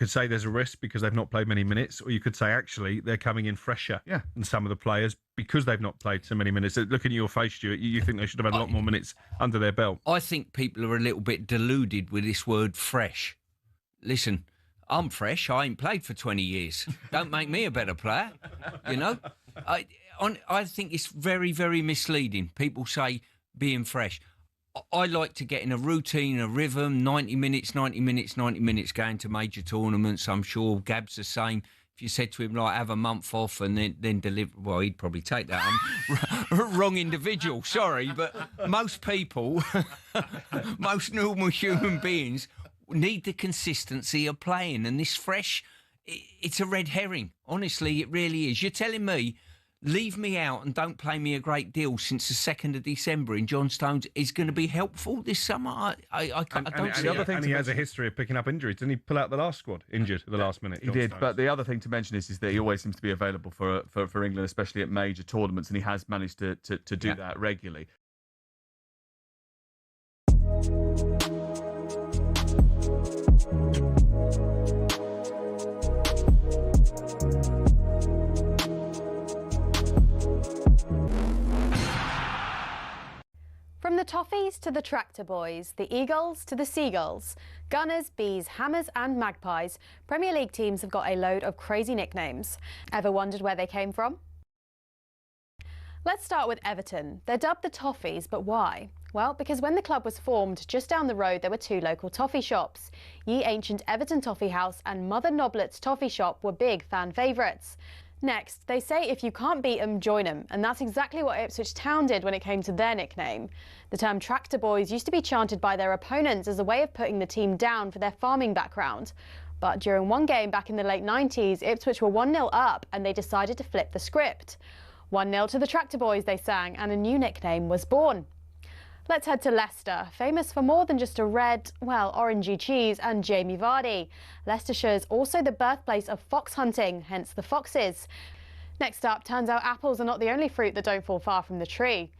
could say there's a risk because they've not played many minutes, or you could say actually they're coming in fresher than some of the players because they've not played so many minutes. Looking at your face, Stuart, you think they should have had a lot more minutes under their belt? I think people are a little bit deluded with this word fresh. Listen, I'm fresh. I ain't played for 20 years. Don't make me a better player, you know? I think it's very, very misleading. People say being fresh. I like to get in a routine, a rhythm, 90 minutes, going to major tournaments. I'm sure Gab's the same. If you said to him, like, have a month off and then deliver, well, he'd probably take that. I'm wrong individual, sorry. But most people, most normal human beings need the consistency of playing. And this fresh, it's a red herring. Honestly, it really is. You're telling me, leave me out and don't play me a great deal since the 2nd of December in John Stones is going to be helpful this summer? I don't see it. And he has a history of picking up injuries. Didn't he pull out the last squad injured at the last minute? He did, but the other thing to mention is that he always seems to be available for England, especially at major tournaments, and he has managed to do that regularly. From the Toffees to the Tractor Boys, the Eagles to the Seagulls, Gunners, Bees, Hammers and Magpies, Premier League teams have got a load of crazy nicknames. Ever wondered where they came from? Let's start with Everton. They're dubbed the Toffees, but why? Well, because when the club was formed, just down the road there were 2 local toffee shops. Ye Ancient Everton Toffee House and Mother Noblet's Toffee Shop were big fan favourites. Next, they say if you can't beat 'em, join 'em, and that's exactly what Ipswich Town did when it came to their nickname. The term Tractor Boys used to be chanted by their opponents as a way of putting the team down for their farming background. But during one game back in the late 90s, Ipswich were 1-0 up and they decided to flip the script. 1-0 to the Tractor Boys, they sang, and a new nickname was born. Let's head to Leicester, famous for more than just a red, well, orangey cheese and Jamie Vardy. Leicestershire is also the birthplace of fox hunting, hence the Foxes. Next up, turns out apples are not the only fruit that don't fall far from the tree.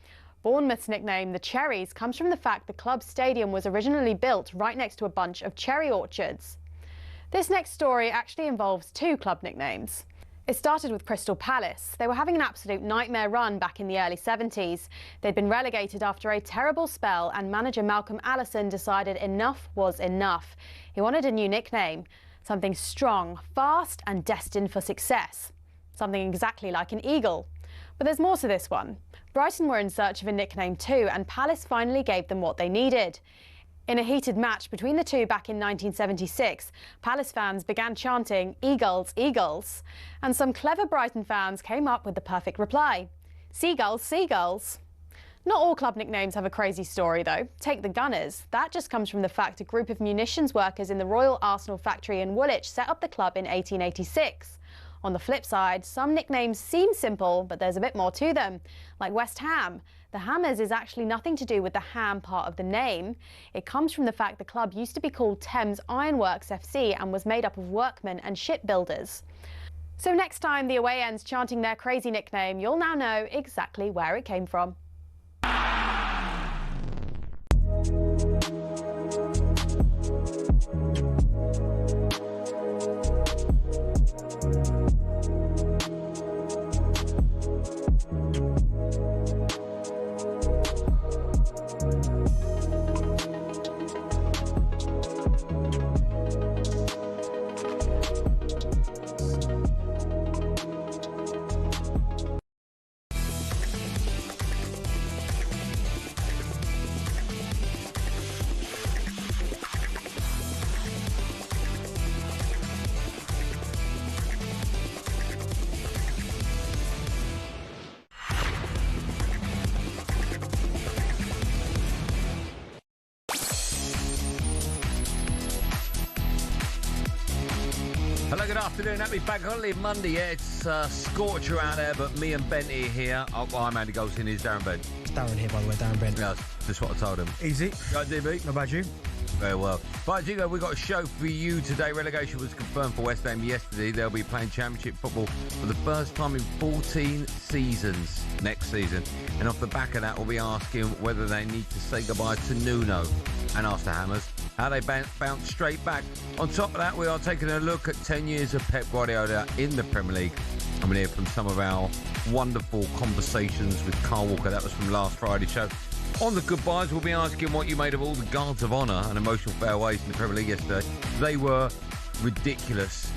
Bournemouth's nickname, the Cherries, comes from the fact the club's stadium was originally built right next to a bunch of cherry orchards. This next story actually involves 2 club nicknames. It started with Crystal Palace. They were having an absolute nightmare run back in the early 70s. They'd been relegated after a terrible spell and manager Malcolm Allison decided enough was enough. He wanted a new nickname, something strong, fast and destined for success. Something exactly like an eagle. But there's more to this one. Brighton were in search of a nickname too, and Palace finally gave them what they needed. In a heated match between the two back in 1976, Palace fans began chanting, "Eagles, Eagles." And some clever Brighton fans came up with the perfect reply, "Seagulls, Seagulls." Not all club nicknames have a crazy story though. Take the Gunners. That just comes from the fact a group of munitions workers in the Royal Arsenal factory in Woolwich set up the club in 1886. On the flip side, some nicknames seem simple, but there's a bit more to them, like West Ham. The Hammers is actually nothing to do with the ham part of the name. It comes from the fact the club used to be called Thames Ironworks FC and was made up of workmen and shipbuilders. So next time the away end's chanting their crazy nickname, you'll now know exactly where it came from. Hello, good afternoon. Happy Bank Holiday Monday. Yeah, it's scorcher out there, but me and Bent are here. Oh, well, I'm Andy Goldstein. Here's Darren Bent. It's Darren here, by the way, Darren Bent. Yeah, that's what I told him. Easy. Right, DB? Not about you? Very well. Right, Jigo, we've got a show for you today. Relegation was confirmed for West Ham yesterday. They'll be playing Championship football for the first time in 14 seasons next season. And off the back of that, we'll be asking whether they need to say goodbye to Nuno. And ask the Hammers, how they bounced straight back. On top of that, we are taking a look at 10 years of Pep Guardiola in the Premier League. I'm going to hear from some of our wonderful conversations with Carl Walker. That was from last Friday's show. On the goodbyes, we'll be asking what you made of all the guards of honour and emotional farewells in the Premier League yesterday. They were ridiculous,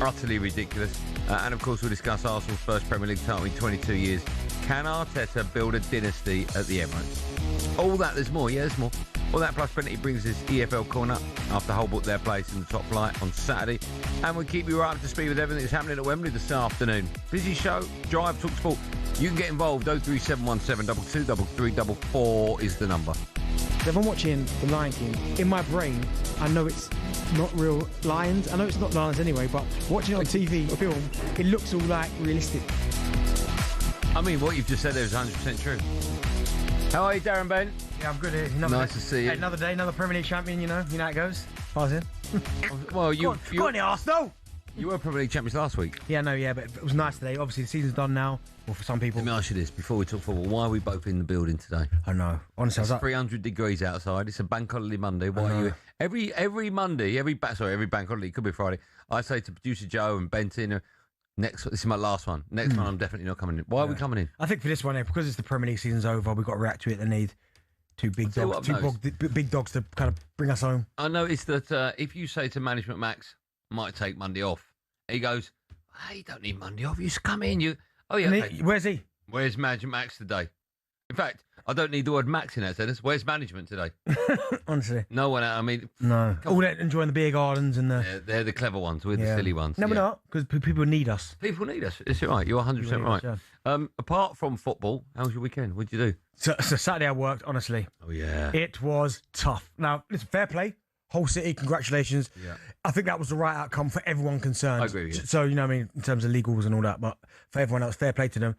utterly ridiculous. And of course, we'll discuss Arsenal's first Premier League title in 22 years. Can Arteta build a dynasty at the Emirates? All that, there's more. Yeah, there's more. All that plus plenty brings us EFL Corner after Hull booked their place in the top flight on Saturday. And we'll keep you right up to speed with everything that's happening at Wembley this afternoon. Busy show, Drive, talkSPORT. You can get involved. 03717 223344 is the number. If I'm watching The Lion King, in my brain, I know it's not real lions. I know it's not lions anyway, but watching it on TV or film, it looks all like realistic. I mean, what you've just said there is 100% true. How are you, Darren Bent? Yeah, I'm good here. Nice to see you. Hey, another day, another Premier League champion, you know how it goes. I was in. Well, Go on, the Arsenal! You were Premier League champions last week. Yeah, no, yeah, but it was nice today. Obviously, the season's done now. Well, for some people. Let me ask you this, before we talk football, why are we both in the building today? I know. Honestly, I was It's like, 300 degrees outside. It's a bank holiday Monday. Why are you... Every Monday, every bank holiday, it could be Friday, I say to producer Joe and Benton, this is my last one. Next one, I'm definitely not coming in. Why are we coming in? I think for this one, because it's the Premier League season's over, we've got to react to it. They need two big dogs, big dogs to kind of bring us home. I noticed that if you say to management Max, might take Monday off, he goes, hey, you don't need Monday off. You just come in. Oh, yeah. Okay. Where's he? Where's management Max today? In fact, I don't need the word Max in that sentence. Where's management today? Honestly. No one. I mean, no. All that enjoying the beer gardens and the. They're the clever ones. We're the silly ones. No, we're not, because people need us. People need us. It's right. You're 100% right. Us, yeah. Apart from football, how was your weekend? What did you do? So Saturday I worked, honestly. Oh, yeah. It was tough. Now, listen, fair play. Whole city, congratulations. Yeah. I think that was the right outcome for everyone concerned. I agree with you. So, you know what I mean, in terms of legals and all that, but for everyone else, fair play to them.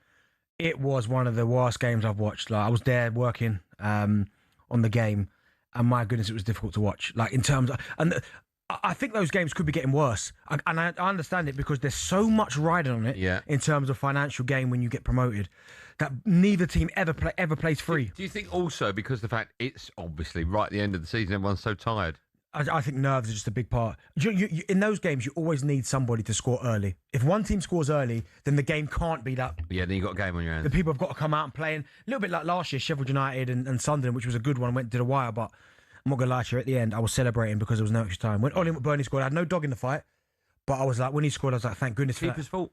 It was one of the worst games I've watched. Like, I was there working on the game, and my goodness, it was difficult to watch. Like, in terms of... And I think those games could be getting worse. And I understand it because there's so much riding on it in terms of financial gain when you get promoted that neither team ever plays free. Do you think also because the fact it's obviously right at the end of the season, everyone's so tired? I think nerves are just a big part. You, in those games, you always need somebody to score early. If one team scores early, then the game can't be that. Yeah, then you got a game on your hands. The people have got to come out and play. And a little bit like last year, Sheffield United and Sunderland, which was a good one, went to the wire. But I'm not going to lie to you, at the end, I was celebrating because there was no extra time. When Ollie McBurney scored, I had no dog in the fight. But I was like, when he scored, I was like, thank goodness for that. Keeper's fault?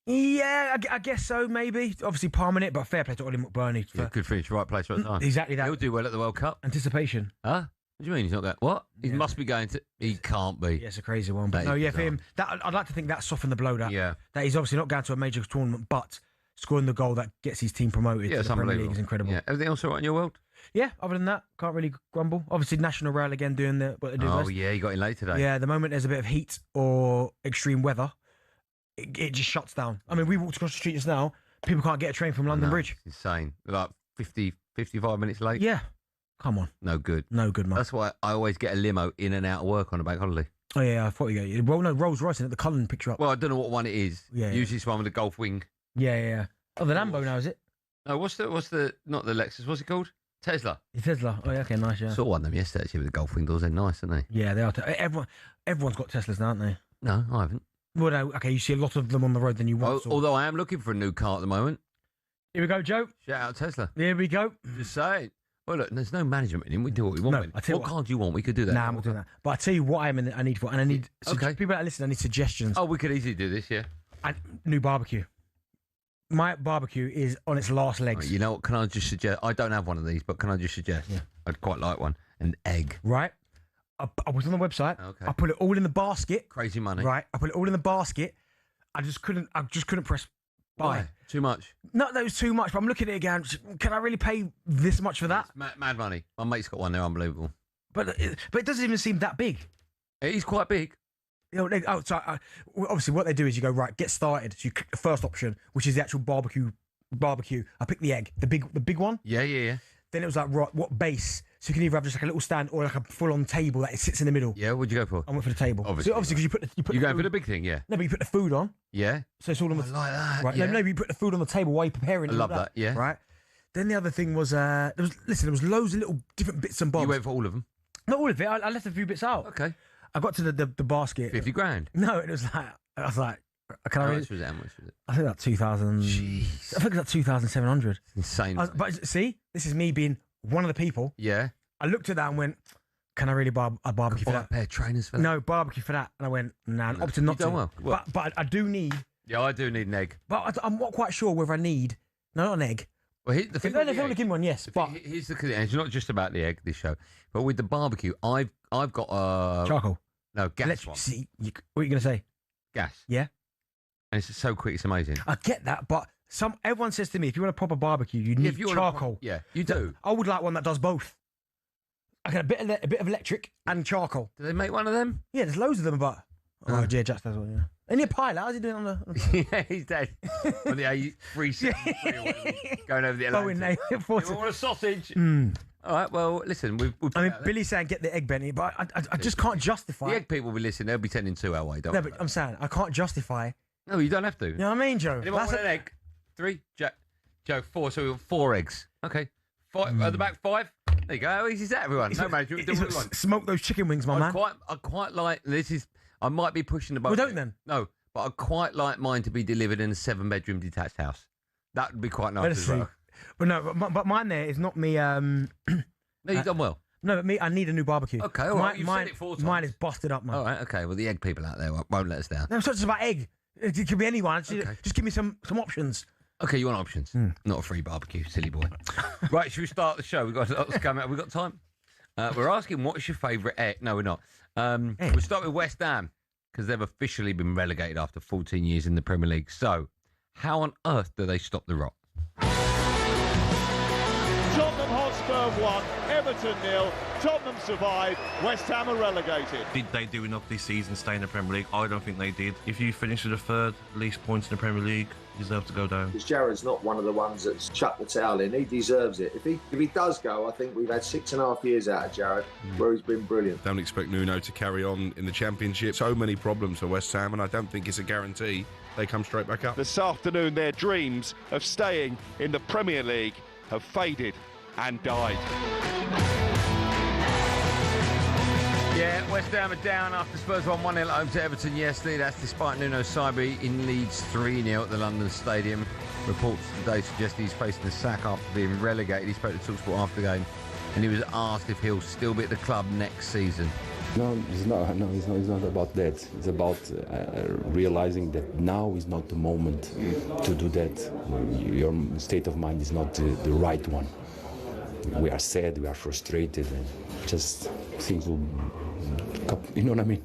Yeah, I guess so, maybe. Obviously, palming it, but fair play to Ollie McBurney. Yeah, good finish, right place, right time. Exactly that. He'll do well at the World Cup. Anticipation. Huh? What do you mean he's not going? What? He must be going to. He can't be. Yeah, it's a crazy one. But no, yeah, for him, I'd like to think that softened the blow. That he's obviously not going to a major tournament, but scoring the goal that gets his team promoted to the Premier League is incredible. Yeah, everything else all right in your world? Yeah, other than that, can't really grumble. Obviously, National Rail again doing what they do best. Oh yeah, you got in late today. Yeah, the moment there's a bit of heat or extreme weather, it just shuts down. I mean, we walked across the street just now. People can't get a train from London Bridge. It's insane. Like 55 minutes late. Yeah. Come on. No good. No good, man. That's why I always get a limo in and out of work on a bank holiday. Oh, yeah, I thought you got... Well, no, Rolls Royce in it, the Cullen picture up. Well, I don't know what one it is. Yeah. Usually it's one with a Golf wing. Yeah. Oh, the Lambo now, is it? No, what's the not the Lexus, what's it called? Tesla. The Tesla. Oh, yeah, okay, nice, yeah. Saw one of them yesterday, actually, with the Golf wing doors. They're nice, aren't they? Yeah, they are. Everyone's got Teslas now, aren't they? No, I haven't. Well, no, okay, you see a lot of them on the road than you want. Although I am looking for a new car at the moment. Here we go, Joe. Shout out Tesla. Here we go. Just saying. Well, look, there's no management in him. We do what we want. No, I tell you what car do you want? We could do that. Nah, I'm not doing that. But I tell you what I need for, and I need people that listen. I need suggestions. Oh, we could easily do this, yeah. And new barbecue. My barbecue is on its last legs. Right, you know what? Can I just suggest? I don't have one of these, but can I just suggest? Yeah. I'd quite like one. An egg. Right. I was on the website. Okay. I put it all in the basket. Crazy money. Right. I put it all in the basket. I just couldn't press buy. Why? Too much? Not that it was too much, but I'm looking at it again. Can I really pay this much for that? It's mad money. My mate's got one there, unbelievable. But it doesn't even seem that big. It is quite big. You know, obviously what they do is you go, right, get started. So you click the first option, which is the actual barbecue. I picked the egg, the big one. Yeah. Then it was like, right, what base? So you can either have just like a little stand or like a full-on table that sits in the middle. Yeah, what'd you go for? I went for the table. Obviously, because you put you going for the big thing, yeah. No, but you put the food on. Yeah. So it's all on the... I like that. Right. Yeah. No, but you put the food on the table while you're preparing. I love that. Yeah. Right. Then the other thing was, there was loads of little different bits and bobs. You went for all of them? Not all of it. I left a few bits out. Okay. I got to the basket. 50 grand. No, it was like I was like, can I? How much was it? I think that 2,000. Jeez. I think it's like 2,700. Insane. But see, this is me being one of the people. Yeah. I looked at that and went, "Can I really buy a barbecue for Buy a that?" pair of trainers for that. No, barbecue for that. And I went, "Nah." I opted not You to. done well. But I do need. Yeah, I do need an egg. But I'm not quite sure whether I need. No, not an egg. Well, the If thing they with the want to egg- give me one, yes. But here's the thing. It's not just about the egg. This show, but with the barbecue, I've got a charcoal. no gas Electric. one. See, what are you gonna say? Gas. Yeah. And it's so quick. It's amazing. I get that, but everyone says to me, if you want a proper barbecue, you need If you want charcoal. yeah, you do. I would like one that does both. I get a bit of electric and charcoal. Do they make one of them? Yeah, there's loads of them, but oh, yeah, Jack does one. Yeah. And your pilot, how's he doing on the? Yeah, he's dead. On the A373 or whatever, going over the Boeing Atlantic. A- You want a sausage? All right. Well, listen. We've I mean, Billy's saying get the egg, Benny, but I just can't justify. the egg people will be listening. They'll be sending 2 our way. Don't No, worry but about I'm saying I can't justify. it. No, you don't have to. You know what I mean, Joe? Anyone want an egg? 3, Joe, 4. So we got 4 eggs. Okay. 5 at the back. 5. There you go. How easy is that, everyone? No matter. Do what you want. Smoke those chicken wings, my man. I quite like this. I might be pushing the boat. Well, don't then. No, but I quite like mine to be delivered in a 7-bedroom detached house. That would be quite nice as well. But no, but mine there is not me. No, you've done well. No, but me. I need a new barbecue. Okay, all right. You've said it 4 times. Mine is busted up, man. All right. Okay. Well, the egg people out there won't let us down. No, it's not just about egg. It could be anyone. Just give me some options. Okay, you want options? Not a free barbecue, silly boy. Right, should we start the show? We've got lots coming out. We've got time. We're asking, what's your favourite egg? No, we're not. We'll start with West Ham because they've officially been relegated after 14 years in the Premier League. So, how on earth do they stop the rot? Tottenham Hotspur 1, Everton 0. Tottenham survived, West Ham are relegated. Did they do enough this season to stay in the Premier League? I don't think they did. If you finish with the 3rd least points in the Premier League, you deserve to go down. Because Jared's not one of the ones that's chucked the towel in. He deserves it. If he does go, I think we've had 6.5 years out of Jared where he's been brilliant. Don't expect Nuno to carry on in the Championship. So many problems for West Ham, and I don't think it's a guarantee they come straight back up. This afternoon, their dreams of staying in the Premier League have faded and died. Yeah, West Ham are down after Spurs won 1-0 at home to Everton yesterday. That's despite Nuno Saibri in Leeds 3-0 at the London Stadium. Reports today suggest he's facing the sack after being relegated. He spoke to talkSPORT after the game and he was asked if he'll still be at the club next season. No, it's not about that. It's about realizing that now is not the moment to do that. Your state of mind is not the right one. We are sad, we are frustrated, and just things will, you know what I mean?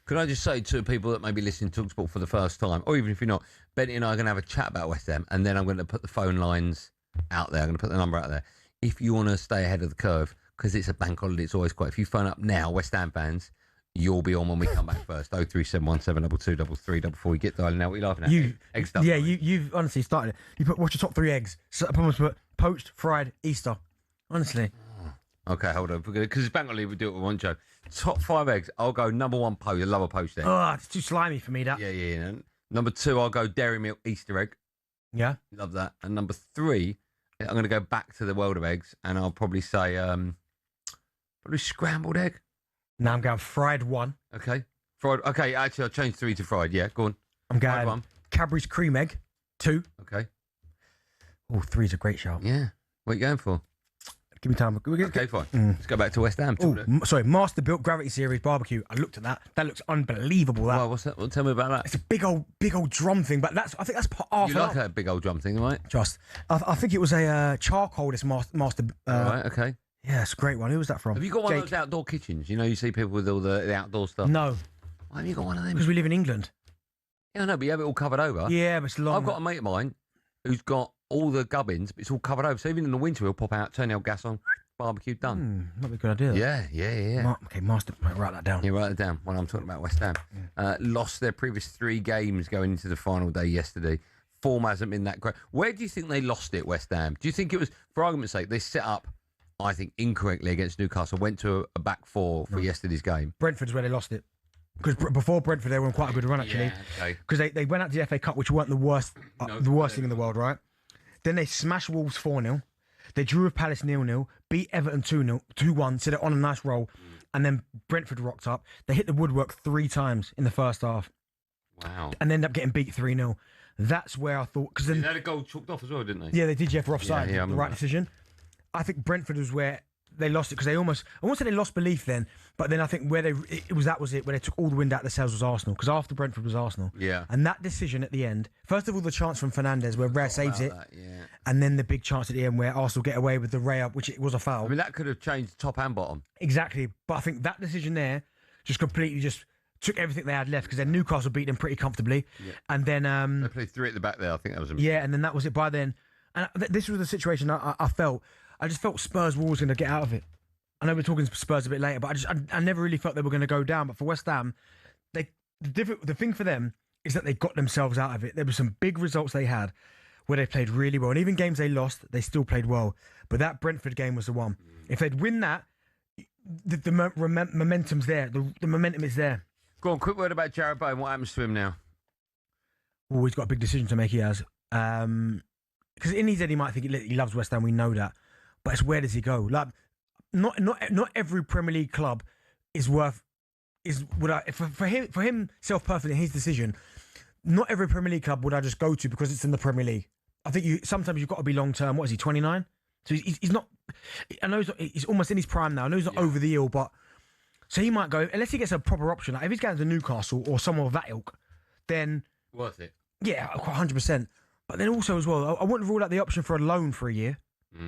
Could I just say to people that may be listening to talkSPORT for the first time, or even if you're not, Benny and I are going to have a chat about West Ham, and then I'm going to put the phone lines out there. I'm going to put the number out there. If you want to stay ahead of the curve, because it's a bank holiday, it's always quiet. If you phone up now, West Ham fans, you'll be on when we come back first. 03717 722 3344. You get dialing now. What are you laughing at? Egg stuff. Yeah, you've honestly started it. You put what's your top 3 eggs? So I promise put poached, fried, Easter. Honestly. Okay, hold on. Because it's bank holiday, we do it with one joke. Top 5 eggs. I'll go number 1 poached. I love a poached egg. Oh, it's too slimy for me, that. Yeah. Number 2, I'll go dairy milk Easter egg. Yeah. Love that. And number 3, I'm going to go back to the world of eggs, and I'll probably say probably scrambled egg. Now I'm going fried 1. Okay. Fried. Okay, actually, I'll change 3 to fried. Yeah, go on. I'm Fried going 1. Cadbury's cream egg 2. Okay. Oh, 3's a great shout. Yeah. What are you going for? Give me time. Okay, fine. Let's go back to West Ham. Sorry, Master Built Gravity Series barbecue. I looked at that. That looks unbelievable. That. Well, what's that? Well, tell me about that. It's a big old drum thing, but I think that's half. You like a big old drum thing, right? I think it was a charcoal. This master. Right. Okay. Yeah, it's a great one. Who was that from? Have you got one Jake. of those outdoor kitchens? You know, you see people with all the outdoor stuff. No. Why have you got one of them? Because we live in England. Yeah, I know, but you have it all covered over. Yeah, but it's long. I've got a mate of mine who's got all the gubbins, but it's all covered over. So even in the winter, he'll pop out, turn the old gas on, barbecue done. Might be a good idea. Yeah. Okay, Master. Write that down. Yeah, write it down when I'm talking about West Ham. Lost their previous 3 games going into the final day yesterday. Form hasn't been that great. Where do you think they lost it, West Ham? Do you think it was, for argument's sake, they set up, I think, incorrectly against Newcastle, went to a back 4 for yesterday's game? Brentford's where they lost it. Because before Brentford, they were on quite a good run, actually. Because they went out to the FA Cup, which weren't the worst thing in the world, right? Then they smashed Wolves 4-0. They drew with Palace 0-0, beat Everton 2-1, so they're on a nice roll, and then Brentford rocked up. They hit the woodwork 3 times in the first half. Wow. And ended up getting beat 3-0. That's where I thought... Because then they had a goal chalked off as well, didn't they? Yeah, they did, for offside. Yeah, the right decision. I think Brentford was where they lost it, because they almost... I won't say they lost belief then, but then I think where that was it, where they took all the wind out of the sails was Arsenal, because after Brentford was Arsenal. Yeah. And that decision at the end, first of all, the chance from Fernandes where Rare saves it, Yeah. and then the big chance at the end where Arsenal get away with the Ray up, which it was a foul. I mean, that could have changed top and bottom. Exactly. But I think that decision there just completely just took everything they had left, because then Newcastle beat them pretty comfortably. Yeah. And then... they played 3 at the back there. I think that was... Yeah, and then that was it by then. And this was the situation I felt. I just felt Spurs were always going to get out of it. I know we're talking Spurs a bit later, but I never really felt they were going to go down. But for West Ham, the thing for them is that they got themselves out of it. There were some big results they had where they played really well. And even games they lost, they still played well. But that Brentford game was the one. If they'd win that, the momentum's there. The momentum is there. Go on, quick word about Jarrod Bowen. What happens to him now? Oh, he's got a big decision to make, he has. Because in his head, he might think he loves West Ham, we know that. But it's where does he go? Like, not every Premier League club is worth... For him, self-perfect in his decision, not every Premier League club would I just go to because it's in the Premier League. I think sometimes you've got to be long-term. What is he, 29? So he's not... I know he's almost in his prime now. I know he's not over the hill, but... So he might go, unless he gets a proper option. Like if he's going to Newcastle or someone of that ilk, then... Worth it. Yeah, 100%. But then also as well, I wouldn't rule out the option for a loan for a year.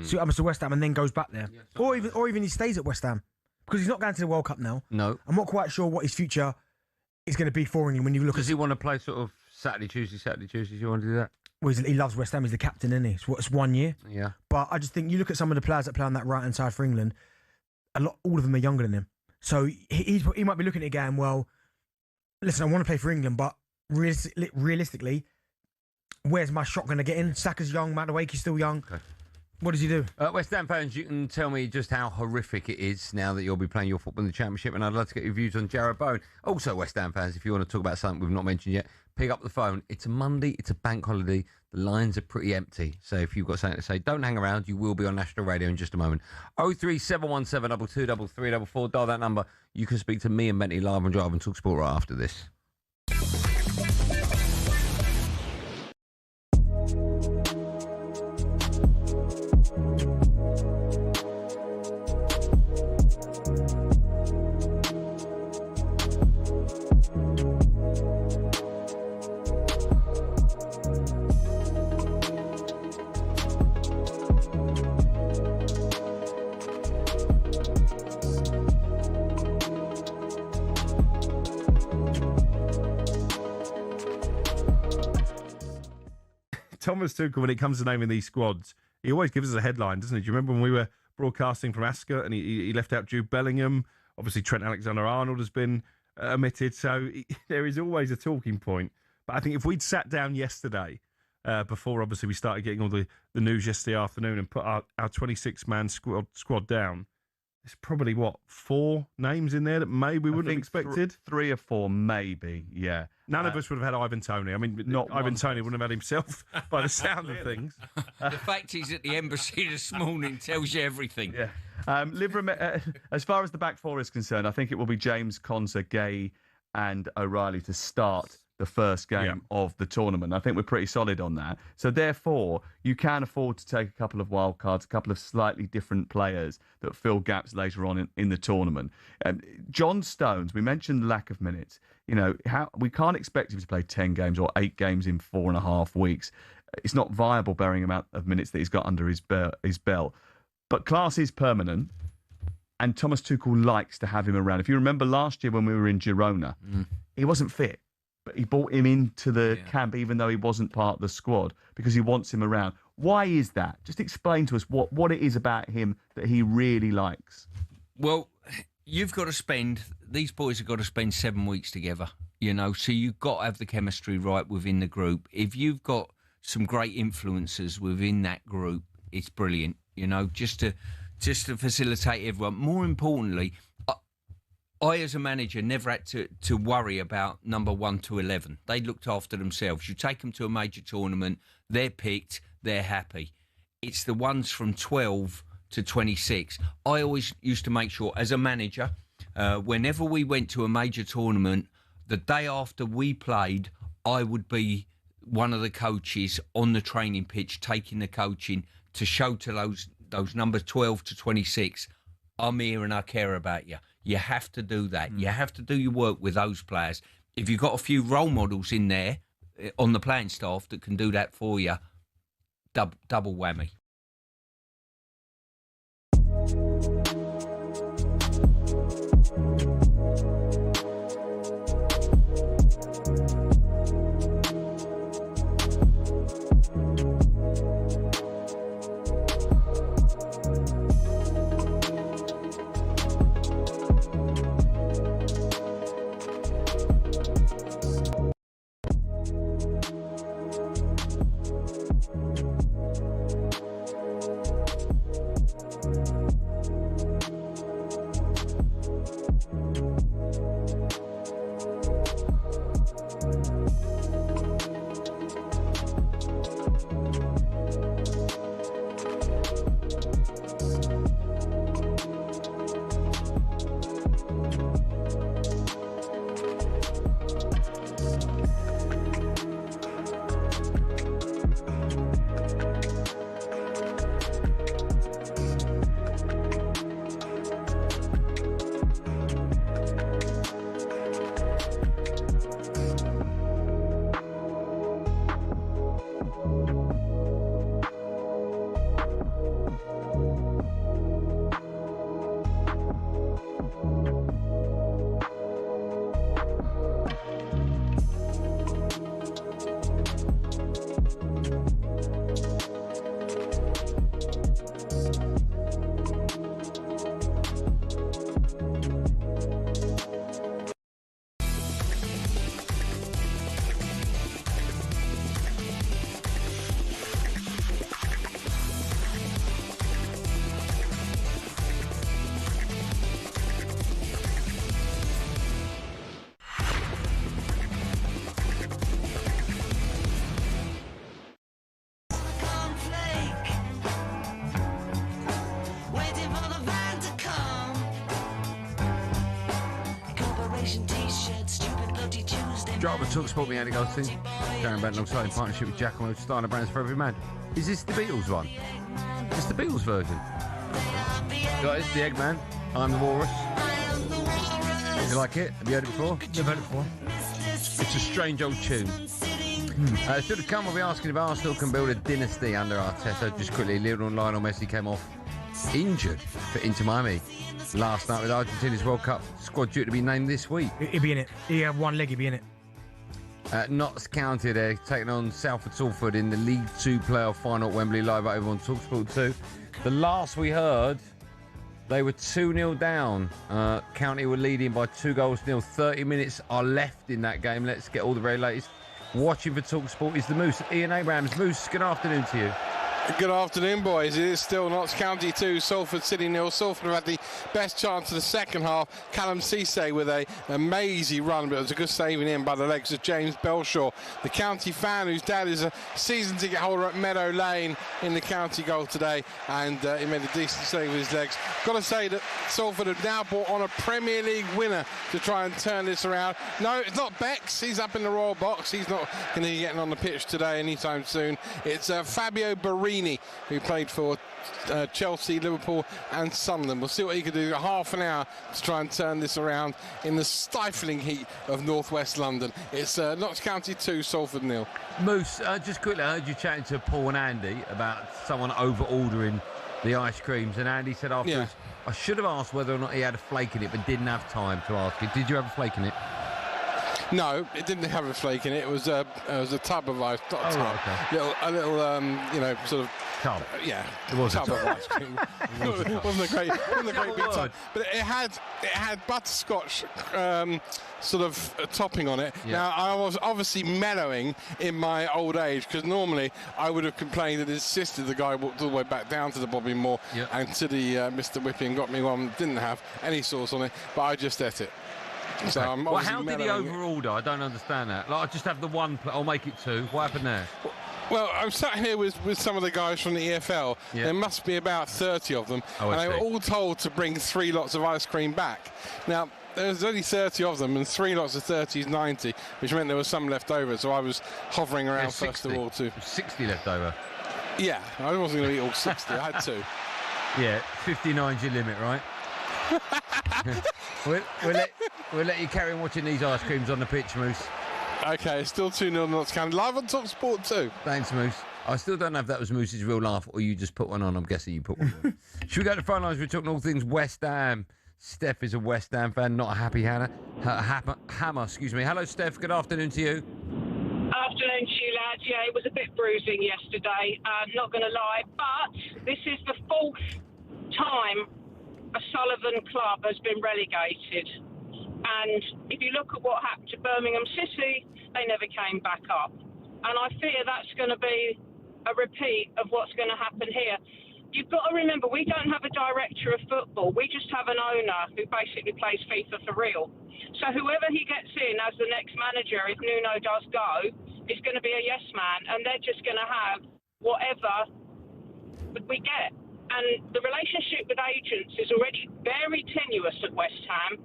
See what happens to West Ham and then goes back there. Yeah, or even he stays at West Ham. Because he's not going to the World Cup now. No. I'm not quite sure what his future is going to be for England when you look Does he want to play sort of Saturday, Tuesday? Do you want to do that? Well, he loves West Ham. He's the captain, isn't he? It's 1 year. Yeah. But I just think you look at some of the players that play on that right-hand side for England, all of them are younger than him. So he might be looking at it going, well, listen, I want to play for England, but realistically, where's my shot going to get in? Saka's young, Madueke's still young. Okay. What does he do? West Ham fans, you can tell me just how horrific it is now that you'll be playing your football in the Championship, and I'd love to get your views on Jarrod Bowen. Also, West Ham fans, if you want to talk about something we've not mentioned yet, pick up the phone. It's a Monday, it's a bank holiday, the lines are pretty empty. So if you've got something to say, don't hang around. You will be on national radio in just a moment. 03717 22 334. Dial that number. You can speak to me and Bentley live on Drive and talkSPORT right after this. Thomas Tuchel, when it comes to naming these squads, he always gives us a headline, doesn't he? Do you remember when we were broadcasting from Ascot and he left out Jude Bellingham? Obviously, Trent Alexander-Arnold has been omitted, so there is always a talking point. But I think if we'd sat down yesterday, before obviously we started getting all the news yesterday afternoon, and put our 26-man squad down, there's probably, 4 names in there that maybe we wouldn't have expected? 3 or 4, maybe, yeah. None of us would have had Ivan Toney. I mean, not Ivan Toney wouldn't have had himself by the sound of things. The fact he's at the embassy this morning tells you everything. Yeah. As far as the back 4 is concerned, I think it will be James, Konsa, Gay and O'Reilly to start the first game of the tournament. I think we're pretty solid on that. So therefore, you can afford to take a couple of wild cards, a couple of slightly different players that fill gaps later on in the tournament. John Stones, we mentioned lack of minutes. You know, we can't expect him to play 10 games or 8 games in 4.5 weeks. It's not viable bearing the amount of minutes that he's got under his belt. But class is permanent, and Thomas Tuchel likes to have him around. If you remember last year when we were in Girona, he wasn't fit. But he brought him into the camp even though he wasn't part of the squad because he wants him around. Why is that? Just explain to us what it is about him that he really likes. Well, these boys have got to spend 7 weeks together, you know, so you've got to have the chemistry right within the group. If you've got some great influences within that group, it's brilliant, you know, just to facilitate everyone. More importantly, I, as a manager, never had to worry about number 1 to 11. They looked after themselves. You take them to a major tournament, they're picked, they're happy. It's the ones from 12 to 26. I always used to make sure, as a manager, whenever we went to a major tournament, the day after we played, I would be one of the coaches on the training pitch taking the coaching to show to those numbers 12 to 26, I'm here and I care about you. You have to do that. You have to do your work with those players. If you've got a few role models in there on the playing staff that can do that for you, double whammy. Driver talkSPORT, me Andy Goldstein Darren Bent, alongside in partnership with Giacomo, Steiner Brands for every man. Is this the Beatles one? It's the Beatles version. Guys, the Eggman. I'm the Walrus. You like it? Have you heard it before? Never heard it before. It's a strange old tune. Still to come, we'll be asking if Arsenal can build a dynasty under Arteta. Just quickly, Lionel Messi came off injured for Inter Miami last night with Argentina's World Cup squad due to be named this week. He'd be in it. He had one leg, he'd be in it. Notts County, they're taking on Salford in the League 2 playoff final at Wembley, live over on talkSPORT 2. The last we heard, they were 2-0 down. County were leading by 2-0. 30 minutes are left in that game. Let's get all the very latest. Watching for talkSPORT is the Moose, Ian Abrahams. Moose, good afternoon to you. Good afternoon, boys. It is still Notts County 2, Salford City 0. Salford have had the best chance of the second half. Callum Cisse with an amazing run, but it was a good saving in by the legs of James Belshaw, the county fan whose dad is a season ticket holder at Meadow Lane in the county goal today, and he made a decent save with his legs. Got to say that Salford have now brought on a Premier League winner to try and turn this around. No, it's not Bex. He's up in the Royal Box. He's not going to be getting on the pitch today anytime soon. It's Fabio Barini, who played for Chelsea, Liverpool and Sunderland. We'll see what he can do. Half an hour to try and turn this around in the stifling heat of northwest London. It's Notts County 2, Salford 0. Moose, just quickly, I heard you chatting to Paul and Andy about someone over-ordering the ice creams, and Andy said afterwards, I should have asked whether or not he had a flake in it, but didn't have time to ask it. Did you have a flake in it? No, it didn't have a flake in it. It was a tub of ice. Not a tub. Okay. A little, sort of tub. Yeah, it was tub a of ice cream. It wasn't a great big tub, but it had butterscotch sort of topping on it. Yeah. Now I was obviously mellowing in my old age, because normally I would have complained that his sister, the guy, walked all the way back down to the Bobby Moore and to the Mr. Whippy and got me one that didn't have any sauce on it, but I just ate it. So I'm how did he overorder? I don't understand that. Like, I just have the one. I'll make it two. What happened there? Well, I'm sat here with some of the guys from the EFL. Yeah. There must be about 30 of them, Oh, I and they were see. all told to bring 3 lots of ice cream back. Now, there's only 30 of them, and 3 lots of 30 is 90, which meant there was some left over, so I was hovering around first of all to... 60 left over. Yeah, I wasn't going to eat all 60, I had to. Yeah, 59's your limit, right? we'll let you carry on watching these ice creams on the pitch, Moose. OK, still 2-0 Notts County. Live on talkSPORT 2. Thanks, Moose. I still don't know if that was Moose's real laugh or you just put one on. I'm guessing you put one on. Should we go to the front lines? We're talking all things West Ham. Steph is a West Ham fan, not a happy hammer. Excuse me. Hello, Steph. Good afternoon to you. Afternoon to you, lads. Yeah, it was a bit bruising yesterday. Not going to lie, but this is the 4th time a Sullivan club has been relegated. And if you look at what happened to Birmingham City, they never came back up. And I fear that's going to be a repeat of what's going to happen here. You've got to remember, we don't have a director of football. We just have an owner who basically plays FIFA for real. So whoever he gets in as the next manager, if Nuno does go, is going to be a yes man. And they're just going to have whatever we get. And the relationship with agents is already very tenuous at West Ham.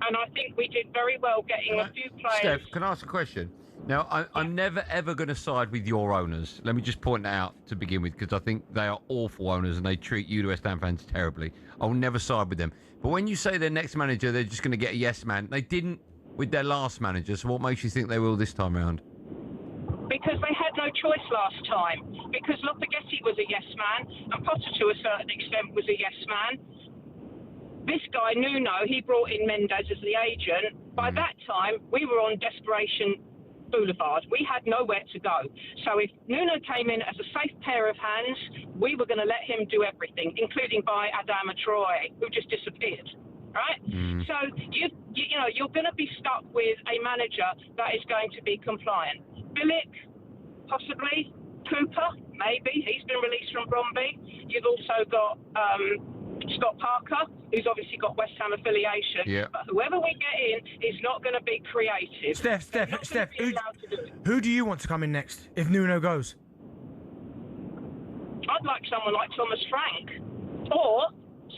And I think we did very well getting a few players. Steph, can I ask a question? Now, I'm never, ever going to side with your owners. Let me just point that out to begin with, because I think they are awful owners and they treat you, the West Ham fans, terribly. I will never side with them. But when you say their next manager, they're just going to get a yes man, they didn't with their last manager, so what makes you think they will this time around? Because they had no choice last time. Because Lopetegui was a yes man, and Potter to a certain extent was a yes man. This guy, Nuno, he brought in Mendes as the agent. By that time, we were on desperation boulevard. We had nowhere to go. So if Nuno came in as a safe pair of hands, we were going to let him do everything, including buy Adama Traoré, who just disappeared. Right? So you're going to be stuck with a manager that is going to be compliant. Bilic, possibly. Cooper, maybe. He's been released from Bromby. You've also got Scott Parker, who's obviously got West Ham affiliation. Yeah. But whoever we get in is not going to be creative. Steph, who do you want to come in next if Nuno goes? I'd like someone like Thomas Frank, or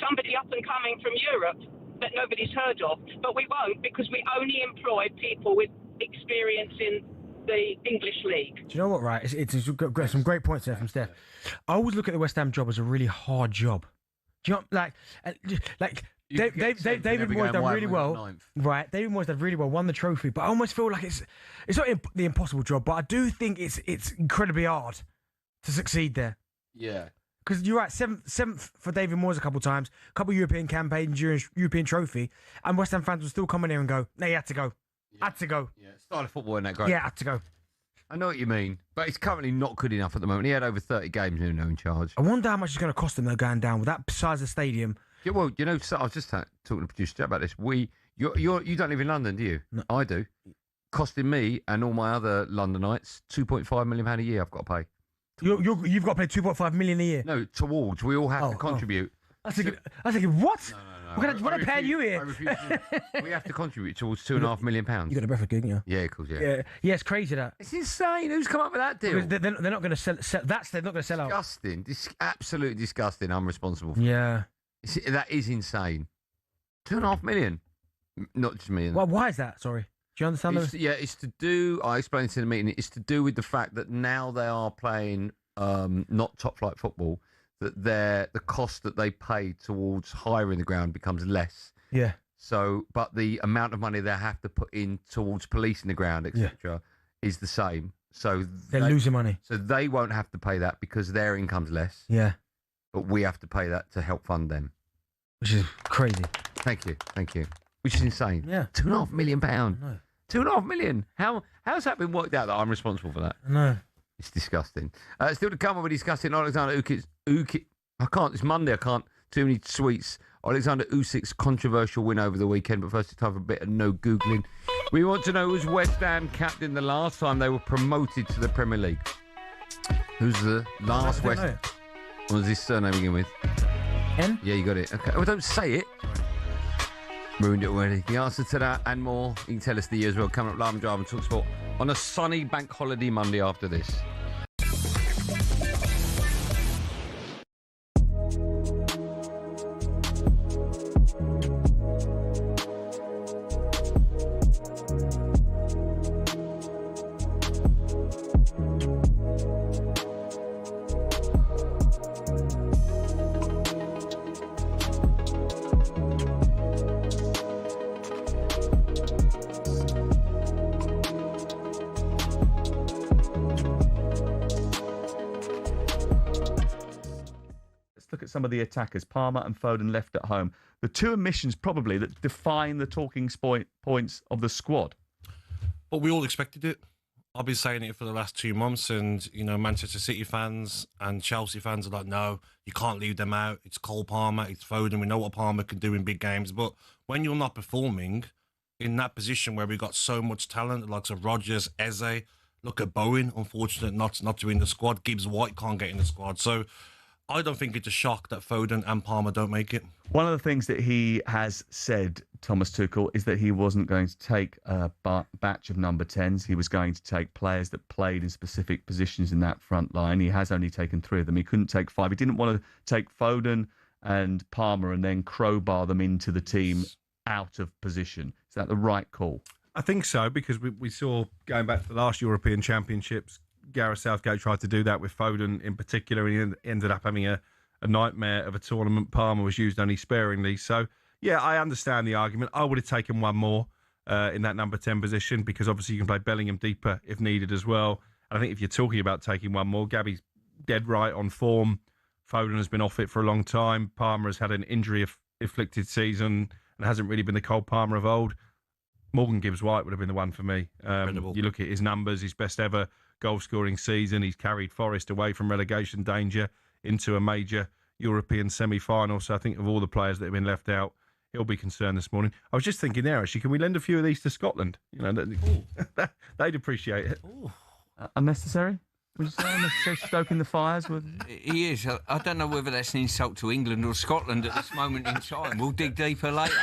somebody up and coming from Europe that nobody's heard of. But we won't, because we only employ people with experience in the English league. Do you know what, right? It's got some great points there from Steph. I always look at the West Ham job as a really hard job. Do you know, David Moyes done really well, right? David Moyes done really well, won the trophy, but I almost feel like it's not the impossible job, but I do think it's incredibly hard to succeed there. Yeah. Because you're right, seventh for David Moyes a couple of times, a couple of European campaigns, European trophy, and West Ham fans will still come in here and go, no, he had to go. Yeah. Had to go. Yeah, style of football in that great. Yeah, had to go. I know what you mean, but he's currently not good enough at the moment. He had over 30 games, Nuno, in charge. I wonder how much it's going to cost them though going down with that size of stadium. Yeah, well, you know, so I was just talking to producer about this. You don't live in London, do you? No. I do. Costing me and all my other Londonites £2.5 million a year. I've got to pay. You've got to pay $2.5 million a year. No, towards. We all have to contribute. I was thinking, what? No. What are paying you here? We have to contribute towards £2.5 million. You got a breath of good, yeah? Yeah, of course, yeah. Yeah, it's crazy that. It's insane. Who's come up with that deal? They're not going to sell. They're not going to sell out. Disgusting. Absolutely disgusting. I'm responsible for. Yeah. That is insane. $2.5 million. Not just me. Well, why is that? Sorry. Do you understand? It's to do. I explained it in the meeting. It's to do with the fact that now they are playing not top flight football. That the cost that they pay towards hiring the ground becomes less. Yeah. So, but the amount of money they have to put in towards policing the ground, etc., is the same. So they're losing money. So they won't have to pay that because their income's less. Yeah. But we have to pay that to help fund them. Which is crazy. Thank you. Which is insane. Yeah. £2.5 million. No. £2.5 million. How's that been worked out that I'm responsible for that? No. It's disgusting. Still to come, we'll be discussing Alexander Usyk. It's Monday. I can't. Too many tweets. Alexander Usyk's controversial win over the weekend. But first, it's time for a bit of no Googling. We want to know who was West Ham captain the last time they were promoted to the Premier League. Who's the last West Ham? What does his surname begin with? N? Yeah, you got it. Okay. Well, don't say it. Ruined it already. The answer to that and more, you can tell us the year as well. Coming up live and drive on talkSPORT on a sunny bank holiday Monday after this. Look at some of the attackers. Palmer and Foden left at home. The two omissions probably that define the talking points of the squad. But we all expected it. I've been saying it for the last 2 months, and Manchester City fans and Chelsea fans are like, no, you can't leave them out. It's Cole Palmer, it's Foden. We know what Palmer can do in big games, but when you're not performing in that position where we've got so much talent, like Rodgers, Eze, look at Bowen, unfortunate not to be in the squad. Gibbs White can't get in the squad, so I don't think it's a shock that Foden and Palmer don't make it. One of the things that he has said, Thomas Tuchel, is that he wasn't going to take a batch of number 10s. He was going to take players that played in specific positions in that front line. He has only taken 3 of them. He couldn't take 5. He didn't want to take Foden and Palmer and then crowbar them into the team out of position. Is that the right call? I think so, because we saw, going back to the last European Championships, Gareth Southgate tried to do that with Foden in particular, and he ended up having a nightmare of a tournament. Palmer was used only sparingly. So, yeah, I understand the argument. I would have taken one more in that number 10 position, because obviously you can play Bellingham deeper if needed as well. And I think if you're talking about taking one more, Gabby's dead right on form. Foden has been off it for a long time. Palmer has had an injury-afflicted season and hasn't really been the Cole Palmer of old. Morgan Gibbs-White would have been the one for me. You look at his numbers, his best ever goal-scoring season. He's carried Forest away from relegation danger into a major European semi-final. So I think of all the players that have been left out, he'll be concerned this morning. I was just thinking there, actually, can we lend a few of these to Scotland? They'd appreciate it. Unnecessary? Would you say unnecessary? Stoking the fires with? He is. I don't know whether that's an insult to England or Scotland at this moment in time. We'll dig deeper later.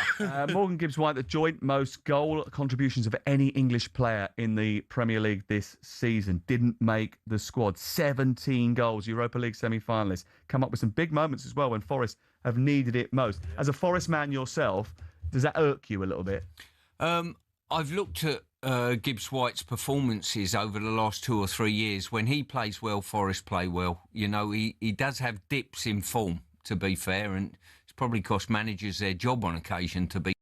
Morgan Gibbs-White, the joint most goal contributions of any English player in the Premier League this season, didn't make the squad. 17 goals, Europa League semi-finalists. Come up with some big moments as well when Forest have needed it most. As a Forest man yourself, does that irk you a little bit? I've looked at Gibbs-White's performances over the last 2 or 3 years. When he plays well, Forest play well. He does have dips in form, to be fair, and it's probably cost managers their job on occasion to be.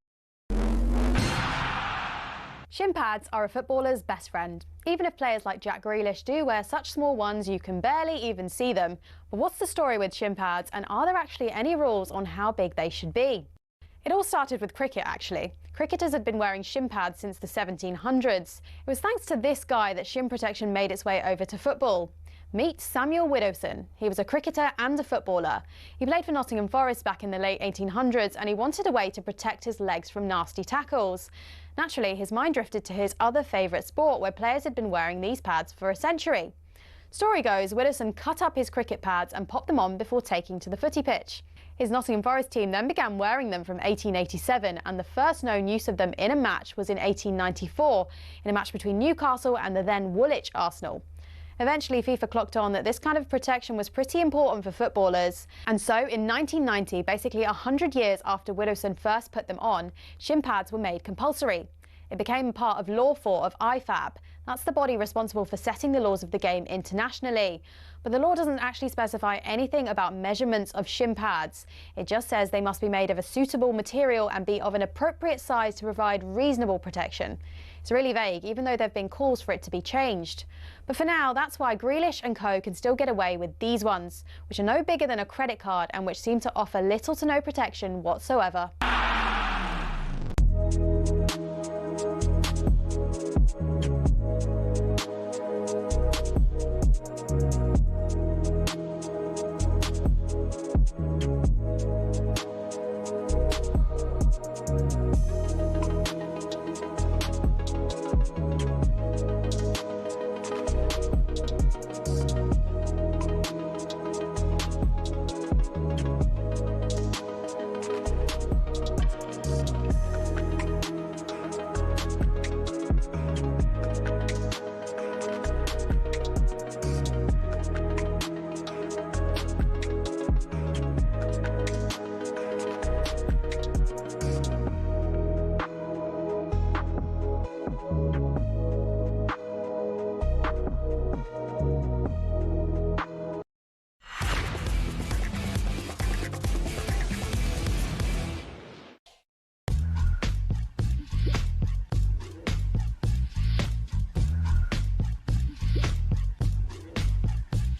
Shin pads are a footballer's best friend. Even if players like Jack Grealish do wear such small ones you can barely even see them. But what's the story with shin pads, and are there actually any rules on how big they should be? It all started with cricket, actually. Cricketers had been wearing shin pads since the 1700s. It was thanks to this guy that shin protection made its way over to football. Meet Samuel Widdowson. He was a cricketer and a footballer. He played for Nottingham Forest back in the late 1800s, and he wanted a way to protect his legs from nasty tackles. Naturally, his mind drifted to his other favourite sport, where players had been wearing these pads for a century. Story goes, Widdowson cut up his cricket pads and popped them on before taking to the footy pitch. His Nottingham Forest team then began wearing them from 1887, and the first known use of them in a match was in 1894, in a match between Newcastle and the then Woolwich Arsenal. Eventually, FIFA clocked on that this kind of protection was pretty important for footballers. And so, in 1990, basically 100 years after Widdowson first put them on, shin pads were made compulsory. It became part of Law 4 of IFAB. That's the body responsible for setting the laws of the game internationally. But the law doesn't actually specify anything about measurements of shin pads. It just says they must be made of a suitable material and be of an appropriate size to provide reasonable protection. It's really vague, even though there have been calls for it to be changed. But for now, that's why Grealish and co can still get away with these ones, which are no bigger than a credit card and which seem to offer little to no protection whatsoever.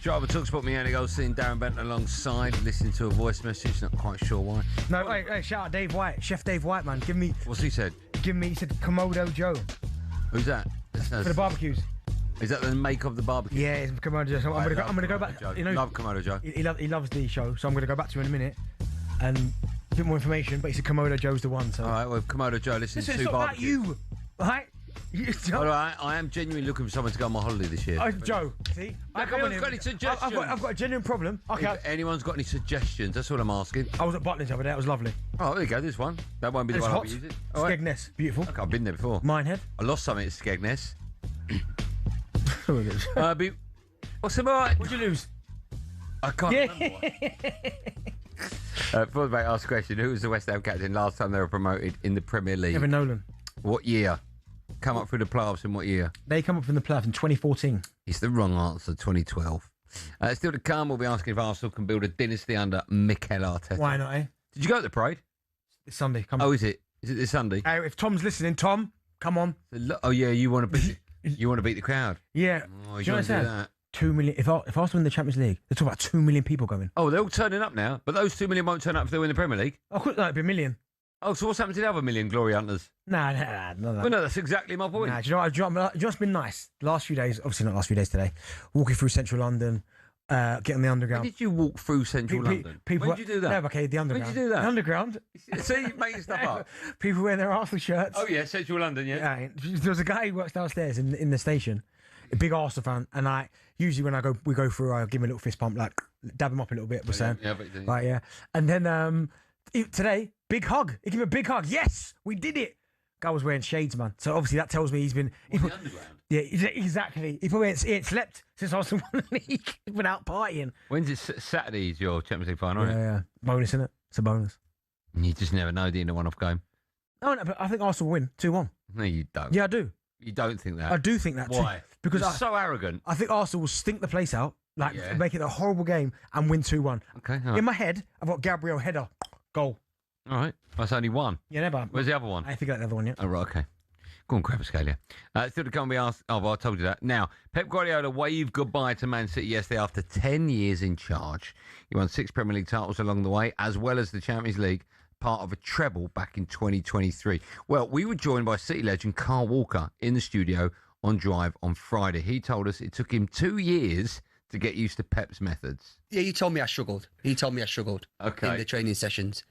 Driver talkSPORT, me, Andy Goldstein Darren Bent alongside, listening to a voice message, not quite sure why. No, hey, shout out Dave White, Chef Dave White, man. Give me. What's he said? He said Komodo Joe. Who's that? For the barbecues. Is that the make of the barbecue? Yeah, it's Komodo Joe. So I'm gonna go back. Joe. You know, Love Komodo Joe. He loves the show, so I'm gonna go back to him in a minute and a bit more information. But he said Komodo Joe's the one. So. All right, well, Komodo Joe, listen to it's not about you, right? All right, I am genuinely looking for someone to go on my holiday this year. Joe, see, I've got any suggestions. I've got a genuine problem. Okay. If anyone's got any suggestions, that's all I'm asking. I was at Butlins the other day. It was lovely. Oh, there you go. This one. That won't be the one I'll be using. Skegness, beautiful. Okay, I've been there before. Minehead. I lost something at Skegness. What's the matter? What'd you lose? I can't remember what. Before the ask a question, who was the West Ham captain last time they were promoted in the Premier League? Kevin Nolan. What year? Come up through the playoffs in what year? They come up from the playoffs in 2014. It's the wrong answer, 2012. Still to come, we'll be asking if Arsenal can build a dynasty under Mikel Arteta. Why not, eh? Did you go to the parade? It's Sunday. Come on. Oh, is it? Is it this Sunday? Hey, if Tom's listening, Tom, come on. Oh, yeah, you want to beat the crowd? Yeah. Oh, you want to do that? 2 million. If Arsenal win the Champions League, they're talking about 2 million people going. Oh, they're all turning up now, but those 2 million won't turn up if they win the Premier League. I could it'd be a million. Oh, so what's happened to the other million glory hunters? No. Well, no, that's exactly my point. Nah, do you know what's been nice? The last few days, obviously not last few days today, walking through central London, getting the underground. When did you walk through central London? When did you do that? No, okay, the underground. When did you do that? The underground. See, you're making stuff up. People wearing their Arsenal shirts. Oh, yeah, central London, yeah. There was a guy who works downstairs in the station, a big Arsenal fan, and usually when we go through, I give him a little fist pump, like dab him up a little bit. Yeah. And then today, big hug. He gave me a big hug. Yes, we did it. Guy was wearing shades, man. So obviously that tells me he's been. The underground. Yeah, exactly. He probably ain't slept since Arsenal won the league. He's been out partying. When's it? Saturday's your Champions League final, isn't it? Yeah. Bonus, isn't it? It's a bonus. You just never know, do you, in a one-off game? No, but I think Arsenal will win 2-1. No, you don't. Yeah, I do. You don't think that? I do think that. Why? Too. Because you're so arrogant. I think Arsenal will stink the place out, make it a horrible game, and win 2-1. Okay. Right. In my head, I've got Gabriel header goal. All right. That's only one. Yeah, never. Where's the other one? I forget the other one yet. Oh, right, okay. Go on, grab a Scalia. Still to come, we asked. Oh, well, I told you that. Now, Pep Guardiola waved goodbye to Man City yesterday after 10 years in charge. He won 6 Premier League titles along the way, as well as the Champions League, part of a treble back in 2023. Well, we were joined by City legend Carl Walker in the studio on Drive on Friday. He told us it took him 2 years to get used to Pep's methods. Yeah, you told me I struggled. Okay. In the training sessions.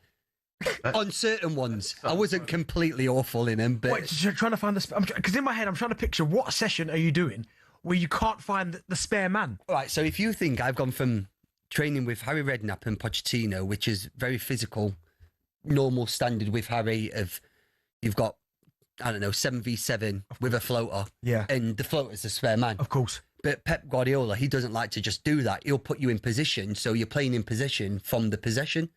On certain ones, I wasn't completely awful in them. But wait, you're trying to find because in my head I'm trying to picture what session are you doing where you can't find the spare man. All right, so if you think I've gone from training with Harry Redknapp and Pochettino, which is very physical, normal standard with Harry of you've got 7v7 with a floater, yeah, and the floater's the spare man, of course. But Pep Guardiola, he doesn't like to just do that. He'll put you in position, so you're playing in position from the possession.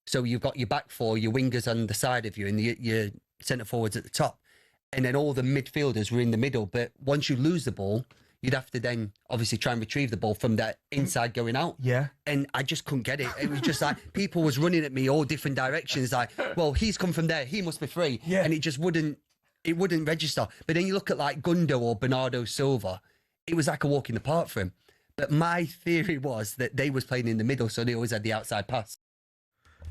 So you've got your back four, your wingers on the side of you, and your centre forwards at the top. And then all the midfielders were in the middle. But once you lose the ball, you'd have to then obviously try and retrieve the ball from that inside going out. Yeah. And I just couldn't get it. It was just like people was running at me all different directions. Like, well, he's come from there. He must be free. Yeah. And it wouldn't register. But then you look at like Gundo or Bernardo Silva, it was like a walk in the park for him. But my theory was that they was playing in the middle, so they always had the outside pass.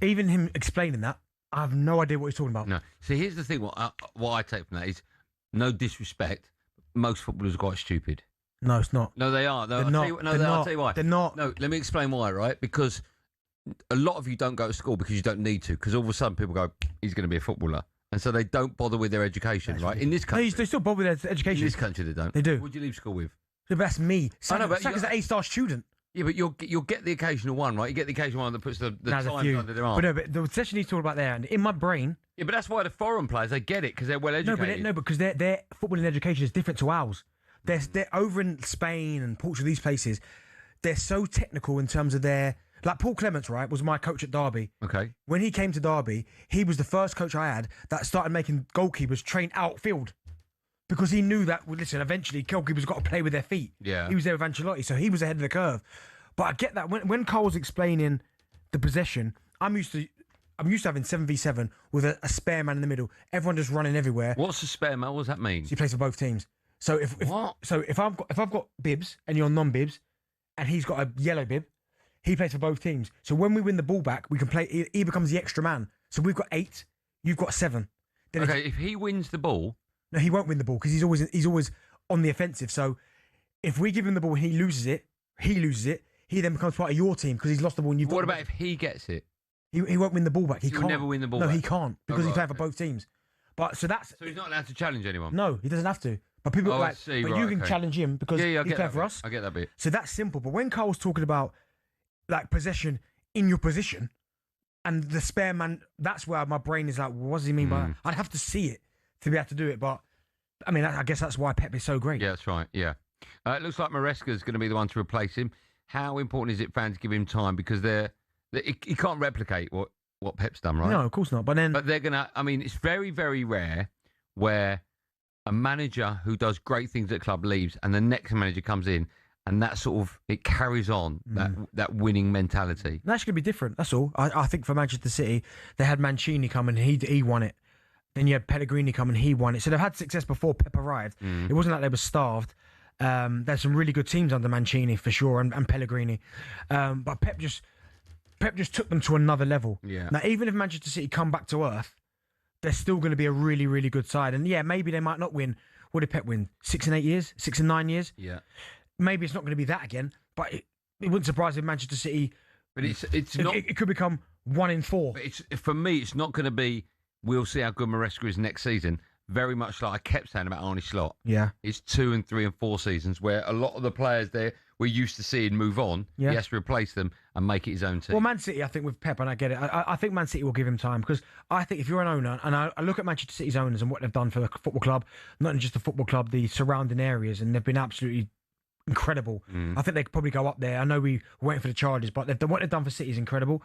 Even him explaining that, I have no idea what he's talking about. No. See, here's the thing. What I take from that is, no disrespect, most footballers are quite stupid. No, it's not. No, they are. They're not. I'll tell you why. They're not. No, let me explain why, right? Because a lot of you don't go to school because you don't need to, because all of a sudden people go, he's going to be a footballer. And so they don't bother with their education, right? In this country. They still bother with their education. In this country, they don't. They do. What do you leave school with? That's me. I know, but Saka's an A-star student. Yeah, but you'll get the occasional one, right? You get the occasional one that puts the time under their arm. But no, but the session he's talking about there, and in my brain... Yeah, but that's why the foreign players, they get it, because they're well-educated. No, because their footballing education is different to ours. They're over in Spain and Portugal, these places, they're so technical in terms of their... Like Paul Clements, right, was my coach at Derby. Okay. When he came to Derby, he was the first coach I had that started making goalkeepers train outfield. Because he knew that, well, listen, eventually goalkeepers got to play with their feet. Yeah. He was there with Ancelotti, so he was ahead of the curve. But I get that. When Carl was explaining the possession, I'm used to having 7v7 with a spare man in the middle. Everyone just running everywhere. What's a spare man? What does that mean? So he plays for both teams. So if I've got bibs and you're non-bibs, and he's got a yellow bib. He plays for both teams. So when we win the ball back, we can play. He becomes the extra man. So we've got 8. You've got 7. Then Okay, if he wins the ball, no, he won't win the ball because he's always on the offensive. So if we give him the ball and he loses it. He then becomes part of your team because he's lost the ball. And you've what got about if he gets it? He won't win the ball back. He He'll can't. never win the ball No, back? he can't because Oh, he's playing right, for both teams. But so he's not allowed to challenge anyone. No, he doesn't have to. But people Oh, I like, see, but right, you can okay. challenge him because Yeah, I he's get playing that for bit. us. I get that bit. So that's simple. But when Carl's talking about like possession in your position and the spare man, that's where my brain is like, what does he mean by that? I'd have to see it to be able to do it. But I mean, I guess that's why Pep is so great. Yeah, that's right. Yeah. It looks like Maresca's going to be the one to replace him. How important is it fans give him time? Because he can't replicate what Pep's done, right? No, of course not. But they're going to, I mean, it's very, very rare where a manager who does great things at club leaves and the next manager comes in and that sort of, it carries on that winning mentality. That's going to be different. That's all. I think for Manchester City, they had Mancini come and he won it. Then you had Pellegrini come and he won it. So they've had success before Pep arrived. It wasn't like they were starved. There's some really good teams under Mancini for sure and Pellegrini. But Pep just took them to another level. Yeah. Now, even if Manchester City come back to earth, they're still going to be a really, really good side. And yeah, maybe they might not win. What did Pep win? 6 and 8 years? 6 and 9 years? Yeah. Maybe it's not going to be that again, but it wouldn't surprise if Manchester City. But it's not. It could become 1 in 4. But for me, it's not going to be. We'll see how good Maresca is next season. Very much like I kept saying about Arne Slot. Yeah. It's 2 and 3 and 4 seasons where a lot of the players there we're used to seeing move on. Yeah. He has to replace them and make it his own team. Well, Man City, I think with Pep, and I get it, I think Man City will give him time because I think if you're an owner, and I look at Manchester City's owners and what they've done for the football club, not just the football club, the surrounding areas, and they've been absolutely incredible. I think they could probably go up there. I know we're waiting for the charges, but what they've done for City is incredible.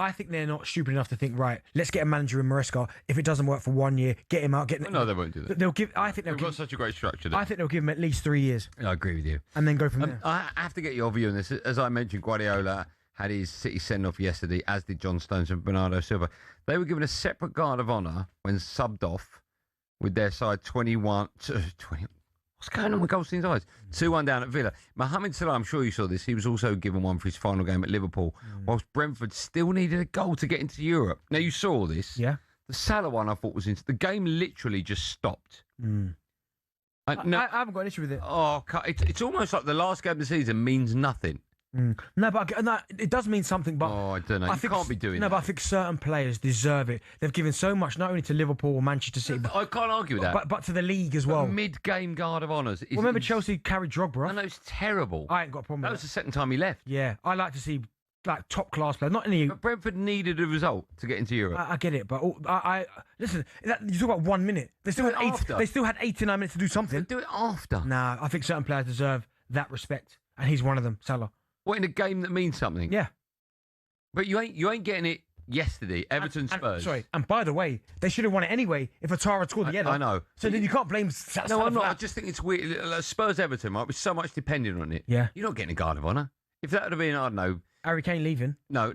I think they're not stupid enough to think, right, let's get a manager in Maresca. If it doesn't work for 1 year, get him out. No, they won't do that. They'll give. I think they've got such a great structure. I think they'll give him at least 3 years. I agree with you. And then go from there. I have to get your view on this. As I mentioned, Guardiola had his City send-off yesterday, as did John Stones and Bernardo Silva. They were given a separate guard of honour when subbed off with their side 21. What's going on with Goldstein's eyes? 2-1 down at Villa. Mohamed Salah, I'm sure you saw this. He was also given one for his final game at Liverpool, whilst Brentford still needed a goal to get into Europe. Now, you saw this. Yeah. The Salah one I thought was into. The game literally just stopped. I haven't got an issue with it. Oh, it's almost like the last game of the season means nothing. No, but it does mean something. But I don't know. You can't be doing that. No, but I think certain players deserve it. They've given so much, not only to Liverpool or Manchester City. I can't argue with that. But to the league as well. Mid-game guard of honours. Remember Chelsea carried Drogba? I know, it's terrible. I ain't got a problem with that. That was the second time he left. Yeah, I like to see like top class players. Not any. But Brentford needed a result to get into Europe. I get it, but I listen. You talk about 1 minute. They still had 89 minutes to do something. Do it after. Nah, I think certain players deserve that respect, and he's one of them. Salah. What, in a game that means something? Yeah. But you ain't getting it yesterday. Everton Spurs. And by the way, they should have won it anyway if Atara had scored the header. I know. So then you can't blame Salah. No, I'm for not. that. I just think it's weird. Like Spurs Everton, right? With so much depending on it. Yeah. You're not getting a guard of honour. If that would have been, I don't know. Harry Kane leaving. No.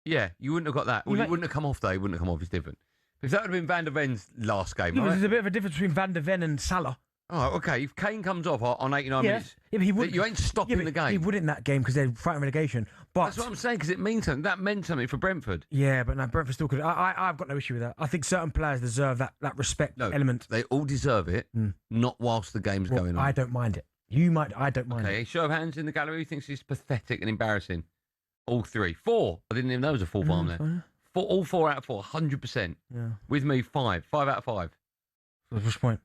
Yeah, you wouldn't have got that. Well, you wouldn't have come off though. You wouldn't have come off. It's different. If that would have been Van der Ven's last game, right? There's a bit of a difference between Van der Ven and Salah. Oh, okay. If Kane comes off on 89 minutes, but he wouldn't, you ain't stopping the game. He wouldn't in that game because they're fighting relegation. But that's what I'm saying, because it means something. That meant something for Brentford. Yeah, but no, Brentford still could. I've got no issue with that. I think certain players deserve that respect element. They all deserve it, not whilst the game's going on. I don't mind it. You might. I don't mind it. Show of hands in the gallery. Who thinks it's pathetic and embarrassing? All 3. 4. I didn't even know there was a full farm there. All 4 out of 4. 100%. Yeah. With me, 5. 5 out of 5. What's the point?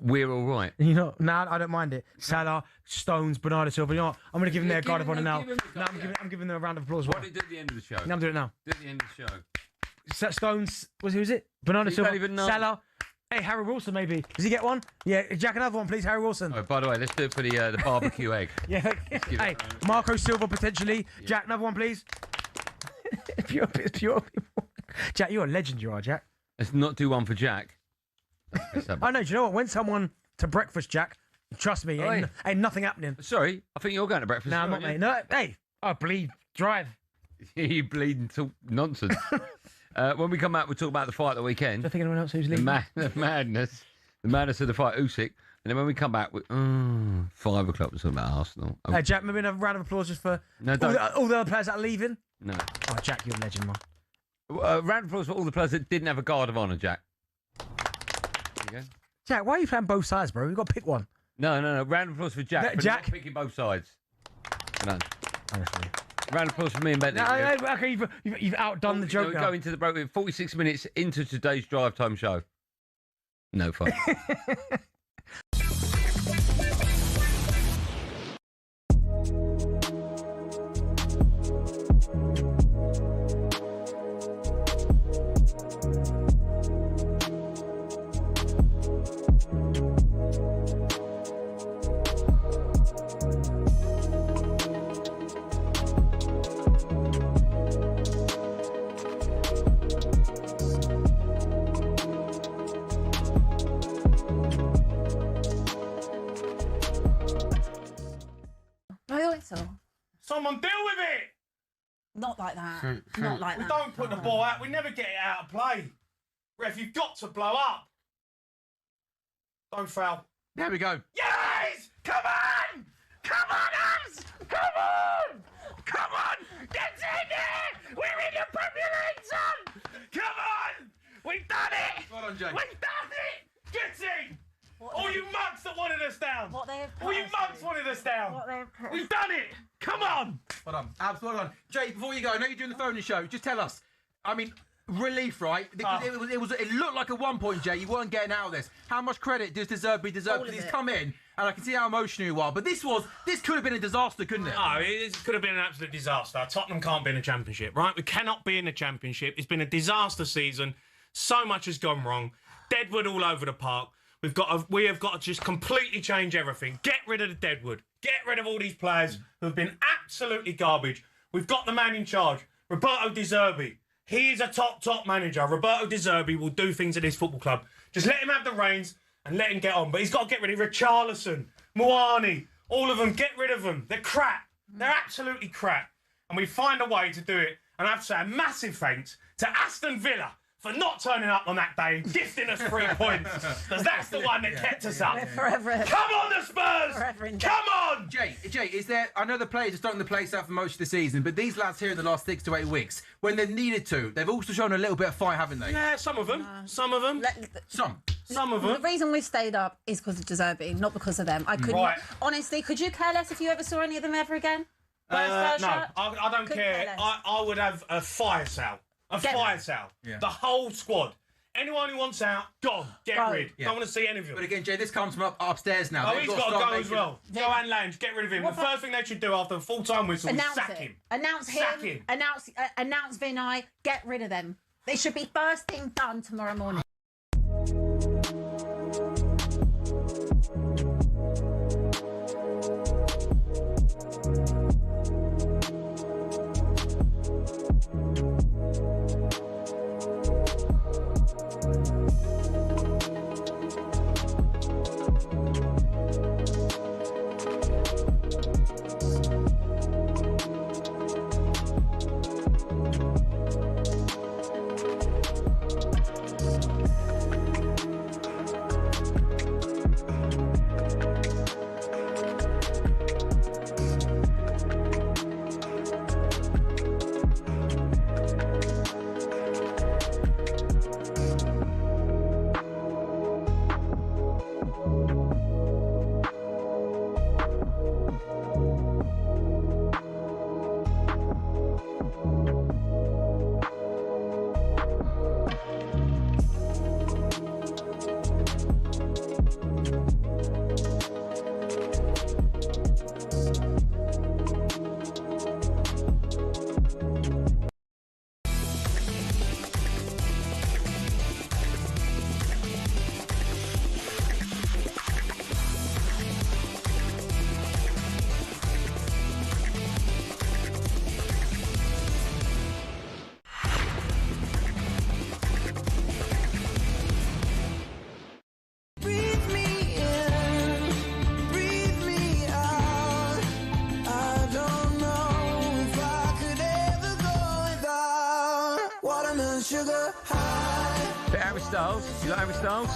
We're all right. You know, I don't mind it. Salah, Stones, Bernardo Silva. You know what? I'm going to give them their guard of honour now. I'm giving them a round of applause. Why don't you do it at the end of the show? No, I'm doing it now. Do it at the end of the show. Stones, who's it? Bernardo Silva, Salah. Hey, Harry Wilson, maybe. Does he get one? Yeah, Jack, another one, please. Harry Wilson. Oh, by the way, let's do it for the barbecue egg. Yeah. Hey, Marco Silva, potentially. Yeah. Jack, another one, please. Pure people. Jack, you're a legend, you are, Jack. Let's not do one for Jack. I know, do you know what? When someone to breakfast, Jack, trust me, ain't nothing happening. Sorry, I think you're going to breakfast. No, I'm not, mate. No, hey, I bleed, drive. You bleed and talk nonsense. When we come back, we'll talk about the fight at the weekend. Do you think anyone else who's leaving? The madness. The madness of the fight, Usyk. And then when we come back, 5 o'clock, we're talking about Arsenal. Oh. Hey, Jack, maybe a round of applause just for No, all the other players that are leaving. No. Oh, Jack, you're a legend, man. Round of applause for all the players that didn't have a guard of honour, Jack. There you go. Jack, why are you playing both sides, bro? You've got to pick one. No. Round of applause for Jack. Jack? Not picking both sides. No. Honestly. Round of applause for me and Bentley. No, okay, you've outdone the joke We're now. going to the break. We're 46 minutes into today's drive time show. No fun. Someone deal with it! Not like that. Not like We that. don't put the ball out. We never get it out of play. Ref, you've got to blow up. Don't foul. There we go. Yes! Come on! Come on, us! Come on! Come on! Get in there! We're in the Premier League, son! Come on! We've done it! Well done, Jay. We've done it! Get in! All you mugs that wanted us down! What they have All you mugs wanted us down! What they have put We've done it! Come on! Well done. Absolutely well done. Jay, before you go, I know you're doing the phone show. Just tell us. I mean, relief, right? It looked like at one point, Jay, you weren't getting out of this. How much credit does deserve? Because he's come in, and I can see how emotional you are. But this could have been a disaster, couldn't it? No, it could have been an absolute disaster. Tottenham can't be in the Championship, right? We cannot be in the Championship. It's been a disaster season. So much has gone wrong. Deadwood all over the park. We have got to just completely change everything. Get rid of the Deadwood. Get rid of all these players who have been absolutely garbage. We've got the man in charge, Roberto De Zerbi. He is a top manager. Roberto De Zerbi will do things at this football club. Just let him have the reins and let him get on. But he's got to get rid of Richarlison, Muani, all of them. Get rid of them. They're crap. They're absolutely crap. And we find a way to do it. And I have to say a massive thanks to Aston Villa for not turning up on that day and gifting us 3 points. Because that's the one that kept us up. Forever. Come on, the Spurs! Come on! Jay, is there... I know the players are starting the place out for most of the season, but these lads here in the last 6 to 8 weeks, when they've needed to, they've also shown a little bit of fight, haven't they? Yeah, some of them. Some of them. Some of them. The reason we stayed up is because of De Zerbi, not because of them. I couldn't... Right. Honestly, could you care less if you ever saw any of them ever again? No, I don't care. I would have a fire sale. Fire sale. Yeah. The whole squad. Anyone who wants out, gone. Get rid. Yeah. Don't want to see any of them. But again, Jay, this comes from upstairs now. Oh, They've he's got to start go as well. Joanne Lange, get rid of him. What The first thing they should do after a full-time whistle is sack him. Announce him. Sack him. Announce Vinay. Get rid of them. They should be first thing done tomorrow morning. Harry Styles. You like Harry Styles?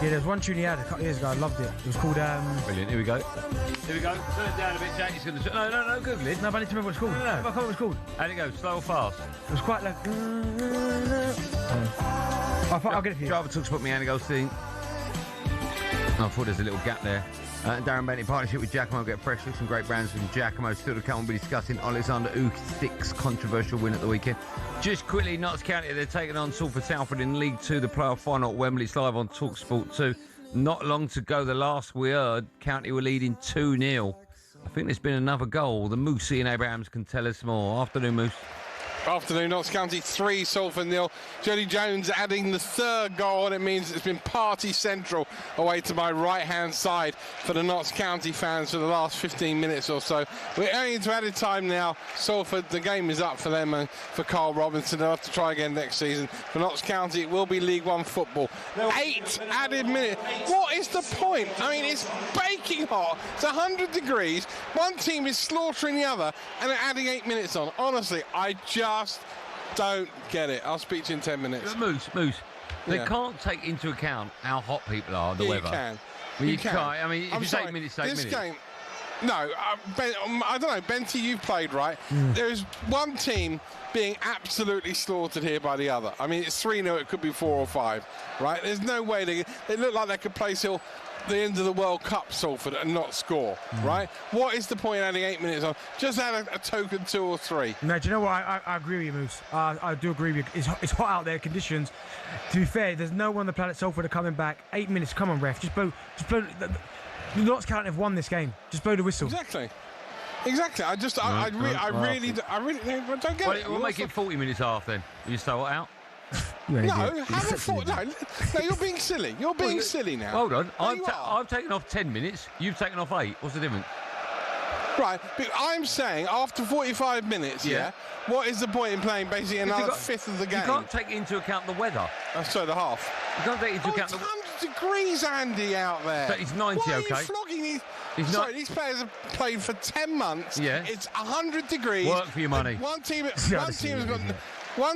Yeah, there's one tune he had a couple of years ago. I loved it. It was called. Brilliant. Here we go. Here we go. Turn it down a bit, Jack. He's going to. No, Google it. No, but I need to remember what it's called. No. I can't remember what it's called. How'd it go? Slow or fast? It was quite like. I'll get it for you. Driver talks about me, Andy Goldstein. I thought there's a little gap there. Darren Bent in partnership with Giacomo get fresh looks and great brands from Giacomo. Still to come, we'll be discussing Alexander Usyk's controversial win at the weekend. Just quickly, Notts County, they're taking on Salford Salford in League 2, the playoff final at Wembley. It's live on talkSPORT 2. Not long to go. The last we heard, County were leading 2-0. I think there's been another goal. The Moosey and Abrahams can tell us more. Afternoon, Moose. Afternoon, Notts County 3, Salford 0. Jody Jones adding the third goal, and it means it's been party central away to my right-hand side for the Notts County fans for the last 15 minutes or so. We're only into added time now. Salford, the game is up for them and for Carl Robinson. They'll have to try again next season. For Notts County, it will be League One football. 8 added minutes. What is the point? I mean, it's baking hot. It's 100 degrees. One team is slaughtering the other, and they're adding 8 minutes on. Honestly, I just don't get it. I'll speak to you in 10 minutes. Moose. They can't take into account how hot people are, the weather. You can. Well, you can't. I mean, if it's 8 minutes, 8 minutes. This game... No, I don't know. Benty, you've played, right? There's one team being absolutely slaughtered here by the other. I mean, it's 3-0. It could be 4 or 5, right? There's no way they look like they could place till the end of the World Cup, Salford, and not score, right? What is the point adding 8 minutes on? Just add a token 2 or 3. No, do you know what? I agree with you, Moose. I do agree with you. It's hot out there, conditions. To be fair, there's no one on the planet Salford are coming back. 8 minutes, come on, ref. Just blow. The Notts County have won this game. Just blow the whistle. Exactly. I really don't get it. We'll make it 40 minutes half then. You start it out? No, have a thought. No, you're being silly. You're being silly now. Hold on. No, I've taken off 10 minutes. You've taken off 8. What's the difference? Right, but I'm saying after 45 minutes, what is the point in playing basically another fifth of the game? You can't take into account the weather. So the half. You can't take into account it's 100 degrees, Andy, out there. But it's 90, Why okay? Are you flogging these players have played for 10 months. Yeah. It's 100 degrees. Work for your money. One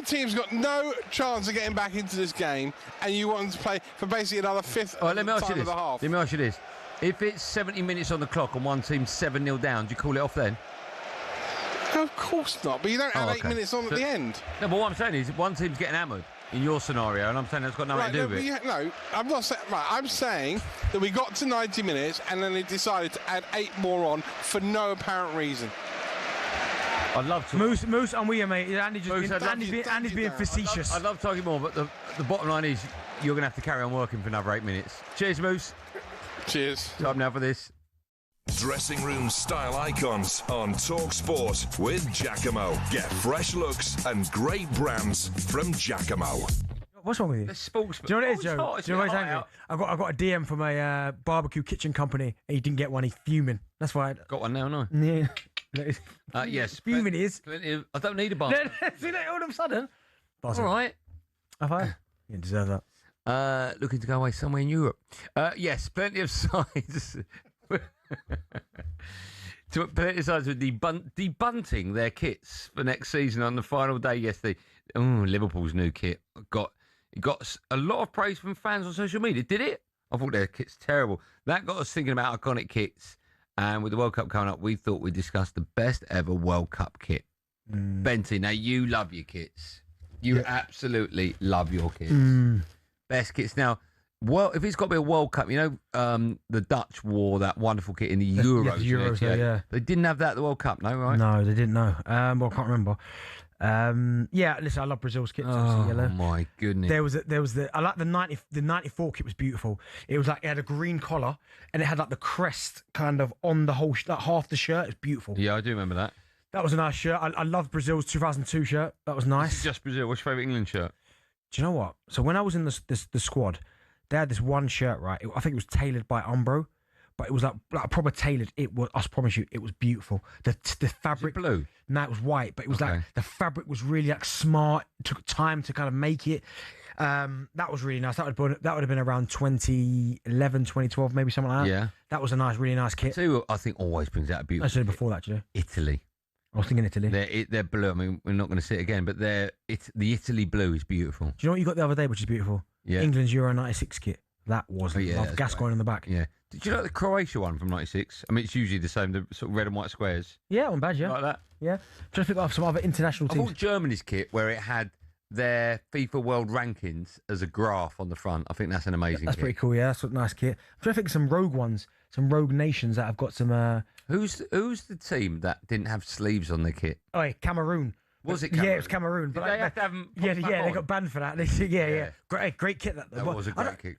team's got no chance of getting back into this game, and you want them to play for basically another fifth of the time of the half. Let me ask you this. If it's 70 minutes on the clock and one team's 7-0 down, do you call it off then? No, of course not. But you don't add 8 minutes on at the end. No, but what I'm saying is one team's getting hammered in your scenario, and I'm saying that's got nothing to do with it. No, I'm not saying. Right, I'm saying that we got to 90 minutes and then they decided to add 8 more on for no apparent reason. I'd love to. Moose, I'm with you, mate. Andy's being facetious. I'd love to talk more, but the bottom line is you're going to have to carry on working for another 8 minutes. Cheers, Moose. Cheers. Time now for this. Dressing room style icons on talkSPORT with Giacomo. Get fresh looks and great brands from Giacomo. What's wrong with you? The sports. Do you know what it is, Joe? Do you know what it's angry? I got a DM from a barbecue kitchen company, and he didn't get one. He's fuming. That's why. Got one now, no? Yeah. Yes. Fuming is. I don't need a barbecue. See that all of a sudden? All right. Have I? You deserve that. Looking to go away somewhere in Europe. Yes, plenty of sides. Plenty of sides with debunting their kits for next season on the final day yesterday. Liverpool's new kit got a lot of praise from fans on social media. Did it? I thought their kit's terrible. That got us thinking about iconic kits. And with the World Cup coming up, we thought we'd discuss the best ever World Cup kit. Benty, now you love your kits. You absolutely love your kits. Best kits. Now, well, if it's got to be a World Cup, you know, the Dutch wore that wonderful kit in the Euros. The Euros, yeah. They didn't have that at the World Cup, no, right? No, they didn't know. Well, I can't remember. Listen, I love Brazil's kits. Oh yellow. My goodness! There was I like the 94 kit was beautiful. It was like it had a green collar and it had like the crest kind of on the whole like half the shirt. It's beautiful. Yeah, I do remember that. That was a nice shirt. I love Brazil's 2002 shirt. That was nice. This is just Brazil. What's your favourite England shirt? Do you know what? So when I was in the squad, they had this one shirt, right? I think it was tailored by Umbro, but it was like proper tailored. It was, I promise you, it was beautiful. The fabric, was it blue? No, it was white, but it was like the fabric was really like smart. It took time to kind of make it. That was really nice. That would have been around 2011, 2012, maybe something like that. Yeah, that was a really nice kit. So I think always brings out a beautiful. I said before that, you know. Italy. I was thinking Italy. They're blue. I mean, we're not going to see it again, but the Italy blue is beautiful. Do you know what you got the other day, which is beautiful? Yeah. England's Euro 96 kit. That was love. Gascoigne on the back. Yeah. Did you like the Croatia one from '96? I mean, it's usually the same, the sort of red and white squares. Yeah, on badge, yeah. Like that? Yeah. Trying to think of some other international I teams. thought Germany's kit, where it had their FIFA World Rankings as a graph on the front. I think that's an amazing That's kit. pretty cool, yeah. That's a nice kit. I'm trying to think of some rogue ones, some rogue nations that have got some... Who's the team that didn't have sleeves on their kit? Oh, Cameroon. Was it Yeah, Cameroon? it was Cameroon. Did But they have to have them yeah, popped back they on? got banned for that. Yeah. Great kit. That was a great kit.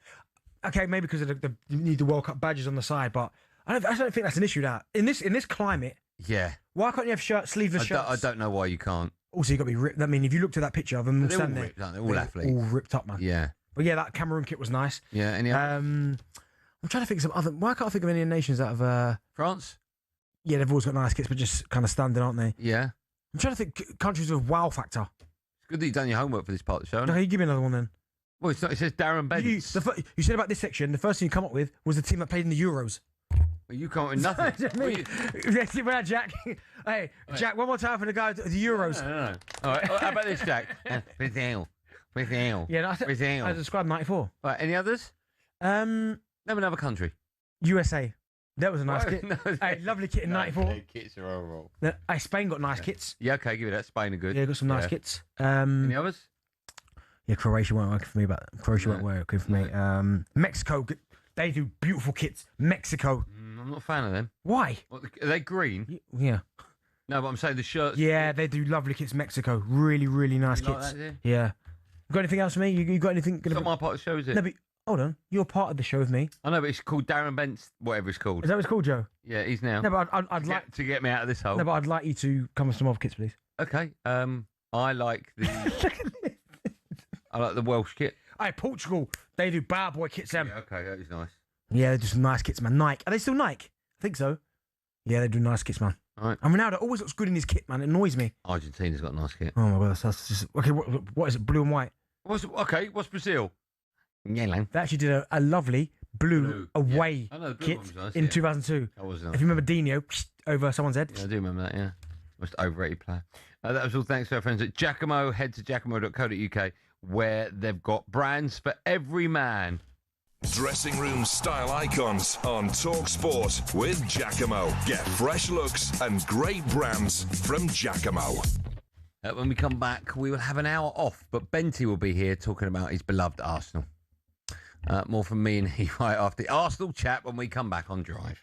Okay, maybe because of you need the World Cup badges on the side, but I don't think that's an issue. That in this climate, Yeah. why can't you have sleeveless shirts? I don't know why you can't. Also, you got to be ripped. I mean, if you looked at that picture of them They're all standing ripped, aren't they? there, All athletes. all ripped up, man. Yeah. But yeah, that Cameroon kit was nice. Yeah. Any other? I'm trying to think of some other. Why can't I think of any nations that have? France. Yeah, they've always got nice kits, but just kind of standing, aren't they? Yeah. I'm trying to think countries with wow factor. It's good that you've done your homework for this part of the show. Okay, you give me another one then. Well, it's not, it says Darren Bent. You said about this section, the first thing you come up with was the team that played in the Euros. Well, you come up with nothing. Yes, well, Jack. Hey, Jack, one more time for the guy, the Euros. No. All right, how about this, Jack? Brazil. Yeah, I described 94. Right, any others? Name another country. USA. That was a nice kit. No, Hey, lovely kit in 94. Their kits are overall. Hey, Spain got nice kits. Yeah, okay, give it that. Spain are good. Yeah, got some nice kits. Any others? Yeah, Croatia weren't working for me, but Croatia weren't working for me. Mexico, they do beautiful kits. Mexico. I'm not a fan of them. Why? What, are they green? Yeah. No, but I'm saying the shirts. Yeah, they do lovely kits. Mexico, really, really nice You like kits. that, do you? Yeah. You got anything else for me? You got anything? It's not my part of the show, is it? No, but hold on. You're part of the show with me. I know, but it's called Darren Bent's, whatever it's called. Is that what it's called, Joe? Yeah, he's now. No, but I'd like to get me out of this hole. No, but I'd like you to come with some other kits, please. Okay. I like the. I like the Welsh kit. Hey, Portugal, they do bad boy kits, them. Yeah, okay, that is nice. Yeah, they do some nice kits, man. Nike. Are they still Nike? I think so. Yeah, they do nice kits, man. All right. And Ronaldo always looks good in his kit, man. It annoys me. Argentina's got a nice kit. Oh my god, that's just okay. What is it? Blue and white. What's Brazil? Yellow. They actually did a lovely blue away I know the blue kit one was nice, in yeah. 2002. That was nice. If you remember Dino over someone's head. Yeah, I do remember that. Yeah, most overrated player. That was all thanks to our friends at Giacomo. Head to giacomo.co.uk where they've got brands for every man. Dressing room style icons on talkSPORT with Giacomo. Get fresh looks and great brands from Giacomo. When we come back, we will have an hour off, but Benty will be here talking about his beloved Arsenal. More from me and he right after the Arsenal chat when we come back on Drive.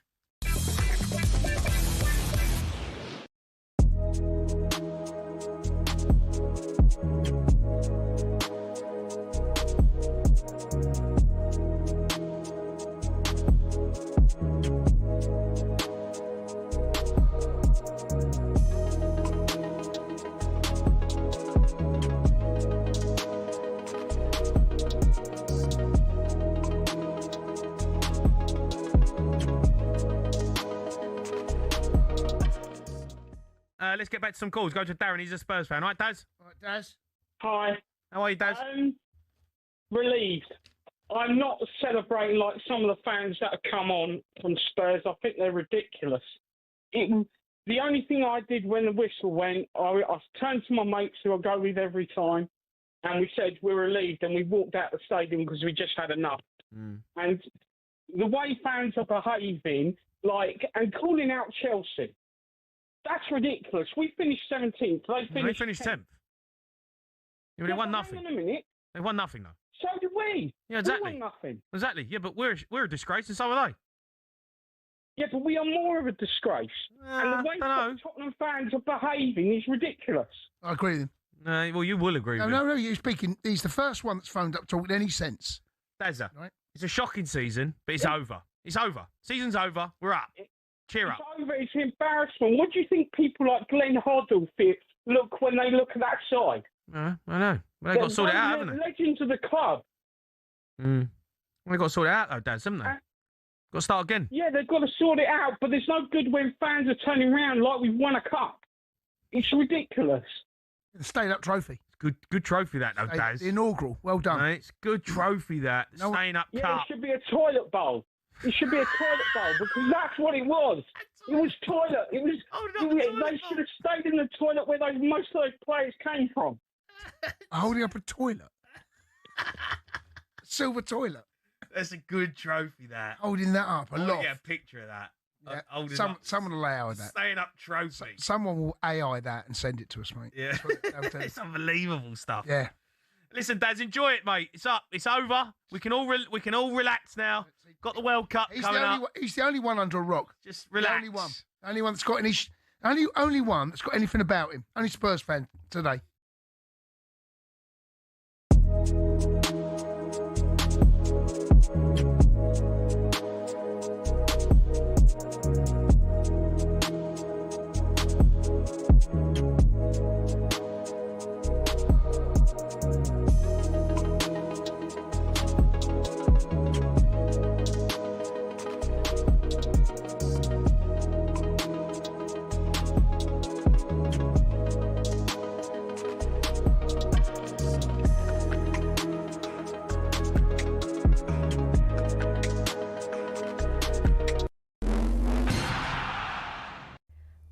Let's get back to some calls. Go to Darren. He's a Spurs fan. All right, Daz? All right, Daz. Hi. How are you, Daz? Relieved. I'm not celebrating like some of the fans that have come on from Spurs. I think they're ridiculous. The only thing I did when the whistle went, I turned to my mates who I go with every time, and we said we're relieved, and we walked out the stadium because we just had enough. And the way fans are behaving, and calling out Chelsea, that's ridiculous. We finished 17th. They finished 10th. Yeah, they won nothing. Hang on a minute. They won nothing, though. So did we. Yeah, exactly. We won nothing. Exactly. Yeah, but we're a disgrace, and so are they. Yeah, but we are more of a disgrace. And the way Tottenham fans are behaving is ridiculous. I agree with him. Well, you will agree with him. No, you're speaking. He's the first one that's phoned up talking any sense. Dazza, right? It's a shocking season, but it's over. It's over. Season's over. We're up. Cheer up. It's over. It's embarrassment. What do you think people like Glenn Hoddle look when they look at that side? I know. Well, they've got to sort it out, haven't they? Legends of the club. Well, they've got to sort it out, though, Daz, haven't they? Got to start again. Yeah, they've got to sort it out, but there's no good when fans are turning around like we've won a cup. It's ridiculous. The stayed-up trophy. Good trophy, that, though, Daz. The inaugural. Well done. Mate, it's good trophy, that. Staying up Yeah, cup. it should be a toilet bowl. It should be a toilet bowl because that's what it was. It was toilet. It was. They should have stayed in the toilet where most of those players came from. Holding up a toilet. silver toilet. That's a good trophy, that. Holding that up, I want to get a picture of that. Yeah. Holding Some, up, someone will AI that. staying up trophy. Someone will AI that and send it to us, mate. Yeah. It's unbelievable stuff. Yeah. Listen, Daz, enjoy it, mate. It's up. It's over. We can all relax now. Got the World Cup coming up. He's the only one under a rock. Just relax. The only one. Only one that's got any. Only one that's got anything about him. Only Spurs fan today.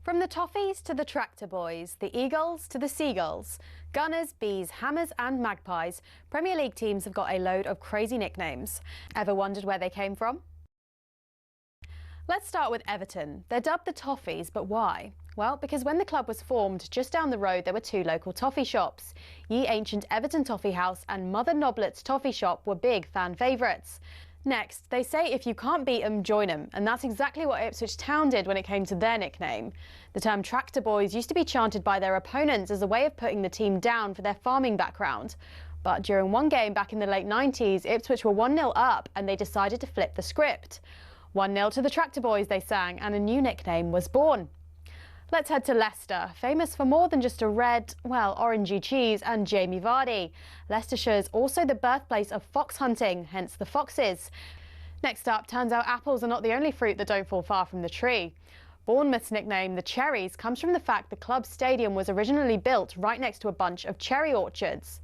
From the Toffees to the Tractor Boys, the Eagles to the Seagulls, Gunners, Bees, Hammers and Magpies, Premier League teams have got a load of crazy nicknames. Ever wondered where they came from? Let's start with Everton. They're dubbed the Toffees, but why? Well, because when the club was formed, just down the road there were two local toffee shops. Ye Ancient Everton Toffee House and Mother Noblet's Toffee Shop were big fan favourites. Next, they say if you can't beat 'em, join 'em, and that's exactly what Ipswich Town did when it came to their nickname. The term Tractor Boys used to be chanted by their opponents as a way of putting the team down for their farming background. But during one game back in the late 90s, Ipswich were 1-0 up and they decided to flip the script. 1-0 to the Tractor Boys, they sang, and a new nickname was born. Let's head to Leicester, famous for more than just a red, well, orangey cheese and Jamie Vardy. Leicestershire is also the birthplace of fox hunting, hence the Foxes. Next up, turns out apples are not the only fruit that don't fall far from the tree. Bournemouth's nickname, the Cherries, comes from the fact the club's stadium was originally built right next to a bunch of cherry orchards.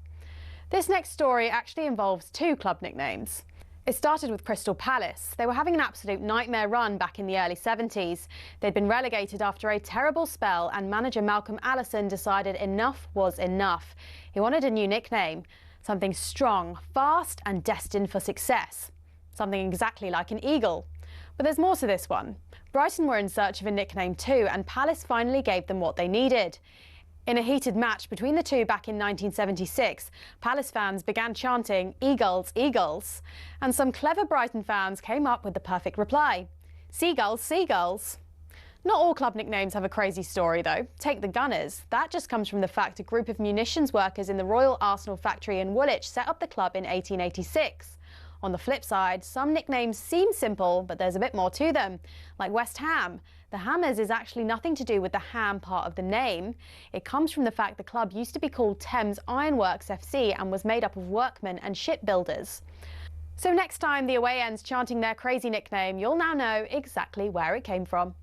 This next story actually involves two club nicknames. It started with Crystal Palace. They were having an absolute nightmare run back in the early 70s. They'd been relegated after a terrible spell and manager Malcolm Allison decided enough was enough. He wanted a new nickname, something strong, fast and destined for success. Something exactly like an eagle. But there's more to this one. Brighton were in search of a nickname too, and Palace finally gave them what they needed. In a heated match between the two back in 1976, Palace fans began chanting, "Eagles, Eagles." And some clever Brighton fans came up with the perfect reply, "Seagulls, Seagulls." Not all club nicknames have a crazy story though. Take the Gunners. That just comes from the fact a group of munitions workers in the Royal Arsenal factory in Woolwich set up the club in 1886. On the flip side, some nicknames seem simple, but there's a bit more to them, like West Ham. The Hammers is actually nothing to do with the ham part of the name. It comes from the fact the club used to be called Thames Ironworks FC and was made up of workmen and shipbuilders. So next time the away end's chanting their crazy nickname, you'll now know exactly where it came from.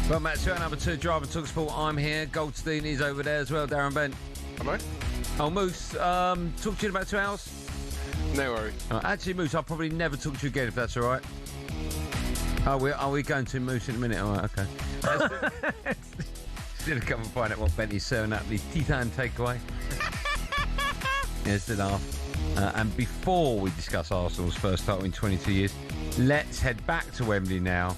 Well, Matt Stewart, number 2, driver talkSPORT. I'm here. Goldstein is over there as well. Darren Bent. Hello. Oh, Moose, talk to you in about 2 hours. No worries. Actually, Moose, I'll probably never talk to you again if that's all right. Are we going to Moose in a minute? All right, okay. Still come and find out what Bentley's serving up the Titan takeaway. Here's the laugh. And before we discuss Arsenal's first title in 22 years, let's head back to Wembley now,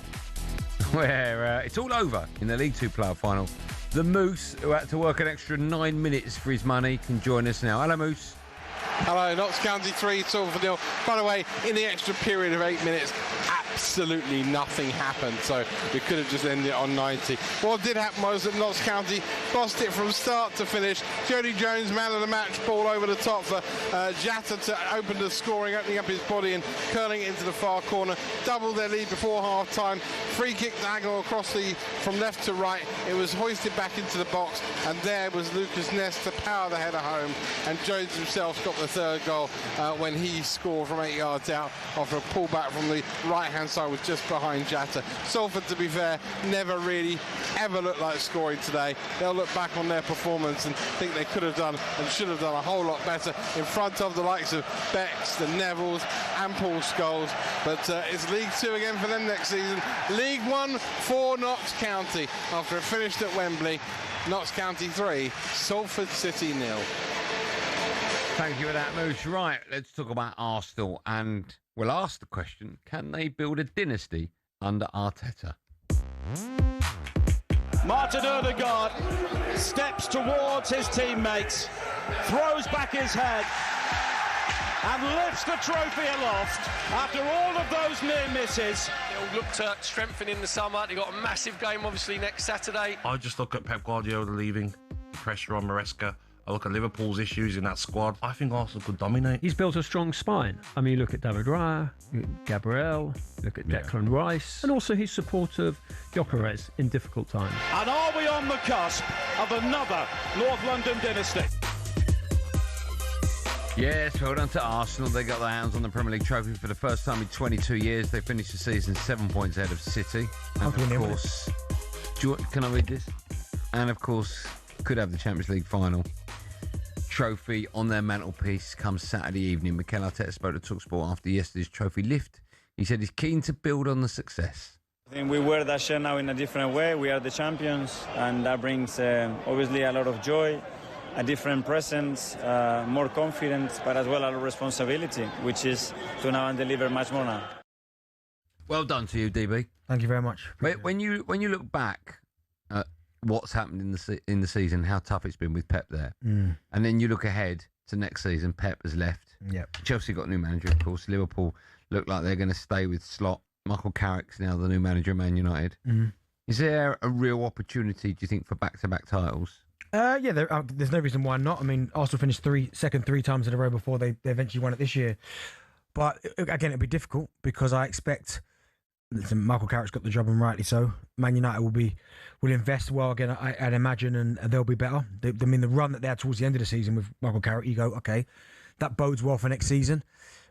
where it's all over in the League Two playoff final. The Moose, who had to work an extra 9 minutes for his money, can join us now. Hello, Moose. Hello, Notts County 3, Salford 0. By the way, in the extra period of 8 minutes, absolutely nothing happened. So we could have just ended it on 90. What did happen was that Notts County lost it from start to finish. Jody Jones, man of the match, ball over the top for Jatta to open the scoring, opening up his body and curling it into the far corner. Doubled their lead before half-time. Free kick diagonal across from left to right. It was hoisted back into the box, and there was Lucas Ness to power the header home. And Jones himself got the third goal when he scored from 8 yards out after a pullback from the right-hand side, was just behind Jatta. Salford, to be fair, never really ever looked like scoring today. They'll look back on their performance and think they could have done and should have done a whole lot better in front of the likes of Becks, the Nevilles and Paul Scholes. But it's League 2 again for them next season. League 1 for Notts County after it finished at Wembley. Notts County 3, Salford City 0. Thank you for that, Moose. Right, let's talk about Arsenal, and we'll ask the question, can they build a dynasty under Arteta? Martin Odegaard steps towards his teammates, throws back his head and lifts the trophy aloft after all of those near misses. They'll look to strengthen in the summer. They've got a massive game, obviously, next Saturday. I just look at Pep Guardiola leaving, the pressure on Maresca. I look at Liverpool's issues in that squad. I think Arsenal could dominate. He's built a strong spine. I mean, look at David Raya, Gabriel, look at Declan Rice, and also his support of Gyökeres in difficult times. And are we on the cusp of another North London dynasty? Yes, well done to Arsenal. They got their hands on the Premier League trophy for the first time in 22 years. They finished the season 7 points ahead of City. And of course, can I read this? And of course, could have the Champions League final trophy on their mantelpiece come Saturday evening. Mikel Arteta spoke to talkSPORT after yesterday's trophy lift. He said he's keen to build on the success. I think we wear that shirt now in a different way. We are the champions, and that brings obviously a lot of joy, a different presence, more confidence, but as well a lot of responsibility, which is to now deliver much more now. Well done to you, DB. Thank you very much. When you look back at what's happened in the season, how tough it's been with Pep there, and then you look ahead to next season, Pep has left. Yep. Chelsea got a new manager, of course. Liverpool look like they're going to stay with Slot. Michael Carrick's now the new manager of Man United. Is there a real opportunity, do you think, for back-to-back titles? Yeah, there's no reason why not. I mean, Arsenal finished second three times in a row before they eventually won it this year. But again, it'll be difficult because I expect Michael Carrick's got the job, and rightly so. Man United will invest well again, I'd imagine, and they'll be better. I mean, the run that they had towards the end of the season with Michael Carrick, you go, okay, that bodes well for next season.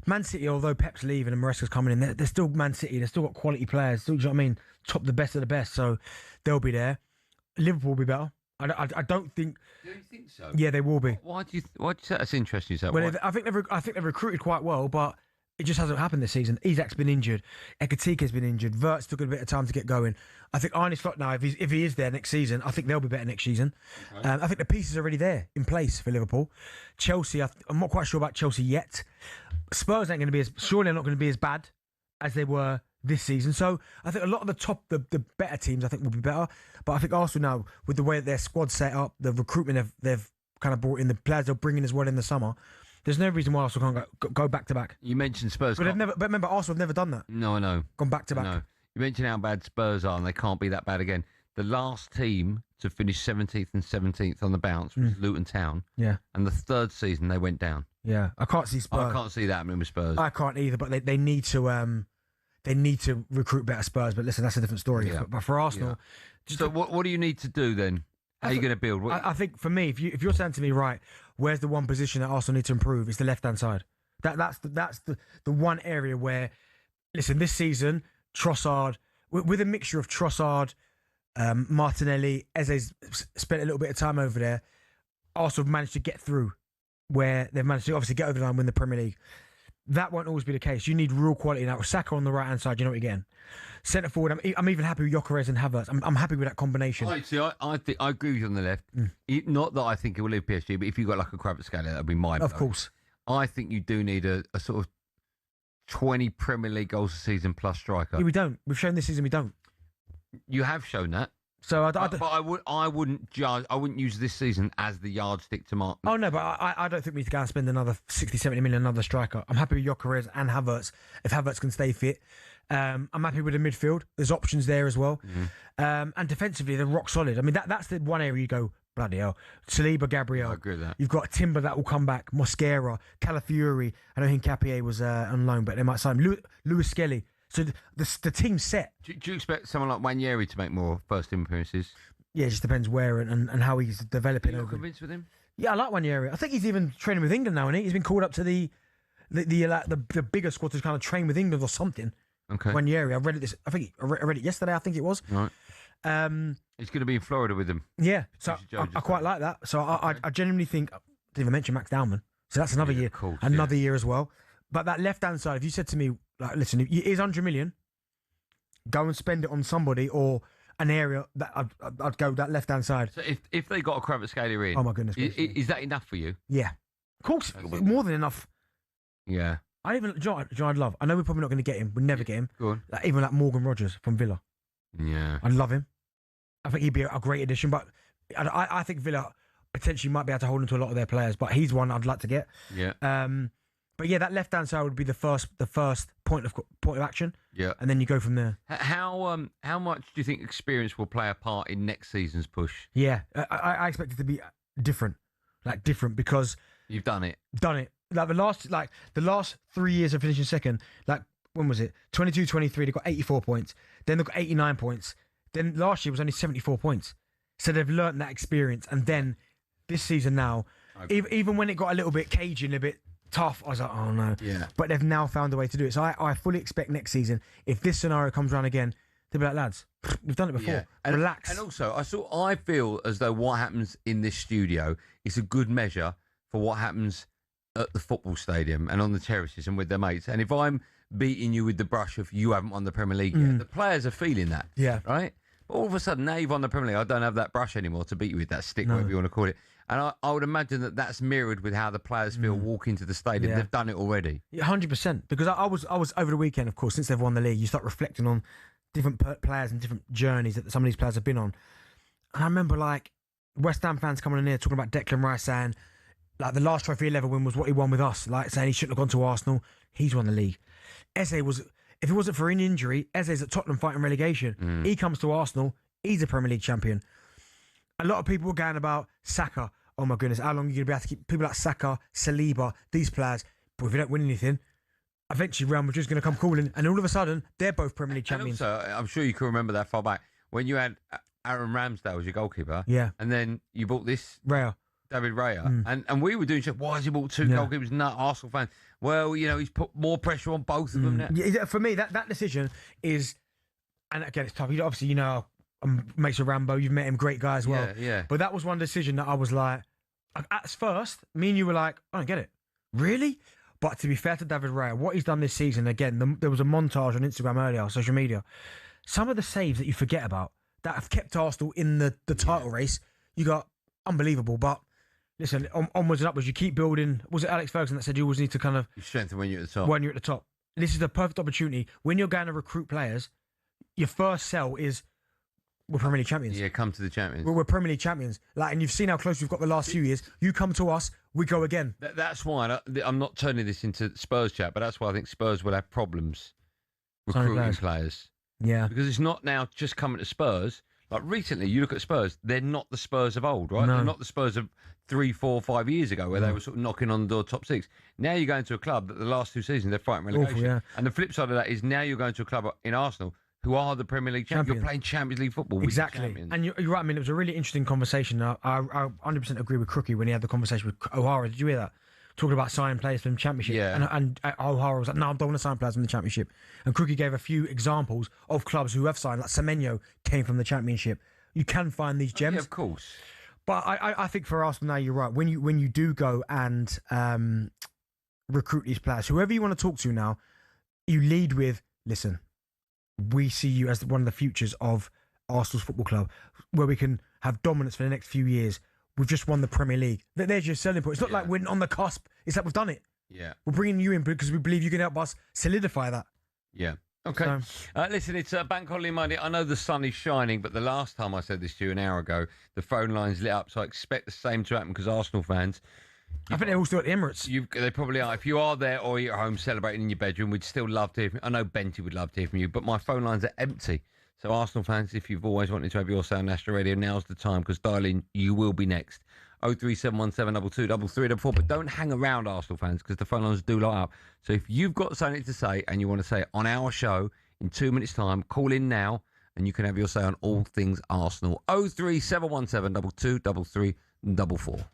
Man City, although Pep's leaving and Maresca's coming in, they're still Man City. They've still got quality players. Still, do you know what I mean? Top the best of the best. So they'll be there. Liverpool will be better. I don't think. Do you think so? Yeah, they will be. Why do you say that's interesting? Well, I think they've recruited quite well, but it just hasn't happened this season. Isak's been injured. Ekatike's been injured. Vert's took a bit of time to get going. I think Arne Slot now, if he is there next season, I think they'll be better next season. Okay. I think the pieces are already there in place for Liverpool. Chelsea, I'm not quite sure about Chelsea yet. Spurs ain't going to be surely not going to be as bad as they were this season. So I think a lot of the better teams I think will be better. But I think Arsenal now, with the way that their squad's set up, the recruitment they've kind of brought in, the players they're bringing as well in the summer, there's no reason why Arsenal can't go back to back. You mentioned Spurs. But remember, Arsenal have never done that. No, I know. Gone back to back. No. You mentioned how bad Spurs are, and they can't be that bad again. The last team to finish 17th and 17th on the bounce was Luton Town. Yeah. And the third season they went down. Yeah. I can't see Spurs. I can't see that happening with Spurs. I can't either, but they need to recruit better Spurs. But listen, that's a different story. Yeah. But for Arsenal, so what do you need to do then? How are you going to build? I think for me, if you're saying to me, right, where's the one position that Arsenal need to improve? It's the left-hand side. That's the one area where, listen, this season, Trossard, with a mixture of Trossard, Martinelli, Eze's spent a little bit of time over there, Arsenal have managed to get through where they've managed to obviously get over the line and win the Premier League. That won't always be the case. You need real quality now. With Saka on the right-hand side, you know what you're getting. Centre forward, I'm even happy with Gyökeres and Havertz. I'm happy with that combination. I agree with you on the left. Not that I think it will leave PSG, but if you've got like a Kvaratskhelia, that would be my vote. Of course. I think you do need a sort of 20 Premier League goals a season plus striker. Yeah, we don't. We've shown this season we don't. You have shown that. So but I wouldn't judge. I wouldn't use this season as the yardstick to mark. Oh no, but I don't think we need to go and spend another 60, 70 million on another striker. I'm happy with Gyökeres and Havertz if Havertz can stay fit. I'm happy with the midfield. There's options there as well. Mm. And defensively, they're rock solid. I mean, that's the one area you go, bloody hell. Saliba, Gabriel. I agree with that. You've got Timber that will come back. Mosquera, Calafiori. I know Hincapié was on loan, but they might sign him. Lewis Skelly. So the team's set. Do you expect someone like Wanyeri to make more first team appearances? Yeah, it just depends where and how he's developing. You're over. convinced with him? Yeah, I like Wanyeri. I think he's even training with England now, isn't he? He's been called up to the bigger squad to kind of train with England or something. Okay. Wanyeri. I read it this. I think I read it yesterday. I think it was. Right. He's going to be in Florida with them. Yeah, so I quite like that. So I genuinely think. I didn't even mention Max Dowman. So that's another year. Course, another year as well. But that left hand side, if you said to me, like, listen, it is 100 million. Go and spend it on somebody or an area that I'd go that left hand side. So if they got a Kvaratskhelia in, Oh my goodness, is that enough for you? Yeah, of course, more than enough. Yeah. I even I'd love. I know we're probably not going to get him. We'll never get him. Go on. Like, even like Morgan Rogers from Villa. Yeah. I'd love him. I think he'd be a great addition. But I think Villa potentially might be able to hold on to a lot of their players. But he's one I'd like to get. Yeah. But yeah, that left hand side would be the first point of action. Yeah. And then you go from there. How much do you think experience will play a part in next season's push? Yeah, I expect it to be different, because you've done it. Like the last 3 years of finishing second. Like, when was it? 22-23. They got 84 points. Then they got 89 points. Then last year was only 74 points. So they've learnt that experience. And then this season now, even when it got a little bit cagey and a bit tough, I was like, oh no. Yeah. But they've now found a way to do it. So I fully expect next season, if this scenario comes around again, they'll be like, lads, we've done it before. Yeah. And, relax. And also, I feel as though what happens in this studio is a good measure for what happens at the football stadium and on the terraces and with their mates. And if I'm beating you with the brush of you haven't won the Premier League yet, the players are feeling that. Yeah. Right? But all of a sudden, now you've won the Premier League, I don't have that brush anymore to beat you with, that stick, whatever you want to call it. And I would imagine that that's mirrored with how the players feel walking to the stadium. Yeah. They've done it already. Yeah, 100%. Because I was over the weekend, of course, since they've won the league, you start reflecting on different players and different journeys that some of these players have been on. And I remember, like, West Ham fans coming in here talking about Declan Rice saying, like, the last trophy level win was what he won with us. Like, saying he shouldn't have gone to Arsenal. He's won the league. Eze was, if it wasn't for an injury, Eze's at Tottenham fighting relegation. He comes to Arsenal. He's a Premier League champion. A lot of people were going about Saka. Oh my goodness, how long are you going to be able to keep people like Saka, Saliba, these players? But if you don't win anything, eventually Real Madrid's going to come calling, and all of a sudden, they're both Premier League champions. And also, I'm sure you can remember that far back when you had Aaron Ramsdale as your goalkeeper. Yeah. And then you bought this Raya. David Raya. And we were doing shit. Why has he bought two goalkeepers? No, Arsenal fans. Well, you know, he's put more pressure on both of them now. Yeah, for me, that decision is, and again, it's tough. Obviously, you know, mates with Rambo, you've met him, great guy as well. Yeah. But that was one decision that I was like, at first, me and you were like, I don't get it. Really? But to be fair to David Raya, what he's done this season, again, there was a montage on Instagram earlier, social media. Some of the saves that you forget about that have kept Arsenal in the title race, you got unbelievable. But listen, onwards and upwards, you keep building. Was it Alex Ferguson that said you always need to kind of... You strengthen when you're at the top. When you're at the top. This is the perfect opportunity. When you're going to recruit players, your first sell is, we're Premier League champions. Yeah, come to the champions. We're Premier League champions. Like, and you've seen how close we've got the last few years. You come to us, we go again. That's why I'm not turning this into Spurs chat, but that's why I think Spurs will have problems recruiting players. Yeah. Because it's not now just coming to Spurs. Like, recently, you look at Spurs, they're not the Spurs of old, right? No. They're not the Spurs of 3, 4, 5 years ago where they were sort of knocking on the door top six. Now you're going to a club that the last two seasons they're fighting relegation. Awful, yeah. And the flip side of that is now you're going to a club in Arsenal who are the Premier League champions. You're playing Champions League football with Exactly. the champions. And you're right. I mean, it was a really interesting conversation. I 100% agree with Crookie when he had the conversation with O'Hara. Did you hear that? Talking about signing players from the Championship. Yeah. And O'Hara was like, no, I don't want to sign players from the Championship. And Crookie gave a few examples of clubs who have signed. Like Semenyo came from the Championship. You can find these gems. Yeah, of course. But I think for Arsenal now, you're right. When you do go and recruit these players, whoever you want to talk to now, you lead with, listen, we see you as one of the futures of Arsenal's football club, where we can have dominance for the next few years. We've just won the Premier League. There's your selling point. It's not like we're on the cusp. It's like we've done it. Yeah. We're bringing you in because we believe you can help us solidify that. Yeah. Okay. Listen, it's Bank Holiday Monday. I know the sun is shining, but the last time I said this to you an hour ago, the phone lines lit up, so I expect the same to happen because Arsenal fans, I think they're all still at the Emirates. They probably are. If you are there or you're at home celebrating in your bedroom, we'd still love to hear from you. I know Benty would love to hear from you, but my phone lines are empty. So Arsenal fans, if you've always wanted to have your say on National Radio, now's the time, because darling, you will be next. 03717223344. But don't hang around, Arsenal fans, because the phone lines do light up. So if you've got something to say and you want to say it on our show in 2 minutes' time, call in now and you can have your say on all things Arsenal. 03717223344.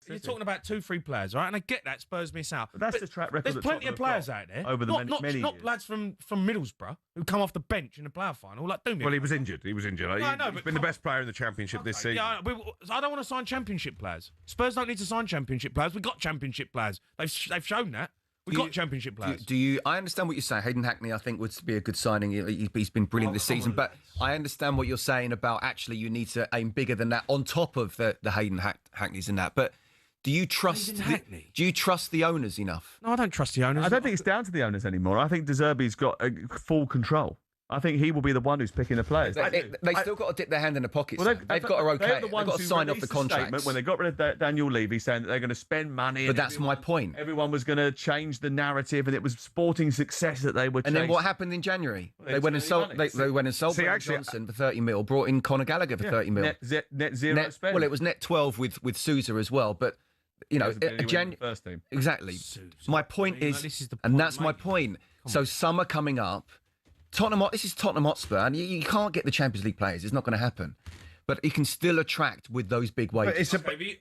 You're talking about 2-3 players, right? And I get that Spurs miss out. But that's the track record. There's plenty of players out there over the many not years. lads from Middlesbrough who come off the bench in the playoff final. Like, Well, he was injured. He was injured. I know, He's been the best player in the Championship this season. Yeah, I don't want to sign Championship players. Spurs don't need to sign Championship players. We've got Championship players. They've shown that. We've got Championship players. Do you? I understand what you're saying. Hayden Hackney, I think, would be a good signing. He's been brilliant this season. But I understand what you're saying about actually you need to aim bigger than that on top of the Hayden Hackneys and that. But do you trust? Do you trust the owners enough? No, I don't trust the owners. I don't think it's down to the owners anymore. I think De Zerbi's got full control. I think he will be the one who's picking the players. They still got to dip their hand in the pockets. Well, they've got to okay. They're the They've ones got to who sign off the released contracts. statement when they got rid of Daniel Levy, saying that they're going to spend money. But that's my point. Everyone was going to change the narrative, and it was sporting success that they were. And then what happened in January? They went and sold. They went and sold Brennan Johnson for 30 mil. Brought in Conor Gallagher for 30 mil. Net zero spend. Well, it was net 12 with Sousa as well, but. You know, first team. Exactly. My point is, and that's my point. So summer coming up, this is Tottenham Hotspur, and you can't get the Champions League players. It's not going to happen. But he can still attract with those big wages.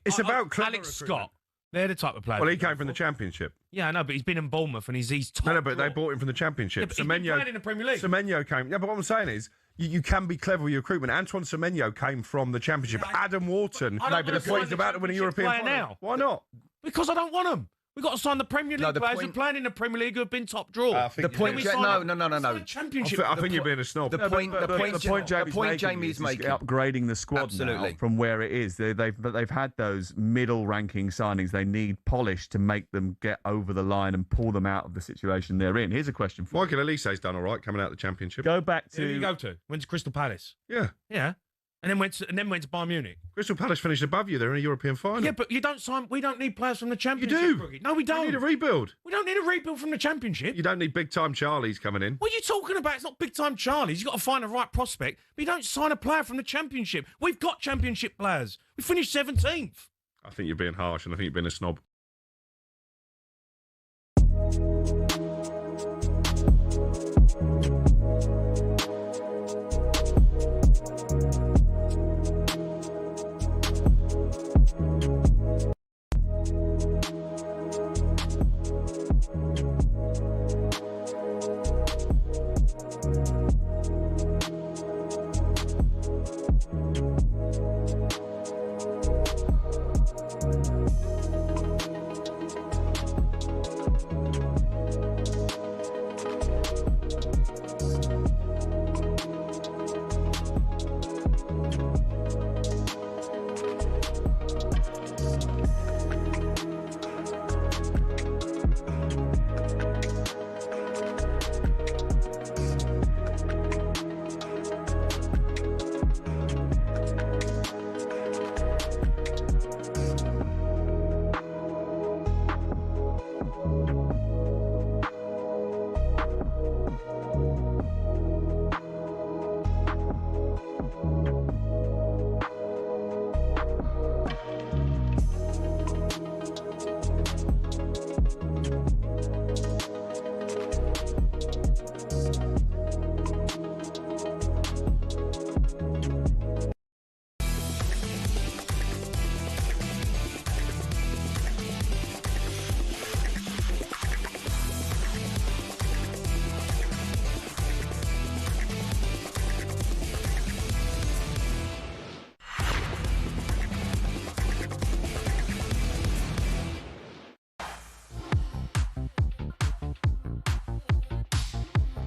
It's about Alex Scott. They're the type of players. Well, he came from the Championship. Yeah, I know, but he's been in Bournemouth and he's top. No, but they bought him from the Championship. Yeah, but he's been playing in the Premier League. Semenyo came. Yeah, but what I'm saying is, you can be clever with your recruitment. Antoine Semenyo came from the Championship. Adam Wharton. I don't but the point is about to win a European player final. now. Why not? Because I don't want them. We've got to sign the Premier League players who are playing in the Premier League who have been top draw. The point, no. Championship. I think you're being a snob. The point Jamie's making, upgrading the squad now from where it is. They've had those middle ranking signings. They need polish to make them get over the line and pull them out of the situation they're in. Here's a question for Michael Elise's done all right coming out of the Championship. Go back to Who did you go to? Went to Crystal Palace. Yeah. And then went to Bayern Munich. Crystal Palace finished above you. They're in a European final. Yeah, but you don't sign. We don't need players from the Championship. You do. Rookie. No, we don't. You need a rebuild. We don't need a rebuild from the Championship. You don't need big time Charlies coming in. What are you talking about? It's not big time Charlies. You've got to find the right prospect. But you don't sign a player from the Championship. We've got Championship players. We finished 17th. I think you're being harsh, and I think you're being a snob.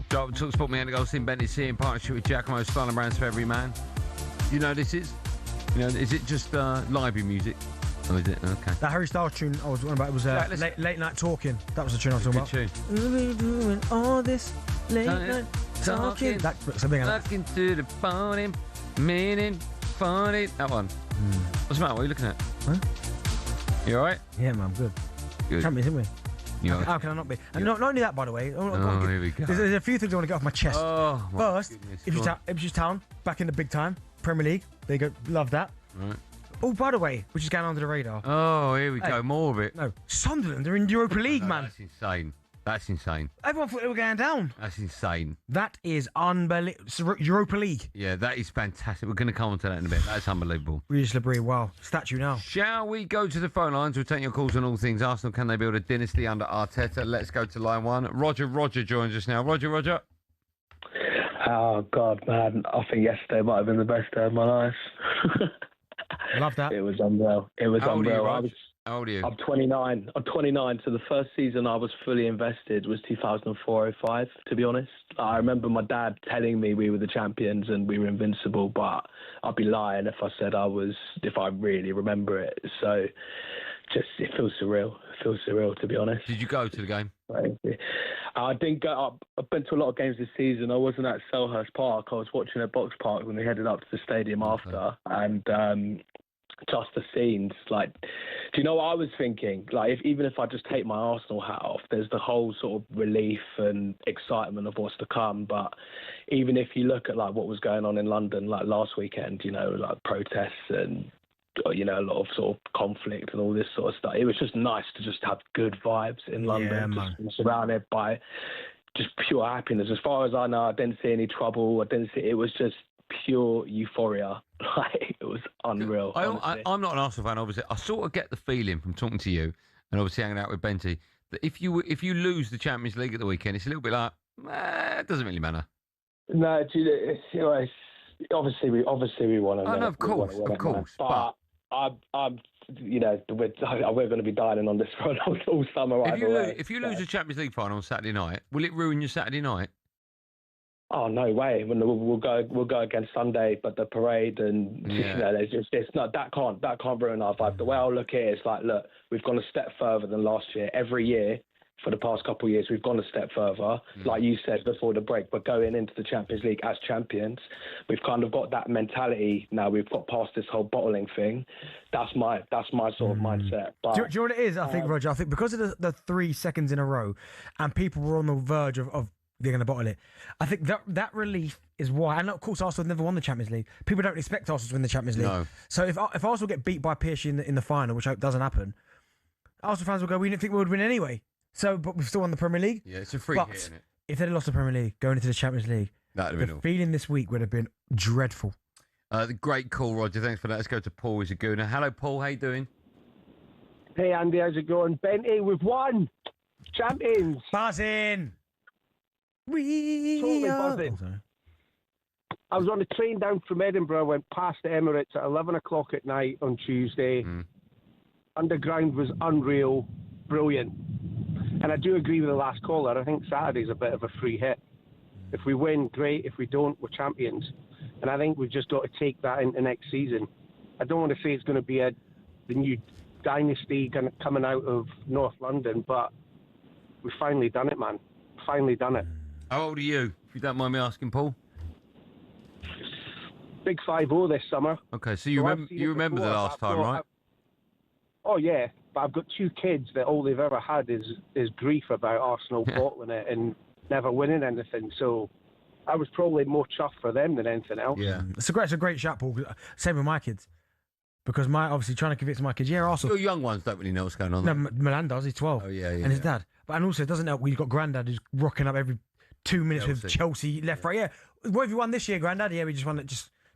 talkSPORT, me, Andy Goldstein Bent is here in partnership with Giacomo Style and Brands for Every Man. You know this is? You know, is it just library music? Oh, is it? Okay. That Harry Styles tune I was talking about was late Night Talking. That was the tune I was talking about. Good We're doing all this late night talking. That's something like Looking to the morning, meaning funny. That one. What's the matter? What are you looking at? Huh? You alright? Yeah, man, I'm good. Good. Champions, isn't we? You all right? How can I not be? And not only that, by the way. Oh, here we go. There's a few things I want to get off my chest. Oh, my First, goodness. Ipswich Town, back in the big time. Premier League. There you go. Love that. Right. Oh, by the way, which is going under the radar. Oh, here we Hey. go. More of it. No, Sunderland are in Europa League, man. That's insane. That's insane. Everyone thought they were going down. That's insane. That is unbelievable. Europa League. Yeah, that is fantastic. We're going to come on to that in a bit. That's unbelievable. Regis Labrie, wow. Statue now. Shall we go to the phone lines? We'll take your calls on all things Arsenal. Can they build a dynasty under Arteta? Let's go to line one. Roger joins us now. Roger. Oh, God, man. I think yesterday might have been the best day of my life. I love that. It was unreal. It was How old are you, unreal. Rog? How old are you? I'm 29. I'm 29, so the first season I was fully invested was 2004-05, to be honest. I remember my dad telling me we were the champions and we were invincible, but I'd be lying if I said if I really remember it. So it feels surreal. It feels surreal, to be honest. Did you go to the game? I didn't go. I've been to a lot of games this season. I wasn't at Selhurst Park. I was watching at Box Park when we headed up to the stadium after, and just the scenes. Like, do you know what I was thinking? Like, even if I just take my Arsenal hat off, there's the whole sort of relief and excitement of what's to come. But even if you look at like what was going on in London, like last weekend, you know, like protests and, you know, a lot of sort of conflict and all this sort of stuff. It was just nice to just have good vibes in London, just surrounded by just pure happiness. As far as I know, I didn't see any trouble. It was just pure euphoria. Like, it was unreal. I'm not an Arsenal fan, obviously. I sort of get the feeling from talking to you and obviously hanging out with Benty that if you lose the Champions League at the weekend, it's a little bit like, it doesn't really matter. No, obviously we want to. Oh, no, of course. But I'm, you know, we're going to be dining on this for all summer. If you lose the Champions League final on Saturday night, will it ruin your Saturday night? Oh, no way! We'll go against Sunday, but the parade and you know, it's not that can't ruin our vibe. The way I look at it is like, look, we've gone a step further than last year. Every year for the past couple of years, we've gone a step further. Like you said before the break, we're going into the Champions League as champions. We've kind of got that mentality now. We've got past this whole bottling thing. That's my sort of mindset. But do you know what it is? I think, Roger. I think because of the 3 seconds in a row, and people were on the verge of they're going to bottle it. I think that relief is why. And of course, Arsenal never won the Champions League. People don't expect Arsenal to win the Champions League. No. So if Arsenal get beat by PSG in the final, which I hope doesn't happen, Arsenal fans will go, we didn't think we would win anyway. So, but we've still won the Premier League. Yeah, it's a free hit, isn't it? If they'd lost the Premier League going into the Champions League, the feeling this week would have been dreadful. The great call, Roger. Thanks for that. Let's go to Paul, who's a gooner. Hello, Paul. How you doing? Hey, Andy. How's it going? Benty, we've won. Champions. Buzzing. Totally buzzing. I was on a train down from Edinburgh, went past the Emirates at 11 o'clock at night on Tuesday. Underground was unreal, brilliant. And I do agree with the last caller. I think Saturday's a bit of a free hit. If we win, great. If we don't, we're champions. And I think we've just got to take that into next season. I don't want to say it's going to be the new dynasty coming out of North London, but we've finally done it, man. Finally done it. How old are you, if you don't mind me asking, Paul? Big 5-0 this summer. Okay, so you remember the last time, right? Oh, yeah. But I've got 2 kids that all they've ever had is grief about Arsenal bottling it and never winning anything. So I was probably more chuffed for them than anything else. Yeah, it's a great shout, Paul. Same with my kids. Because obviously trying to convince my kids, Arsenal. Your young ones don't really know what's going on. No, Milan does. He's 12. Oh, yeah. And his dad. And also, it doesn't help. We've got Grandad who's rocking up every 2 minutes with Chelsea left, right. Yeah. What have you won this year, Grandad? Yeah, we just won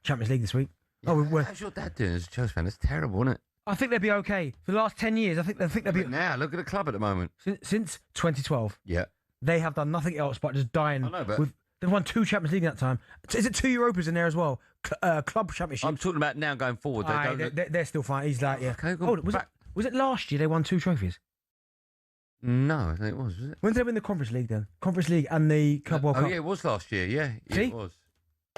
Champions League this week. Yeah, how's your dad doing as a Chelsea fan? That's terrible, isn't it? I think they'll be okay. For the last 10 years, I think they'll be... Now, look at the club at the moment. Since 2012. Yeah. They have done nothing else but just dying. I know, but... They've won 2 Champions League in that time. Is it 2 Europas in there as well? Club Championship. I'm talking about now going forward. They're still fine. He's like, yeah. Okay, was it last year they won 2 trophies? No, I think it was it? When did they win the Conference League then? Conference League and the Club World Cup. Yeah, it was last year. Yeah, See? it was.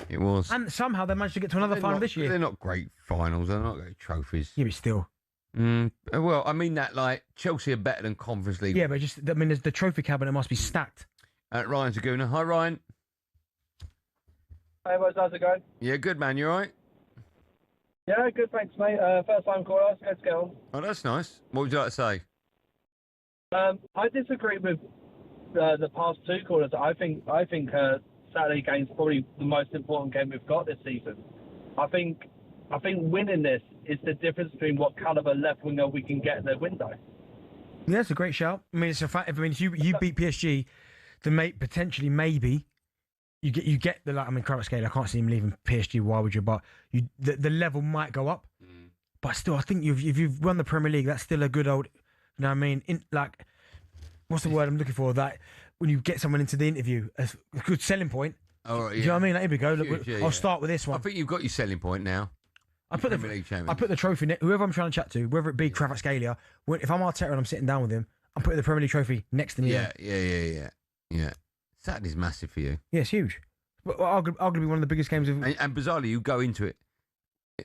It was. And somehow they managed to get to another final this year. They're not great finals. They're not great trophies. Yeah, but still. Well, I mean that like Chelsea are better than Conference League. Yeah, but the trophy cabinet must be stacked. Ryan Zaguna. Hi, Ryan. Hey, boys, how's it going? Yeah, good man. You all right? Yeah, good, thanks, mate. First time caller, let's get on. Oh, that's nice. What would you like to say? I disagree with the past two callers. I think Saturday game's probably the most important game we've got this season. I think winning this is the difference between what caliber left winger we can get in the window. Yeah, that's a great shout. I mean, it's a fact. I mean, if you beat PSG, then potentially maybe you get the like. I mean, current scale. I can't see him leaving PSG. Why would you? But the level might go up. But still, I think if you've won the Premier League, that's still a good old. You know what I mean? What's the word I'm looking for? That when you get someone into the interview, a good selling point. Oh, yeah. Do you know what I mean? Like, here we go. Look, Yeah, I'll start with this one. I think you've got your selling point now. I put the trophy. Whoever I'm trying to chat to, whether it be Kvaratskhelia, if I'm Arteta and I'm sitting down with him, I'm putting the Premier League trophy next to me. Yeah. Saturday's massive for you. Yeah, it's huge. But arguably one of the biggest games of. And bizarrely, you go into it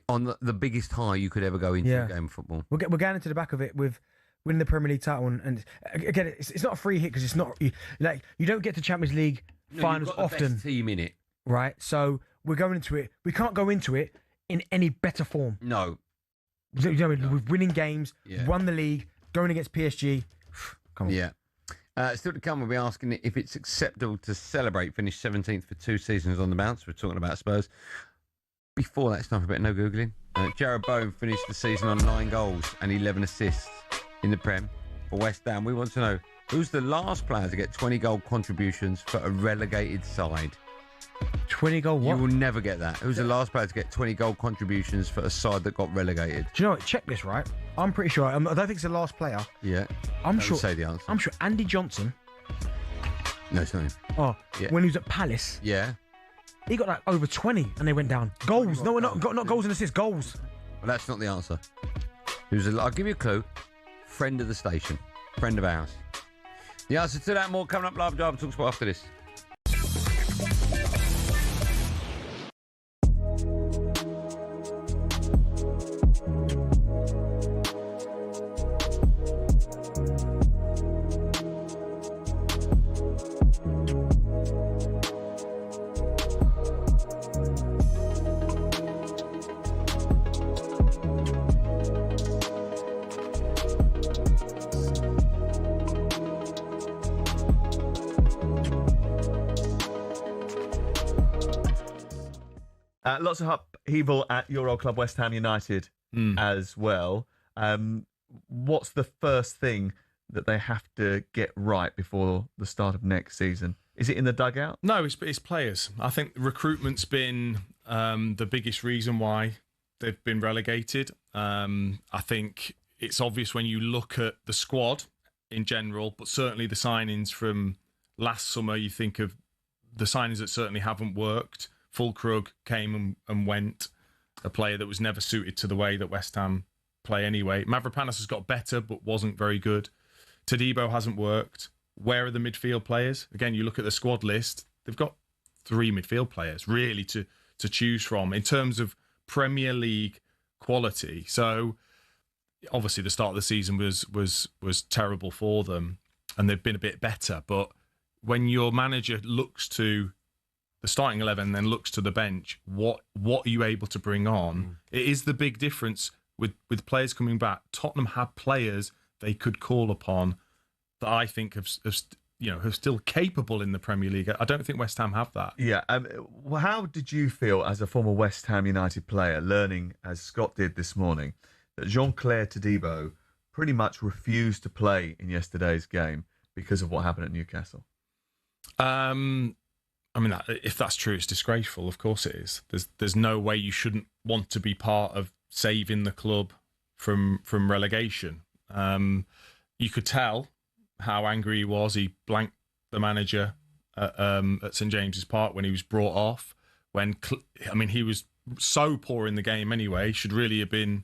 on the biggest high you could ever go into a game of football. We're going into the back of it with winning the Premier League title, and again, it's not a free hit because it's not you don't get to Champions League finals you've got the often. best team in it, right? So we're going into it. We can't go into it in any better form. No. You know, with winning games, Yeah. won the league, going against PSG. Come on. Yeah. Still to come, we'll be asking if it's acceptable to celebrate finish 17th for 2 seasons on the bounce. We're talking about Spurs. Before that, it's time for a bit of no Googling. Jarrod Bowen finished the season on 9 goals and 11 assists in the Prem for West Ham. We want to know who's the last player to get 20 goal contributions for a relegated side. 20 goal what? You will never get that. Who's the last player to get 20 goal contributions for a side that got relegated? Do you know what? Check this, right? I'm pretty sure. I don't think it's the last player. Yeah. I'm Don't sure. say the answer. I'm sure Andy Johnson. No, it's not him. Oh, Yeah. when he was at Palace, Yeah. he got like over 20 and they went down. Goals. No, not goals and assists. Goals. Well, that's not the answer. I'll give you a clue. Friend of the station. Friend of ours. The answer to that more coming up live on talkSPORT after this. Lots of upheaval at your old club, West Ham United, as well. What's the first thing that they have to get right before the start of next season? Is it in the dugout? No, it's players. I think recruitment's been the biggest reason why they've been relegated. I think it's obvious when you look at the squad in general, but certainly the signings from last summer, you think of the signings that certainly haven't worked. Fulkrug came and went, a player that was never suited to the way that West Ham play anyway. Mavropanos has got better, but wasn't very good. Todibo hasn't worked. Where are the midfield players? Again, you look at the squad list, they've got 3 midfield players really to choose from in terms of Premier League quality. So obviously the start of the season was terrible for them, and they've been a bit better. But when your manager looks to the starting 11 then looks to the bench, what are you able to bring on? It is the big difference with players coming back. Tottenham have players they could call upon that I think have still capable in the Premier League. I don't think West Ham have that. Yeah. Well, how did you feel as a former West Ham United player, learning, as Scott did this morning, that Jean-Claire Todibo pretty much refused to play in yesterday's game because of what happened at Newcastle? I mean, if that's true, it's disgraceful. Of course it is. There's no way you shouldn't want to be part of saving the club from relegation. You could tell how angry he was. He blanked the manager at St James's Park when he was brought off. He was so poor in the game anyway. He should really have been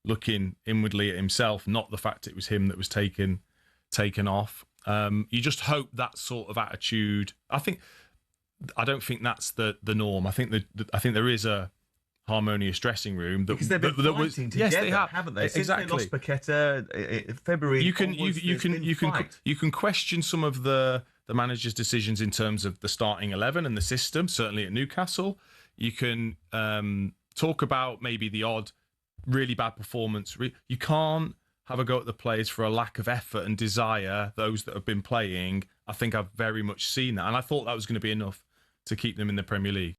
looking inwardly at himself, not the fact it was him that was taken taken off. You just hope that sort of attitude. I don't think that's the norm. I think there is a harmonious dressing room because they've been fighting together, yes, they have, haven't they? Exactly. Since they lost Paqueta February. You can question some of the manager's decisions in terms of the starting 11 and the system. Certainly at Newcastle, you can talk about maybe the odd really bad performance. You can't have a go at the players for a lack of effort and desire. Those that have been playing, I think I've very much seen that, and I thought that was going to be enough to keep them in the Premier League.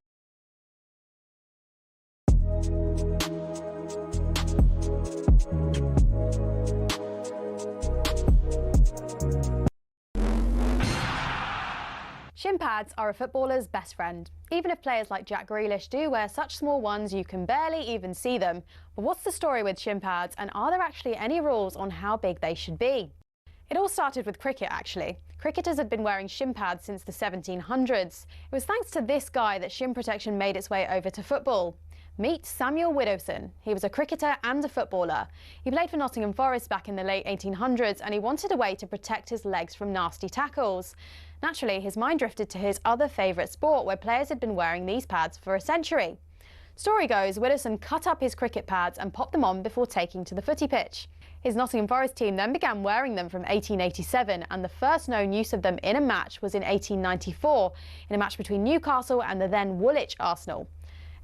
Shin pads are a footballer's best friend. Even if players like Jack Grealish do wear such small ones you can barely even see them. But what's the story with shin pads, and are there actually any rules on how big they should be? It all started with cricket, actually. Cricketers had been wearing shin pads since the 1700s. It was thanks to this guy that shin protection made its way over to football. Meet Samuel Widdowson. He was a cricketer and a footballer. He played for Nottingham Forest back in the late 1800s, and he wanted a way to protect his legs from nasty tackles. Naturally, his mind drifted to his other favourite sport, where players had been wearing these pads for a century. Story goes, Widdowson cut up his cricket pads and popped them on before taking to the footy pitch. His Nottingham Forest team then began wearing them from 1887, and the first known use of them in a match was in 1894, in a match between Newcastle and the then Woolwich Arsenal.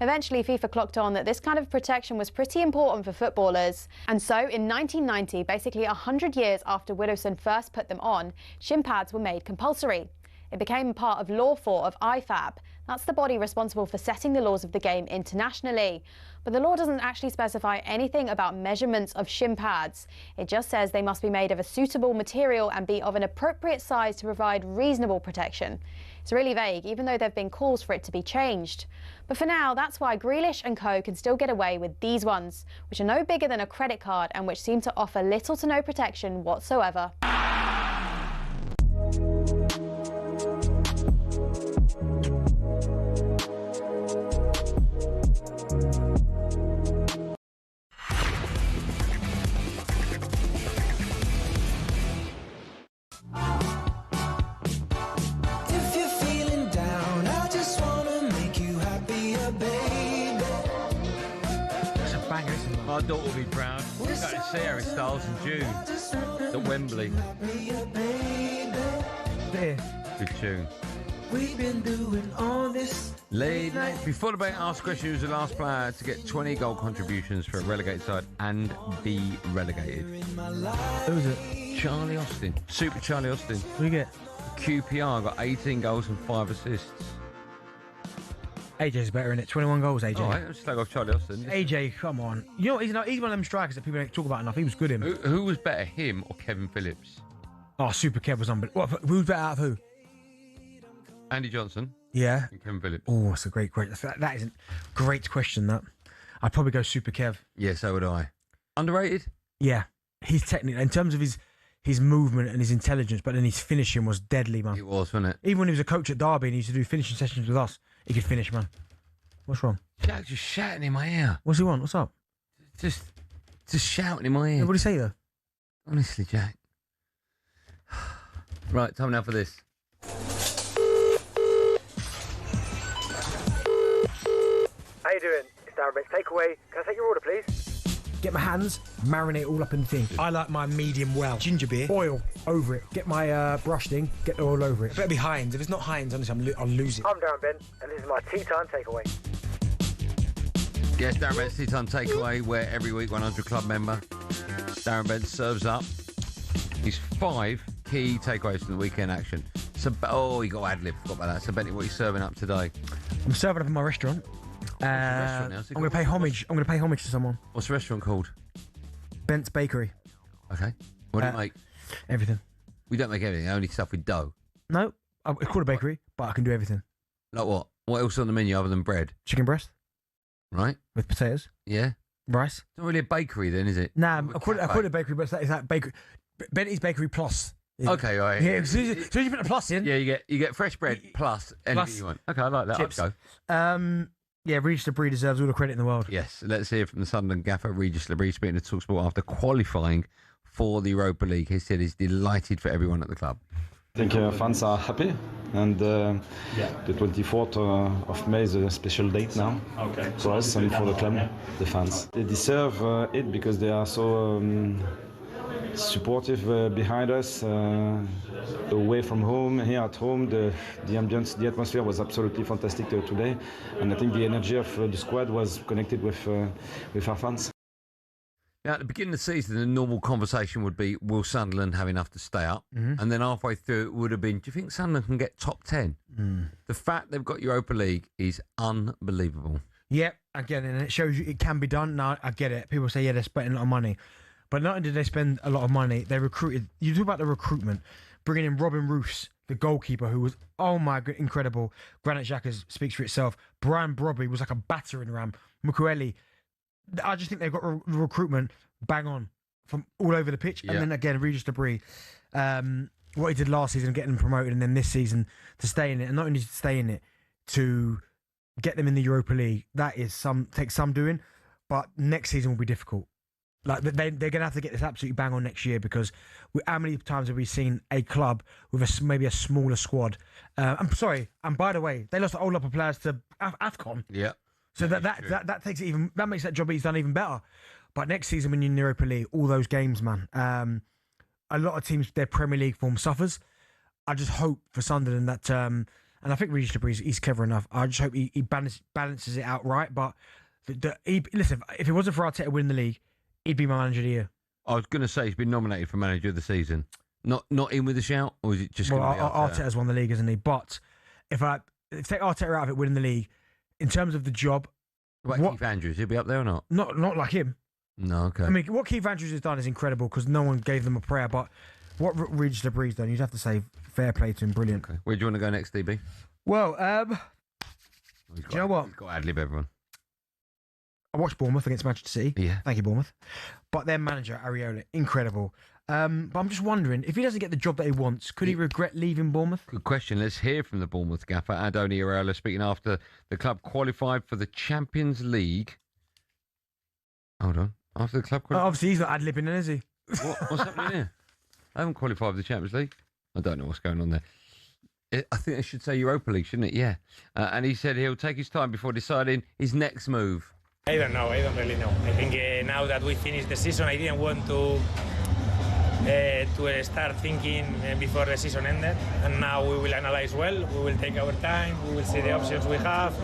Eventually, FIFA clocked on that this kind of protection was pretty important for footballers. And so, in 1990, basically 100 years after Widdowson first put them on, shin pads were made compulsory. It became part of Law 4 of IFAB. That's the body responsible for setting the laws of the game internationally. But the law doesn't actually specify anything about measurements of shin pads. It just says they must be made of a suitable material and be of an appropriate size to provide reasonable protection. It's really vague, even though there have been calls for it to be changed. But for now, that's why Grealish and co can still get away with these ones, which are no bigger than a credit card and which seem to offer little to no protection whatsoever. My daughter will be proud. We're going to see Harry Styles in June at Wembley. There. Good tune. We've been doing all this Late night. Before the bank asked question, who's the last player to get 20 goal contributions for a relegated side and be relegated? Who was it? Charlie Austin. Super Charlie Austin. What do you get? QPR got 18 goals and 5 assists. AJ's better in it. 21 goals, AJ. All right, let's slag off Charlie Austin. AJ, come on. You know what? He's one of them strikers that people don't talk about enough. He was good in. Who was better, him or Kevin Phillips? Oh, Super Kev was unbelievable. Who was better out of who? Andy Johnson. Yeah. And Kevin Phillips. Oh, that's a great. That is a great question, that. I'd probably go Super Kev. Yeah, so would I. Underrated? Yeah. He's technically, in terms of his movement and his intelligence, but then his finishing was deadly, man. It was, wasn't it? Even when he was a coach at Derby and he used to do finishing sessions with us, he could finish, man. What's wrong? Jack's just shouting in my ear. What's he want? What's up? Just shouting in my ear. Yeah, what did he say, though? Honestly, Jack. Right, time now for this. How you doing? It's Darren Bent. Takeaway. Can I take your order, please? Get my hands, marinate all up in the thing. I like my medium well. Ginger beer, oil over it. Get my brush thing, get the oil over it. It better be Heinz. If it's not Heinz, honestly, I'll lose it. I'm Darren Bent, and this is my tea time takeaway. Yes, Darren Bent's Tea Time Takeaway, where every week 100 Club member Darren Bent serves up his 5 key takeaways from the weekend action. So, you got ad-lib, forgot about that. So, Bentley, what are you serving up today? I'm serving up in my restaurant. I'm going to pay homage. I'm going to pay homage to someone. What's the restaurant called? Bent's Bakery. Okay. What do you make? Everything. We don't make everything. Only stuff with dough. No, it's called a bakery, but I can do everything. Like what? What else on the menu other than bread? Chicken breast. Right. With potatoes. Yeah. Rice. It's not really a bakery then, is it? Nah, I call it a bakery, but it's that bakery. Bentley's Bakery Plus. Okay, all right. Yeah, as soon as you put a plus in. Yeah, you get fresh bread plus anything you want. Okay, I like that. Chips. I'd go. Yeah, Regis Labrie deserves all the credit in the world. Yes, let's hear from the Sunderland gaffer, Regis Labrie, speaking to talkSPORT after qualifying for the Europa League. He said he's delighted for everyone at the club. I think fans are happy, and the 24th of May is a special date now for us and for the club, the fans. They deserve it because they are so supportive behind us, away from home, here at home. The ambience, the atmosphere was absolutely fantastic today, and I think the energy of the squad was connected with our fans. Now, at the beginning of the season, the normal conversation would be, will Sunderland have enough to stay up? Mhm. And then halfway through, it would have been, do you think Sunderland can get top 10? The fact they've got Europa League is unbelievable. Yeah, again, and it shows you it can be done. Now, I get it. People say, yeah, they're spending a lot of money. But not only did they spend a lot of money, they recruited. You talk about the recruitment, bringing in Robin Roos, the goalkeeper, who was, oh my God, incredible. Granit Xhaka speaks for itself. Brian Brobby was like a battering ram. Mukwele. I just think they've got recruitment bang on from all over the pitch. Yeah. And then again, Regis Debris, what he did last season, getting them promoted, and then this season to stay in it, and not only to stay in it, to get them in the Europa League. That is takes some doing, but next season will be difficult. Like they're going to have to get this absolutely bang on next year, because how many times have we seen a club with maybe a smaller squad? I'm sorry, and by the way, they lost a whole lot of players to AFCON. Yeah. So that takes it even, that makes that job he's done even better. But next season, when you're in the Europa League, all those games, man, a lot of teams, their Premier League form suffers. I just hope for Sunderland that, and I think Regis Debris, he's clever enough. I just hope he balances it out right. But listen, if it wasn't for Arteta winning the league, he'd be my manager of the year. I was going to say he's been nominated for manager of the season. Not in with a shout, or is it just going to be Arteta? Arteta's won the league, isn't he? But if take Arteta out of it, winning the league, in terms of the job, What Keith Andrews, he'll be up there or not? Not like him. No, okay. I mean, what Keith Andrews has done is incredible, because no one gave them a prayer. But what Regis Debris done, you'd have to say fair play to him, brilliant. Okay. Where do you want to go next, DB? Well, do you know what? He's got ad-lib everyone. I watched Bournemouth against Manchester City. Yeah. Thank you, Bournemouth. But their manager, Areola, incredible. But I'm just wondering, if he doesn't get the job that he wants, could he regret leaving Bournemouth? Good question. Let's hear from the Bournemouth gaffer, Andoni Areola, speaking after the club qualified for the Champions League. Hold on. After the club qualified? Obviously, he's not ad-libbing then, is he? What's happening here? I haven't qualified for the Champions League. I don't know what's going on there. I think I should say Europa League, shouldn't it? Yeah. And he said he'll take his time before deciding his next move. I don't know. I don't really know. I think now that we finished the season, I didn't want to start thinking before the season ended. And now we will analyze well. We will take our time. We will see the options we have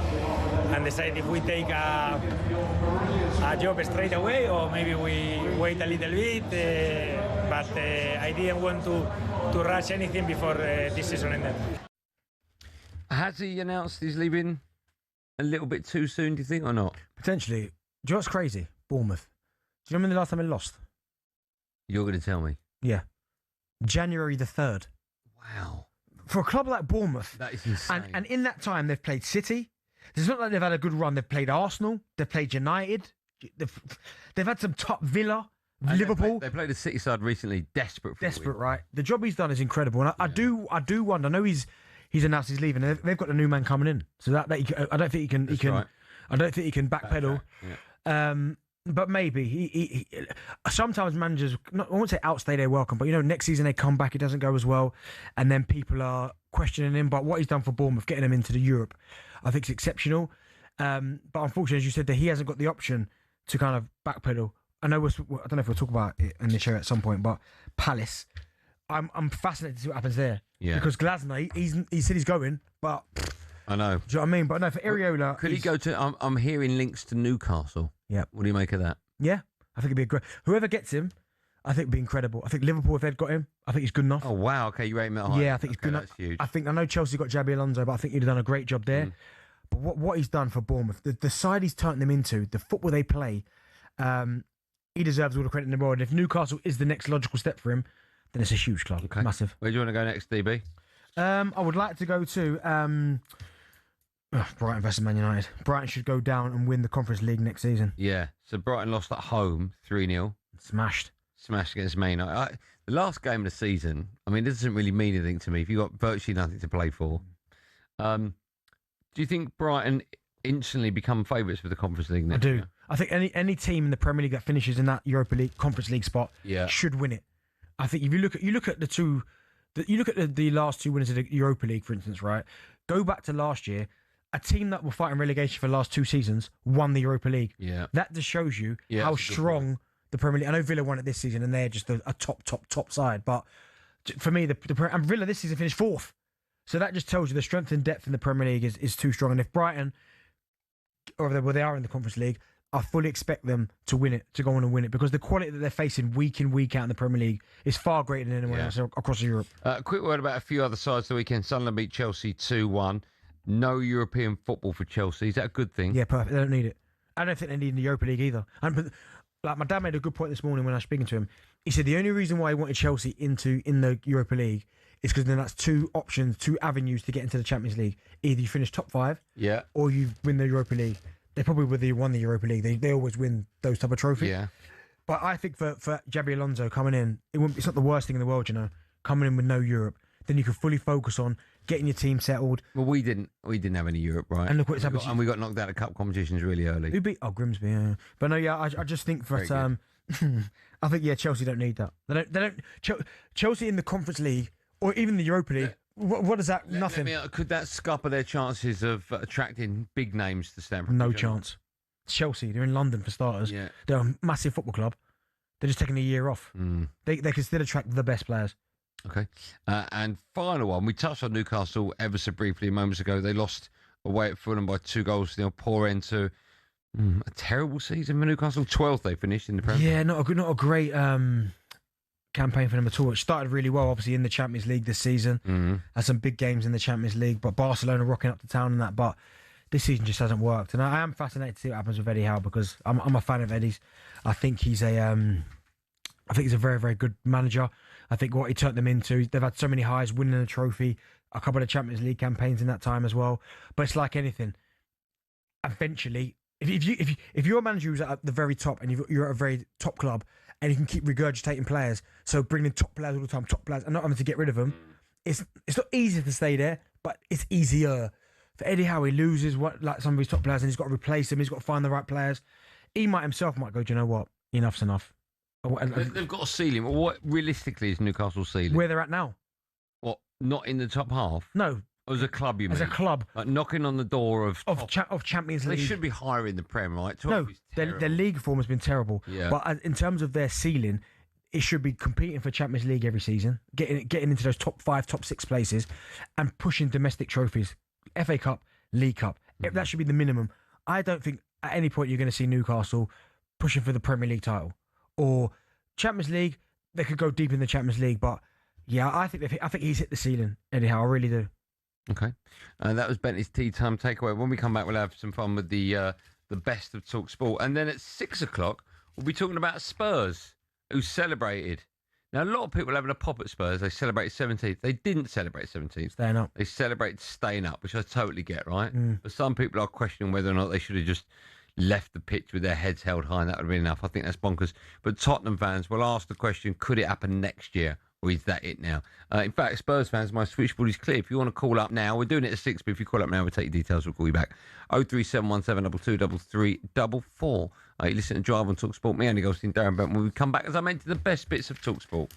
and decide if we take a job straight away or maybe we wait a little bit. But I didn't want to rush anything before this season ended. Has he announced he's leaving a little bit too soon, do you think, or not? Potentially. Do you know what's crazy? Bournemouth. Do you remember the last time they lost? You're going to tell me? Yeah. January the 3rd. Wow. For a club like Bournemouth. That is insane. And in that time, they've played City. It's not like they've had a good run. They've played Arsenal. They've played United. They've had some top Villa, and Liverpool. They played the City side recently, desperate for Desperate, right? The job he's done is incredible. And I do wonder. I know he's announced he's leaving. They've got a new man coming in. So that I don't think he can. Right. I don't think he can backpedal. Yeah. But maybe he sometimes managers, I won't say outstay their welcome, but next season they come back, it doesn't go as well, and then people are questioning him. But what he's done for Bournemouth, getting them into the Europe, I think is exceptional. But unfortunately, as you said, that he hasn't got the option to kind of backpedal. I know I don't know if we'll talk about it in the show at some point, but Palace, I'm fascinated to see what happens there. Yeah. Because Glasner, he said he's going, but I know. Do you know what I mean? But no, for Areola, could he go to? I'm hearing links to Newcastle. Yeah. What do you make of that? Yeah, I think it'd be a great. Whoever gets him, I think it'd be incredible. I think Liverpool, if they'd got him, I think he's good enough. Oh wow, okay, you rate him that high. Yeah, I think he's good enough. That's huge. I know Chelsea got Jabi Alonso, but I think he'd have done a great job there. But what he's done for Bournemouth, the side he's turned them into, the football they play, he deserves all the credit in the world. And if Newcastle is the next logical step for him, then it's a huge club, massive. Where do you want to go next, DB? I would like to go to Brighton versus Man United. Brighton should go down and win the Conference League next season. Yeah. So Brighton lost at home 3-0. Smashed against Man United. The last game of the season, I mean, it doesn't really mean anything to me if you've got virtually nothing to play for. Do you think Brighton instantly become favourites for the Conference League I next do. year. I think any team in the Premier League that finishes in that Europa League Conference League spot Yeah. should win it. I think if you look at the last two winners of the Europa League, for instance, right? Go back to last year, a team that were fighting relegation for the last 2 seasons won the Europa League. Yeah. That just shows you how that's a good strong the Premier League. I know Villa won it this season, and they're just a top side. But for me, and Villa this season finished 4th, so that just tells you the strength and depth in the Premier League is too strong. And if Brighton, they are in the Conference League, I fully expect them to win it, to go on and win it, because the quality that they're facing week in, week out in the Premier League is far greater than anyone else across Europe. Quick word about a few other sides the weekend. Sunderland beat Chelsea 2-1. No European football for Chelsea. Is that a good thing? Yeah, perfect. They don't need it. I don't think they need the Europa League either. And like my dad made a good point this morning when I was speaking to him. He said the only reason why he wanted Chelsea in the Europa League is because then that's 2 options, 2 avenues to get into the Champions League. Either you finish top 5, or you win the Europa League. They probably would have won the Europa League. They always win those type of trophies. Yeah. But I think for Xabi Alonso coming in, it's not the worst thing in the world, coming in with no Europe. Then you can fully focus on getting your team settled. Well, we didn't have any Europe, right? And look what's happened. And we got knocked out of cup competitions really early. Who beat? Oh, Grimsby. Yeah. But no, I just think that I think Chelsea don't need that. They don't. Chelsea in the Conference League or even the Europa League. What is that? Nothing. Could that scupper their chances of attracting big names to Stamford? No chance. Chelsea, they're in London for starters. Yeah. They're a massive football club. They're just taking a year off. They can still attract the best players. Okay. And final one, we touched on Newcastle ever so briefly moments ago. They lost away at Fulham by 2-0. Poor end to a terrible season for Newcastle. 12th they finished in the Premier. Yeah, not a great campaign for them at all. It started really well, obviously, in the Champions League this season. Had some big games in the Champions League, but Barcelona rocking up to town and that. But this season just hasn't worked. And I am fascinated to see what happens with Eddie Howe, because I'm a fan of Eddie's. I think he's a very, very good manager. I think what he turned them into, they've had so many highs, winning a trophy, a couple of Champions League campaigns in that time as well. But it's like anything. Eventually, if you're a manager who's at the very top and you're at a very top club and you can keep regurgitating players, so bringing in top players all the time, and not having to get rid of them, it's not easy to stay there, but it's easier. For Eddie Howe, he loses some of his top players and he's got to replace them. He's got to find the right players. He himself might go, do you know what? Enough's enough. They've got a ceiling. What realistically is Newcastle's ceiling? Where they're at now. What? Not in the top half? No. As a club, you mean? As a club. Like knocking on the door of Champions League. They should be higher in the Prem, right? No, their league form has been terrible. Yeah. But in terms of their ceiling, it should be competing for Champions League every season, getting into those top 5, top 6 places, and pushing domestic trophies, FA Cup, League Cup. That should be the minimum. I don't think at any point you're going to see Newcastle pushing for the Premier League title or Champions League. They could go deep in the Champions League, but yeah, I think he's hit the ceiling. Eddie Howe, I really do. Okay, that was Bentley's tea time takeaway. When we come back, we'll have some fun with the best of talkSPORT, and then at 6 o'clock we'll be talking about Spurs, who celebrated. Now, a lot of people are having a pop at Spurs. They celebrated 17th. They didn't celebrate 17th. Staying up. They celebrated staying up, which I totally get, right? But some people are questioning whether or not they should have just left the pitch with their heads held high, and that would have been enough. I think that's bonkers. But Tottenham fans will ask the question, could it happen next year? Or is that it now? In fact, Spurs fans, my switchboard is clear. If you want to call up now, we're doing it at 6, but if you call up now, we'll take your details. We'll call you back. 03717223344. You listen to Drive on talkSPORT. Me, Andy Goldstein Darren Bent. When we come back, as I mentioned, the best bits of talkSPORT.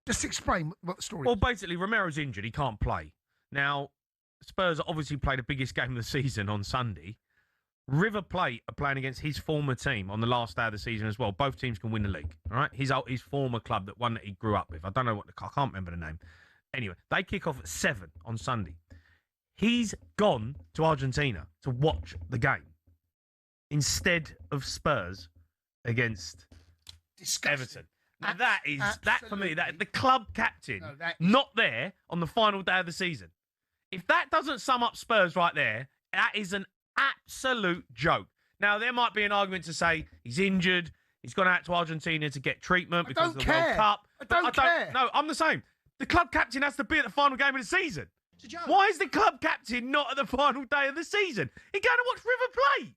Just explain what the story is. Well, basically, Romero's injured. He can't play. Now, Spurs obviously played the biggest game of the season on Sunday. River Plate are playing against his former team on the last day of the season as well. Both teams can win the league, all right? His former club, that one that he grew up with. I don't know I can't remember the name. Anyway, they kick off at 7 on Sunday. He's gone to Argentina to watch the game instead of Spurs against Everton. Now that for me, that the club captain not there on the final day of the season If that doesn't sum up Spurs right there, that is an absolute joke. Now, there might be an argument to say he's injured, he's gone out to Argentina to get treatment because of the World Cup. I don't care. No, I'm the same. The club captain has to be at the final game of the season. Why is the club captain not at the final day of the season? He's going to watch River Plate.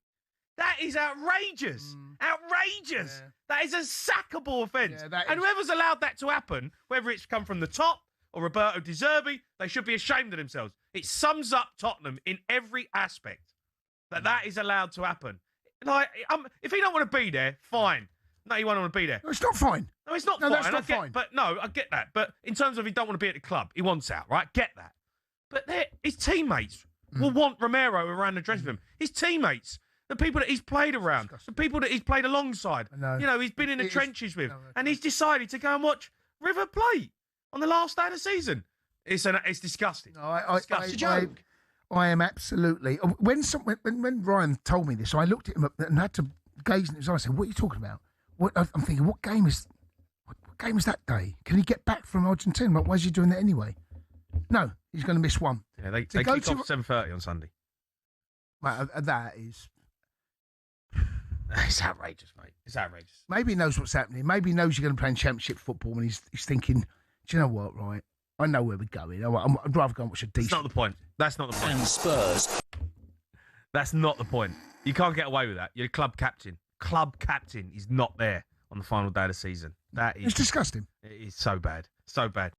That is outrageous. Outrageous. Yeah. That is a sackable offence. Yeah, and whoever's allowed that to happen, whether it's come from the top or Roberto De Zerbi, they should be ashamed of themselves. It sums up Tottenham in every aspect. That is allowed to happen. Like, if he don't want to be there, fine. No, he won't want to be there. No, it's not fine. No, it's not fine. That's not fine. But no, I get that. But in terms of he don't want to be at the club, he wants out, right? Get that. But his teammates will want Romero around the dressing room. His teammates, the people that he's played around, the people that he's played alongside. You know, he's been in the trenches with, and he's decided to go and watch River Plate on the last day of the season. It's disgusting. No, it's a joke. I am absolutely. When Ryan told me this, I looked at him and had to gaze in his eyes. I said, "What are you talking about?" I'm thinking, what game is that day? Can he get back from Argentina? Why is he doing that anyway? No, he's going to miss one. Yeah, they kick off 7:30 on Sunday. Well, that is. It's outrageous, mate. It's outrageous. Maybe he knows what's happening. Maybe he knows you're going to play in Championship football, and he's thinking, do you know what? Right, I know where we're going. I'd rather go and watch a decent. That's not the point. That's not the point. And Spurs. That's not the point. You can't get away with that. You're a club captain. Club captain is not there on the final day of the season. That is. It's disgusting. It is so bad. So bad.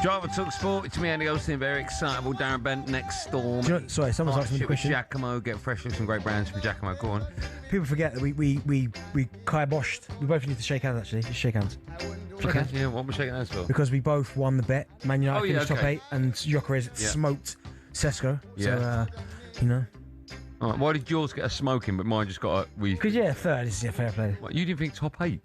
Driver talkSPORT. It's me, Andy Goldstein. Very excitable. Darren Bent next storm. Sorry, someone's asking me a question. Giacomo. Get fresh looks and great brands from Giacomo. Go on. People forget that we kiboshed. We both need to shake hands, actually. Just shake hands. Okay. Yeah, what we're shaking hands for? Because we both won the bet. Man United finished top 8 and Gyökeres smoked Sesko. Yeah. So, you know. All right, why did yours get a smoking, but mine just got a... Because, third. This is a fair play. What, you didn't think top 8?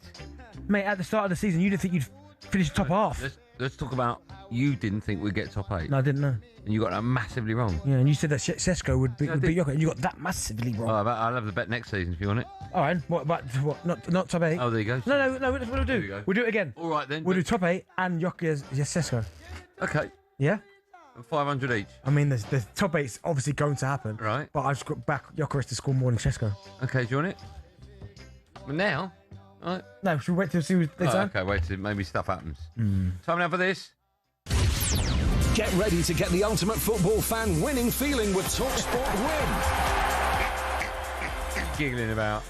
Mate, at the start of the season, you didn't think you'd finish top half. Let's talk about you didn't think we'd get top 8. No, I didn't know. And you got that massively wrong. Yeah, and you said that Sesko would beat Gyökeres, and you got that massively wrong. Oh, I'll have the bet next season if you want it. All right, what? Not top 8? Oh, there you go. No, what we'll do? We'll do it again. All right, then. We'll do top 8 and Gyökeres, Sesko. Okay. Yeah? 500 each. I mean, the top 8's obviously going to happen. Right. But I've just got back Gyökeres to score more than Sesko. Okay, do you want it? But now? All right. No, should we wait till see what they say? Okay, wait till maybe stuff happens. Time now for this. Get ready to get the ultimate football fan winning feeling with talkSPORT Win. Giggling about.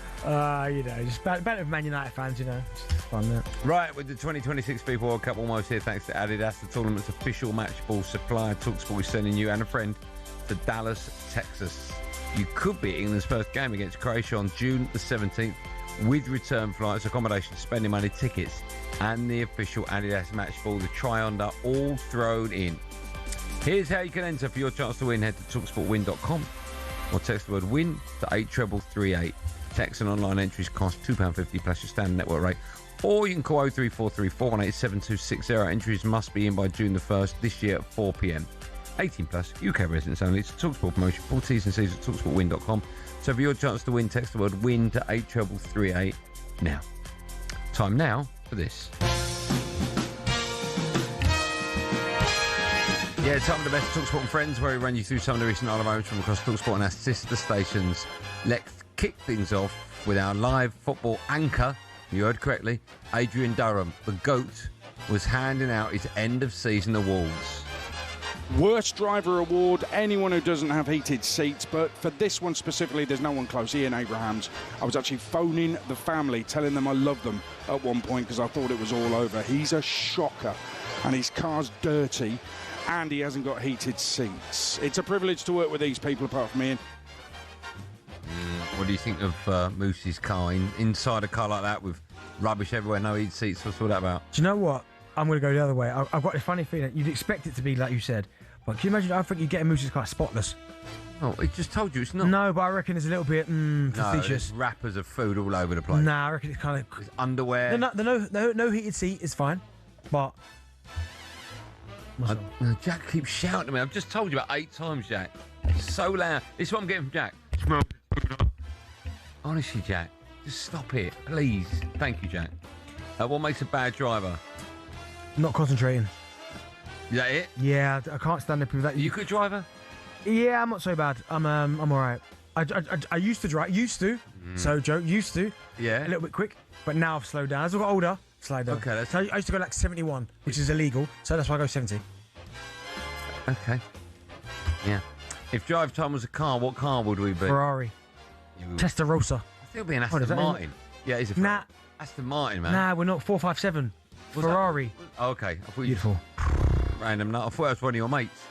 Just better with Man United fans, It's fun, that. Right, with the 2026 FIFA World Cup almost here, thanks to Adidas, the tournament's official match ball supplier. talkSPORT is sending you and a friend to Dallas, Texas. You could be at England's first game against Croatia on June the 17th with return flights, accommodation, spending money, tickets, and the official Adidas match ball, the Tri-Onda, all thrown in. Here's how you can enter for your chance to win. Head to talksportwin.com or text the word WIN to 83338. Text and online entries cost £2.50 plus your standard network rate. Or you can call 0343 418 7260. Entries must be in by June the 1st this year at 4 p.m. 18 plus, UK residents only. It's a TalkSport promotion. Full T's and C's at talksportwin.com. So for your chance to win, text the word WIN to 83338 now. Time now for this. Yeah, time for the best TalkSport and Friends, where we run you through some of the recent Isle of Homes from across TalkSport and our sister stations. Let's kick things off with our live football anchor. You heard correctly, Adrian Durham. The GOAT was handing out his end-of-season awards. Worst driver award, anyone who doesn't have heated seats, but for this one specifically, there's no one close. Ian Abrahams. I was actually phoning the family, telling them I love them at one point because I thought it was all over. He's a shocker, and his car's dirty, and he hasn't got heated seats. It's a privilege to work with these people, apart from Ian. What do you think of Moose's car? Inside a car like that with rubbish everywhere, no heated seats, what's all that about? Do you know what? I'm going to go the other way. I've got a funny feeling. You'd expect it to be like you said. But can you imagine? I think you'd get a Moose's car spotless. Oh, it just told you it's not. No, but I reckon it's a little bit facetious. There's wrappers of food all over the place. Nah, I reckon it's kind of... There's underwear. The no heated seat is fine, but... Jack keeps shouting at me. I've just told you about 8 times, Jack. It's so loud. This is what I'm getting from Jack. Honestly, Jack, just stop it, please. Thank you, Jack. What makes a bad driver? Not concentrating. Is that it? Yeah, I can't stand the people that... Are you a good driver? Yeah, I'm not so bad. I'm all right. I used to drive. Used to. So, Joe, used to. Yeah. A little bit quick. But now I've slowed down. As I got older, slowed down. Okay, so I used to go like 71, which is illegal. So that's why I go 70. Okay. Yeah. If drive time was a car, what car would we be? Ferrari. Testarossa. I think it'll be an Aston Martin. Yeah, it's a Ferrari. Nah. Aston Martin, man. Nah, we're not 457. Ferrari. Oh, okay. Beautiful. Random nut. I thought it was one of your mates.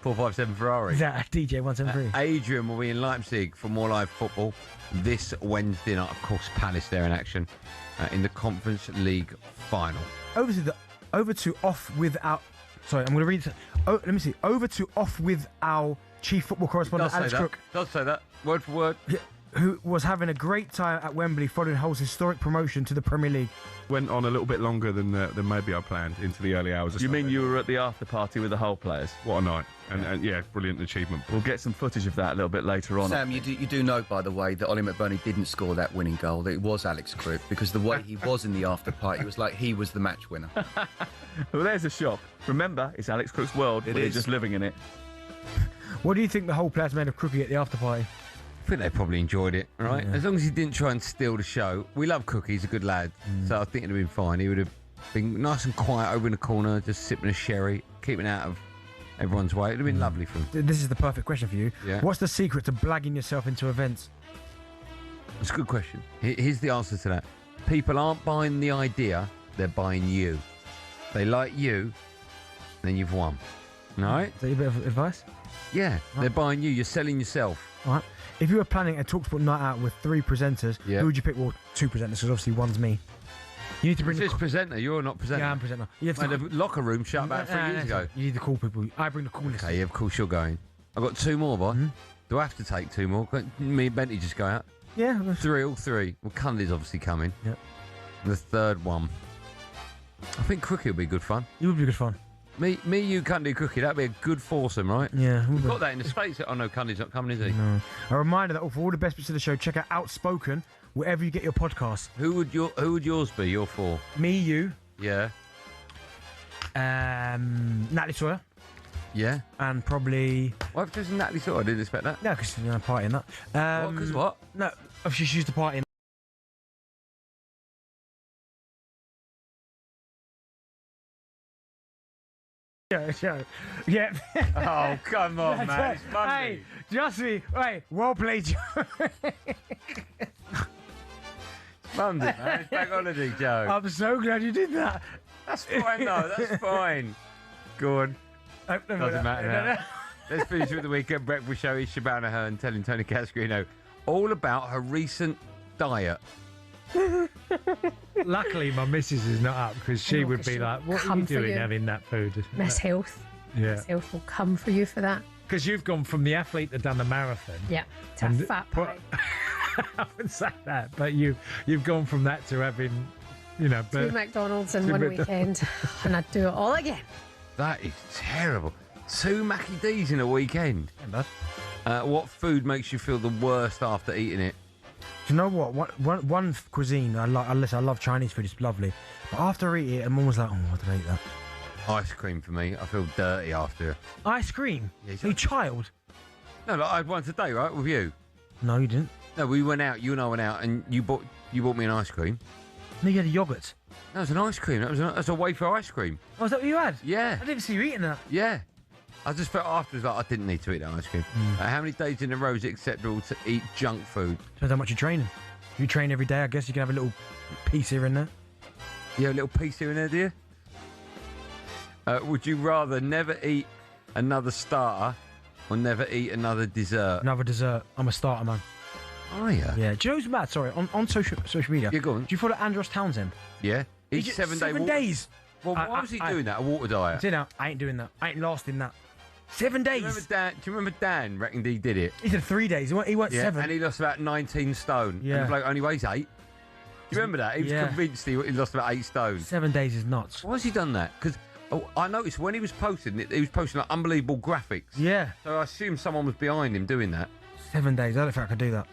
457 Ferrari. Is that DJ 173? Adrian will be in Leipzig for more live football this Wednesday night. Of course, Palace there in action in the Conference League final. Over to off with our... Sorry, I'm going to read it. Oh, let me see. Over to off with our chief football correspondent, Alex Crook. Does say that. Word for word. Yeah, who was having a great time at Wembley following Hull's historic promotion to the Premier League. Went on a little bit longer than maybe I planned into the early hours. You mean you were at the after party with the Hull players? What a night. And yeah, brilliant achievement. We'll get some footage of that a little bit later on. Sam, you do know, by the way, that Ollie McBurney didn't score that winning goal, that it was Alex Crook, because the way he was in the after party, it was like he was the match winner. Well, there's a shock. Remember, it's Alex Crook's world, but he's just living in it. What do you think the whole players made of Crookie at the after party? I think they probably enjoyed it, right? Yeah. As long as he didn't try and steal the show. We love Cookie, he's a good lad. So I think it'd have been fine. He would have been nice and quiet over in the corner, just sipping a sherry, keeping out of everyone's way. It'd have been lovely for him. This is the perfect question for you. Yeah. What's the secret to blagging yourself into events? It's a good question. Here's the answer to that. People aren't buying the idea, they're buying you. They like you, then you've won. All right? Is that a bit of advice? Yeah, they're buying you. You're selling yourself. All right. If you were planning a TalkSport night out with 3 presenters, who would you pick? Well, 2 presenters, because obviously one's me. You need to bring this presenter. You're not presenter. Yeah, I'm presenter. You have to the locker room shut about 3 years ago. You need the cool people. I bring the coolness. Okay, yeah, of course you're going. I've got 2 more, boy. Do I have to take 2 more? Me and Bentley just go out? Yeah. All 3. Well, Cundy's obviously coming. Yeah. The third one. I think Crookie will be good fun. You would be good fun. Me, you, Cundy, Crookie. That'd be a good foursome, right? Yeah. We've got that in the States. Oh, no, Cundy's not coming, is he? No. A reminder that for all the best bits of the show, check out Outspoken wherever you get your podcasts. Who would yours be? Your 4? Me, you. Yeah. Natalie Sawyer. Yeah. And probably... Why have you Natalie Sawyer? I didn't expect that. No, because you're party in that. What? Because what? No, obviously she used to party in. Yeah. Oh, come on, man. It's Monday. Hey, just me. Hey, well played, Joe. Monday, man. It's back holiday, Joe. I'm so glad you did that. That's fine, though. That's fine. Go on. Doesn't matter now. Let's finish with the weekend breakfast show. Is Shabana Hearn telling Tony Cascarino all about her recent diet. Luckily, my missus is not up because she would be like, "What are come you for doing you. having that food?" Mess health. Yeah. Mess health will come for you for that. Because you've gone from the athlete that done the marathon. Yeah. To And- fat pie. I wouldn't say that, but you've gone from that to having, Two McDonald's in one weekend, and I'd do it all again. That is terrible. 2 Mackie D's in a weekend. Yeah, bud. What food makes you feel the worst after eating it? Do you know what? One cuisine I like. I love Chinese food. It's lovely. But after I eat it, I'm always like, oh, why did I eat that? Ice cream for me. I feel dirty after. Ice cream? Are you a child? No, like I had one today, right, with you. No, you didn't. No, we went out. You and I went out, and you bought me an ice cream. No, you had a yoghurt. That was an ice cream. That was a wafer ice cream. Oh, is that what you had? Yeah. I didn't see you eating that. Yeah. I just felt afterwards like I didn't need to eat that ice cream. How many days in a row is it acceptable to eat junk food? Depends how much you're training. If you train every day, I guess you can have a little piece here and there. Yeah, a little piece here and there, do you? Would you rather never eat another starter or never eat another dessert? Another dessert. I'm a starter, man. Are you? Yeah. Do you know who's mad? Sorry, on social media. Yeah, go on. Do you follow Andros Townsend? Yeah. He Each just- 7 day 7 water- days. Well, why was he doing that? A water diet? You know, I ain't doing that. I ain't lasting that. 7 days. Do you remember Dan reckoned he did it? He did 3 days. He went Yeah, 7. and he lost about 19 stone. Yeah. And the bloke only weighs 8. Do you remember that? He was Yeah. convinced he lost about 8 stone. 7 days is nuts. Why has he done that? Because I noticed when he was posting, he was posting like unbelievable graphics. Yeah. So I assume someone was behind him doing that. 7 days. I don't think I could do that.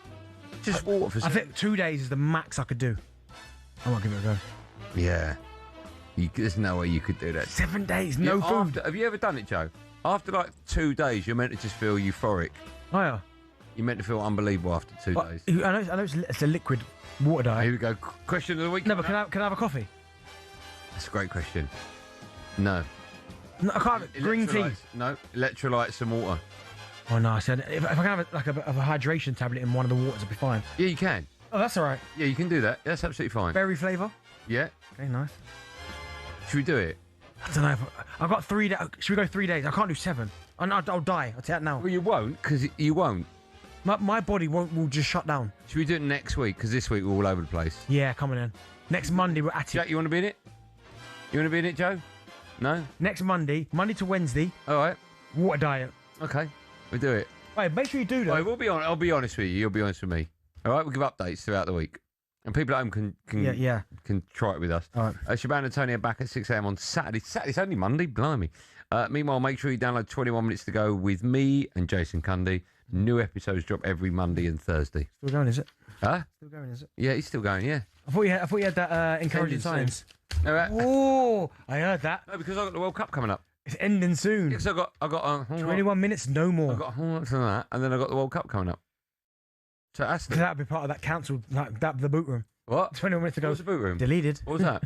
Just water for I think 2 days is the max I could do. I might give it a go. Yeah. There's no way you could do that. 7 days, no food. Have you ever done it, Joe? After like 2 days, you're meant to just feel euphoric. Oh, yeah. You're meant to feel unbelievable after 2 But days. I know it's a liquid water diet. Here we go. Question of the week. No, but can I have a coffee? That's a great question. No. No, I can't. Green tea. Electrolytes- No. Electrolytes and water. Oh no! I said if I can have a hydration tablet in one of the waters, I'll be fine. Yeah, you can. Oh, that's all right. Yeah, you can do that. That's absolutely fine. Berry flavour. Yeah. Okay, nice. Should we do it? I don't know. I've got 3 days. Should we go 3 days? I can't do 7. I'll die. I'll tell you that now. Well, you won't, because you won't. My body will just shut down. Should we do it next week? Because this week we're all over the place. Yeah, coming in. Next Monday we're at it. Jack, you want to be in it? You want to be in it, Joe? No? Next Monday to Wednesday. All right. Water diet. Okay. We'll do it. Wait, make sure you do that. Right, I'll be honest with you. You'll be honest with me. All right, we'll give updates throughout the week. And people at home can try it with us. All right. Shaban and Tony are back at 6 a.m. on Saturday. Saturday's only Monday, blimey. Meanwhile, make sure you download 21 Minutes to Go with me and Jason Cundy. New episodes drop every Monday and Thursday. Still going, is it? Huh? Still going, is it? Yeah, he's still going, yeah. I thought you had that encouraging Ending signs. All right. Oh, I heard that. No, because I've got the World Cup coming up. It's ending soon. Because I got 21 minutes, no more. I've got homework from that, and then I got the World Cup coming up. So that's Because that'd be part of that cancelled, the boot room. What? 21 minutes to go. What was the boot room? Deleted. What was that?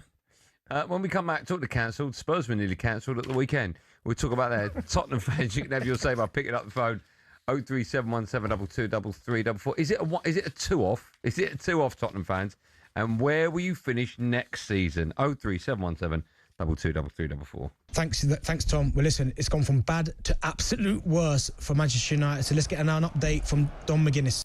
When we come back, talk to cancelled. Spurs were nearly cancelled at the weekend. We'll talk about that. Tottenham fans, you can have your say by picking up the phone. 03717223344. Is it a 2-off? Is it a 2-off, Tottenham fans? And where will you finish next season? 03717 223344. Thanks, Tom. Well, listen, it's gone from bad to absolute worse for Manchester United. So let's get an update from Don McGuinness.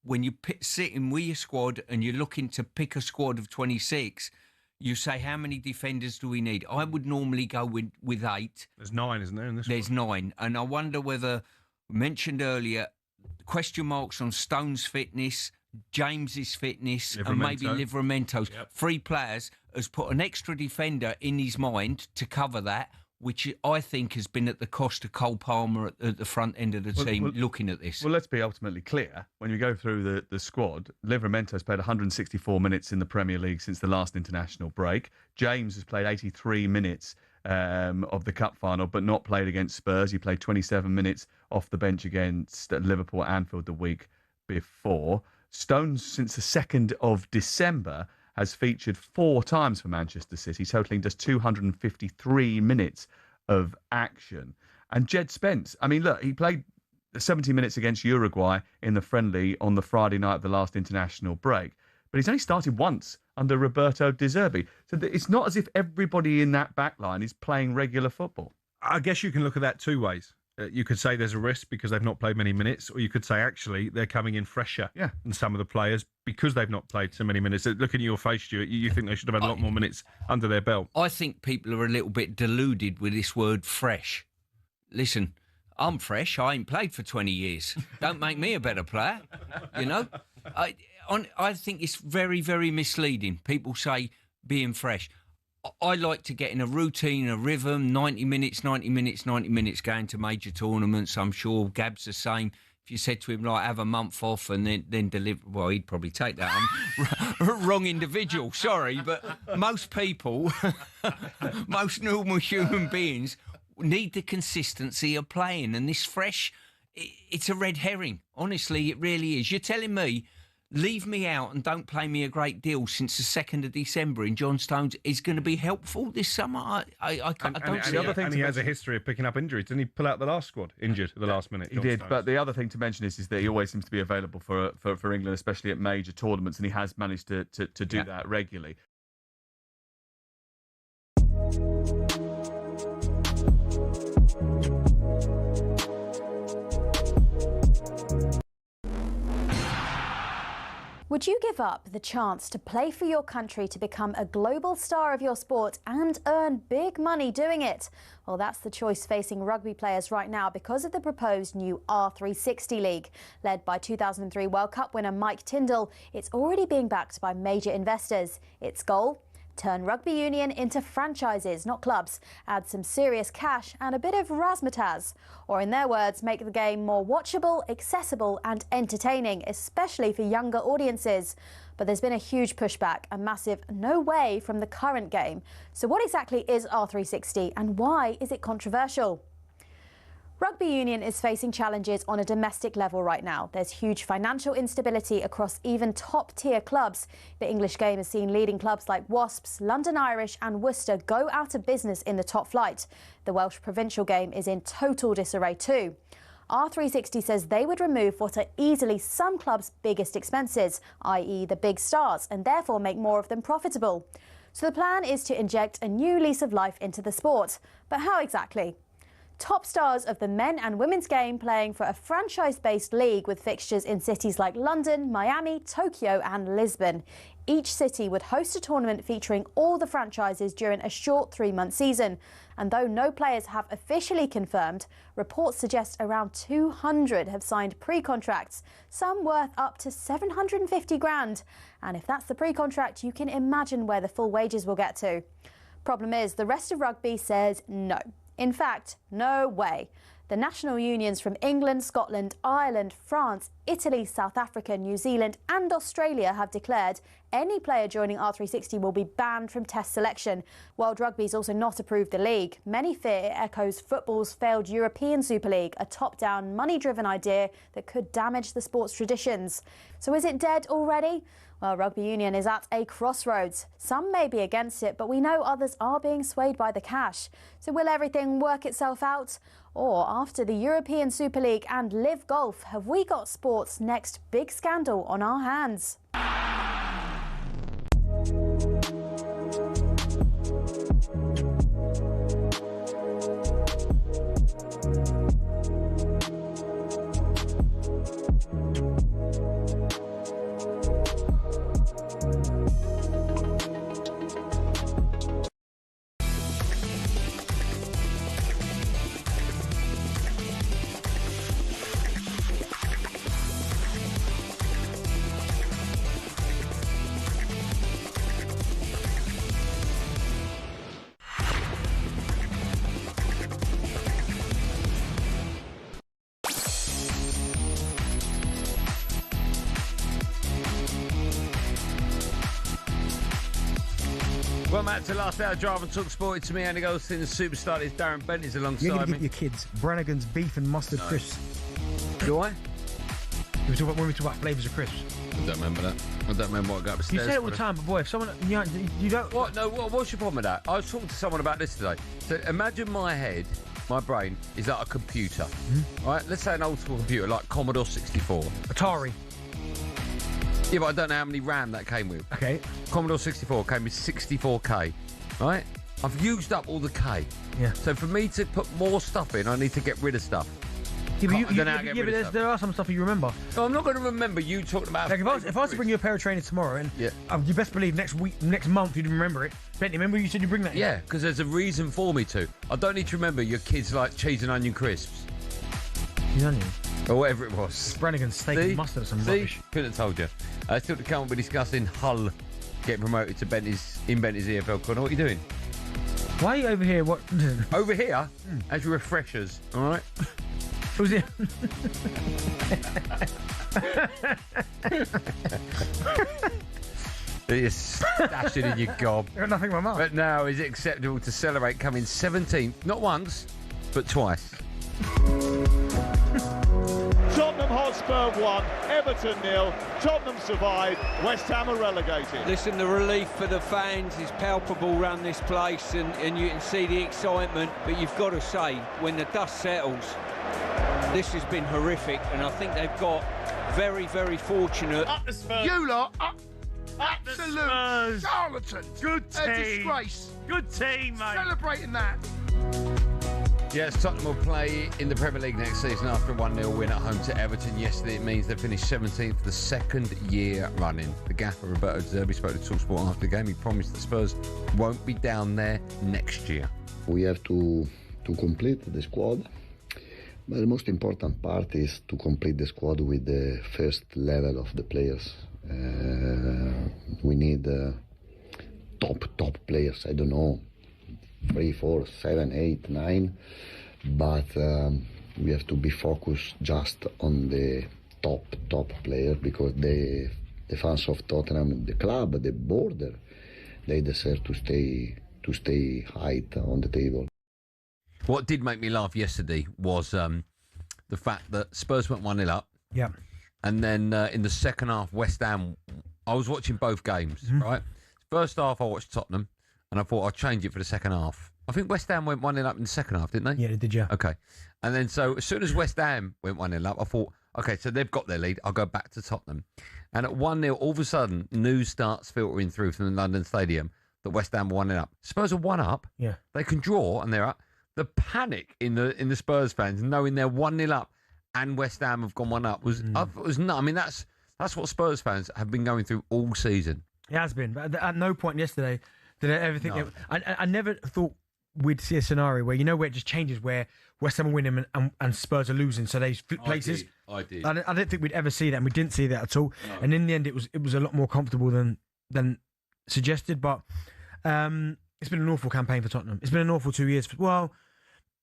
When you're sitting with your squad and you're looking to pick a squad of 26, you say, how many defenders do we need? I would normally go with 8. There's 9, isn't there, in this There's 9. And I wonder whether, mentioned earlier, question marks on Stone's fitness, James's fitness, and maybe Livramento's. Yep. 3 players has put an extra defender in his mind to cover that, which I think has been at the cost of Cole Palmer at the front end of the team looking at this. Well, let's be ultimately clear. When you go through the squad, Livramento's played 164 minutes in the Premier League since the last international break. James has played 83 minutes of the Cup final, but not played against Spurs. He played 27 minutes off the bench against Liverpool at Anfield the week before. Stones, since the 2nd of December, has featured 4 times for Manchester City, totaling just 253 minutes of action. And Jed Spence, I mean, look, he played 70 minutes against Uruguay in the friendly on the Friday night of the last international break, but he's only started once under Roberto De Zerbi. So it's not as if everybody in that back line is playing regular football. I guess you can look at that 2 ways. You could say there's a risk because they've not played many minutes, or you could say actually they're coming in fresher than some of the players because they've not played so many minutes. Looking at your face, Stuart, you think they should have had a lot more minutes under their belt. I think people are a little bit deluded with this word fresh. Listen, I'm fresh. I ain't played for 20 years. Don't make me a better player, you know? I think it's very, very misleading. People say being fresh. I like to get in a routine, a rhythm, 90 minutes, going to major tournaments. I'm sure Gab's the same. If you said to him, like, have a month off and then deliver, well, he'd probably take that. I'm wrong individual, sorry, but most people, most normal human beings need the consistency of playing. And this fresh, it's a red herring. Honestly, it really is. You're telling me, leave me out and don't play me a great deal since the 2nd of December in John Stones is going to be helpful this summer. I don't see And he has a history of picking up injuries. Didn't he pull out the last squad injured at the last minute? He did, but the other thing to mention is that he always seems to be available for England, especially at major tournaments, and he has managed to do that regularly. Would you give up the chance to play for your country to become a global star of your sport and earn big money doing it? Well, that's the choice facing rugby players right now because of the proposed new R360 League. Led by 2003 World Cup winner Mike Tindall, it's already being backed by major investors. Its goal? Turn rugby union into franchises, not clubs, add some serious cash and a bit of razzmatazz. Or in their words, make the game more watchable, accessible and entertaining, especially for younger audiences. But there's been a huge pushback, a massive no way from the current game. So what exactly is R360 and why is it controversial? Rugby union is facing challenges on a domestic level right now. There's huge financial instability across even top-tier clubs. The English game has seen leading clubs like Wasps, London Irish and Worcester go out of business in the top flight. The Welsh provincial game is in total disarray too. R360 says they would remove what are easily some clubs' biggest expenses, i.e. the big stars, and therefore make more of them profitable. So the plan is to inject a new lease of life into the sport. But how exactly? Top stars of the men and women's game playing for a franchise-based league with fixtures in cities like London, Miami, Tokyo and Lisbon. Each city would host a tournament featuring all the franchises during a short 3-month season. And though no players have officially confirmed, reports suggest around 200 have signed pre-contracts, some worth up to 750 grand. And if that's the pre-contract, you can imagine where the full wages will get to. Problem is, the rest of rugby says no. In fact, no way. The national unions from England, Scotland, Ireland, France, Italy, South Africa, New Zealand and Australia have declared any player joining R360 will be banned from test selection. World Rugby's also not approved the league. Many fear it echoes football's failed European Super League, a top-down, money-driven idea that could damage the sport's traditions. So is it dead already? Well, rugby union is at a crossroads. Some may be against it, but we know others are being swayed by the cash. So will everything work itself out? Or after the European Super League and Live Golf, have we got sport's next big scandal on our hands? Welcome back to Last Hour Drive on talkSPORT. It's me, Andy Goldstein, the superstar is Darren Bent is alongside You're going to me. give your kids Brannigan's beef and mustard crisps. Do I? When we talk about flavours of crisps. I don't remember that. I don't remember what I got upstairs. You say it all the time, but boy, if someone you don't. What? No. What's your problem with that? I was talking to someone about this today. So imagine my head, my brain is like a computer. Mm-hmm. Right? Let's say an old school computer like Commodore 64. Atari. Yeah, but I don't know how many RAM that came with. Okay. Commodore 64 came with 64K. Right? I've used up all the K. Yeah. So for me to put more stuff in, I need to get rid of stuff. But there are some stuff you remember. No, I'm not going to remember you talking about. Like if I was to bring you a pair of trainers tomorrow, and you best believe next month you'd remember it. Bentley, remember you said you bring that? Yeah, because there's a reason for me to. I don't need to remember your kids like cheese and onion crisps. Cheese and onion? Or whatever it was. Brannigan's steak and mustard or some rubbish. Couldn't have told you. Still to come, we'll be discussing Hull getting promoted to Bentley's EFL corner. What are you doing? Why are you over here? What? Over here, as your refreshers, all right? Was it? You're stashing in your gob. I got nothing in my mouth. But now, is it acceptable to celebrate coming 17th, not once, but twice? Tottenham Hotspur 1, Everton 0. Tottenham survived, West Ham are relegated. Listen, the relief for the fans is palpable around this place, and you can see the excitement. But you've got to say, when the dust settles, this has been horrific, and I think they've got very, very fortunate. Up the Spurs. You lot, absolute charlatans. Good team. A disgrace. Good team, mate. Celebrating that. Yes, Tottenham will play in the Premier League next season after a 1-0 win at home to Everton yesterday. It means they finished 17th the second year running. The gaffer, Roberto De Zerbi, spoke to talkSPORT after the game. He promised that Spurs won't be down there next year. We have to complete the squad. But the most important part is to complete the squad with the first level of the players. We need top players. I don't know, 3, 4, 7, 8, 9. But we have to be focused just on the top players, because the fans of Tottenham, the club, the border, they deserve to stay high on the table. What did make me laugh yesterday was the fact that Spurs went 1-0 up. Yeah. And then in the second half, West Ham, I was watching both games, right? First half, I watched Tottenham, and I thought I'd change it for the second half. I think West Ham went 1-0 up in the second half, didn't they? Yeah, they did, yeah. Okay. And then so as soon as West Ham went 1-0 up, I thought, okay, so they've got their lead. I'll go back to Tottenham. And at 1-0, all of a sudden, news starts filtering through from the London Stadium that West Ham were 1-0 up. Spurs are 1 up. Yeah. They can draw, and they're up. The panic in the Spurs fans, knowing they're 1-0 up and West Ham have gone 1 up, was not. I mean, that's what Spurs fans have been going through all season. It has been. But at no point yesterday did I ever think. No. I never thought we'd see a scenario where where it just changes, where West Ham are winning and Spurs are losing, so they flip places. I did. I don't think we'd ever see that, and we didn't see that at all. No. And in the end, it was a lot more comfortable than suggested. But it's been an awful campaign for Tottenham. It's been an awful 2 years.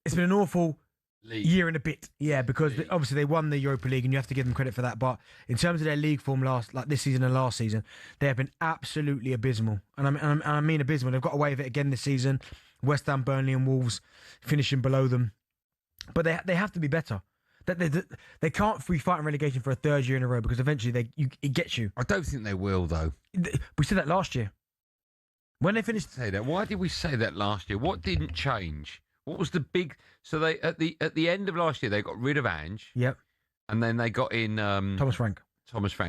It's been an awful year and a bit, because obviously they won the Europa League, and you have to give them credit for that. But in terms of their league form this season and last season, they have been absolutely abysmal, and I mean abysmal. They've got away with it again this season. West Ham, Burnley, and Wolves finishing below them, but they have to be better. They can't be fighting relegation for a third year in a row, because eventually it gets you. I don't think they will, though. We said that last year when they finished. Say that. Why did we say that last year? What didn't change? What was the big? So they at the end of last year they got rid of Ange. Yep. And then they got in Thomas Frank.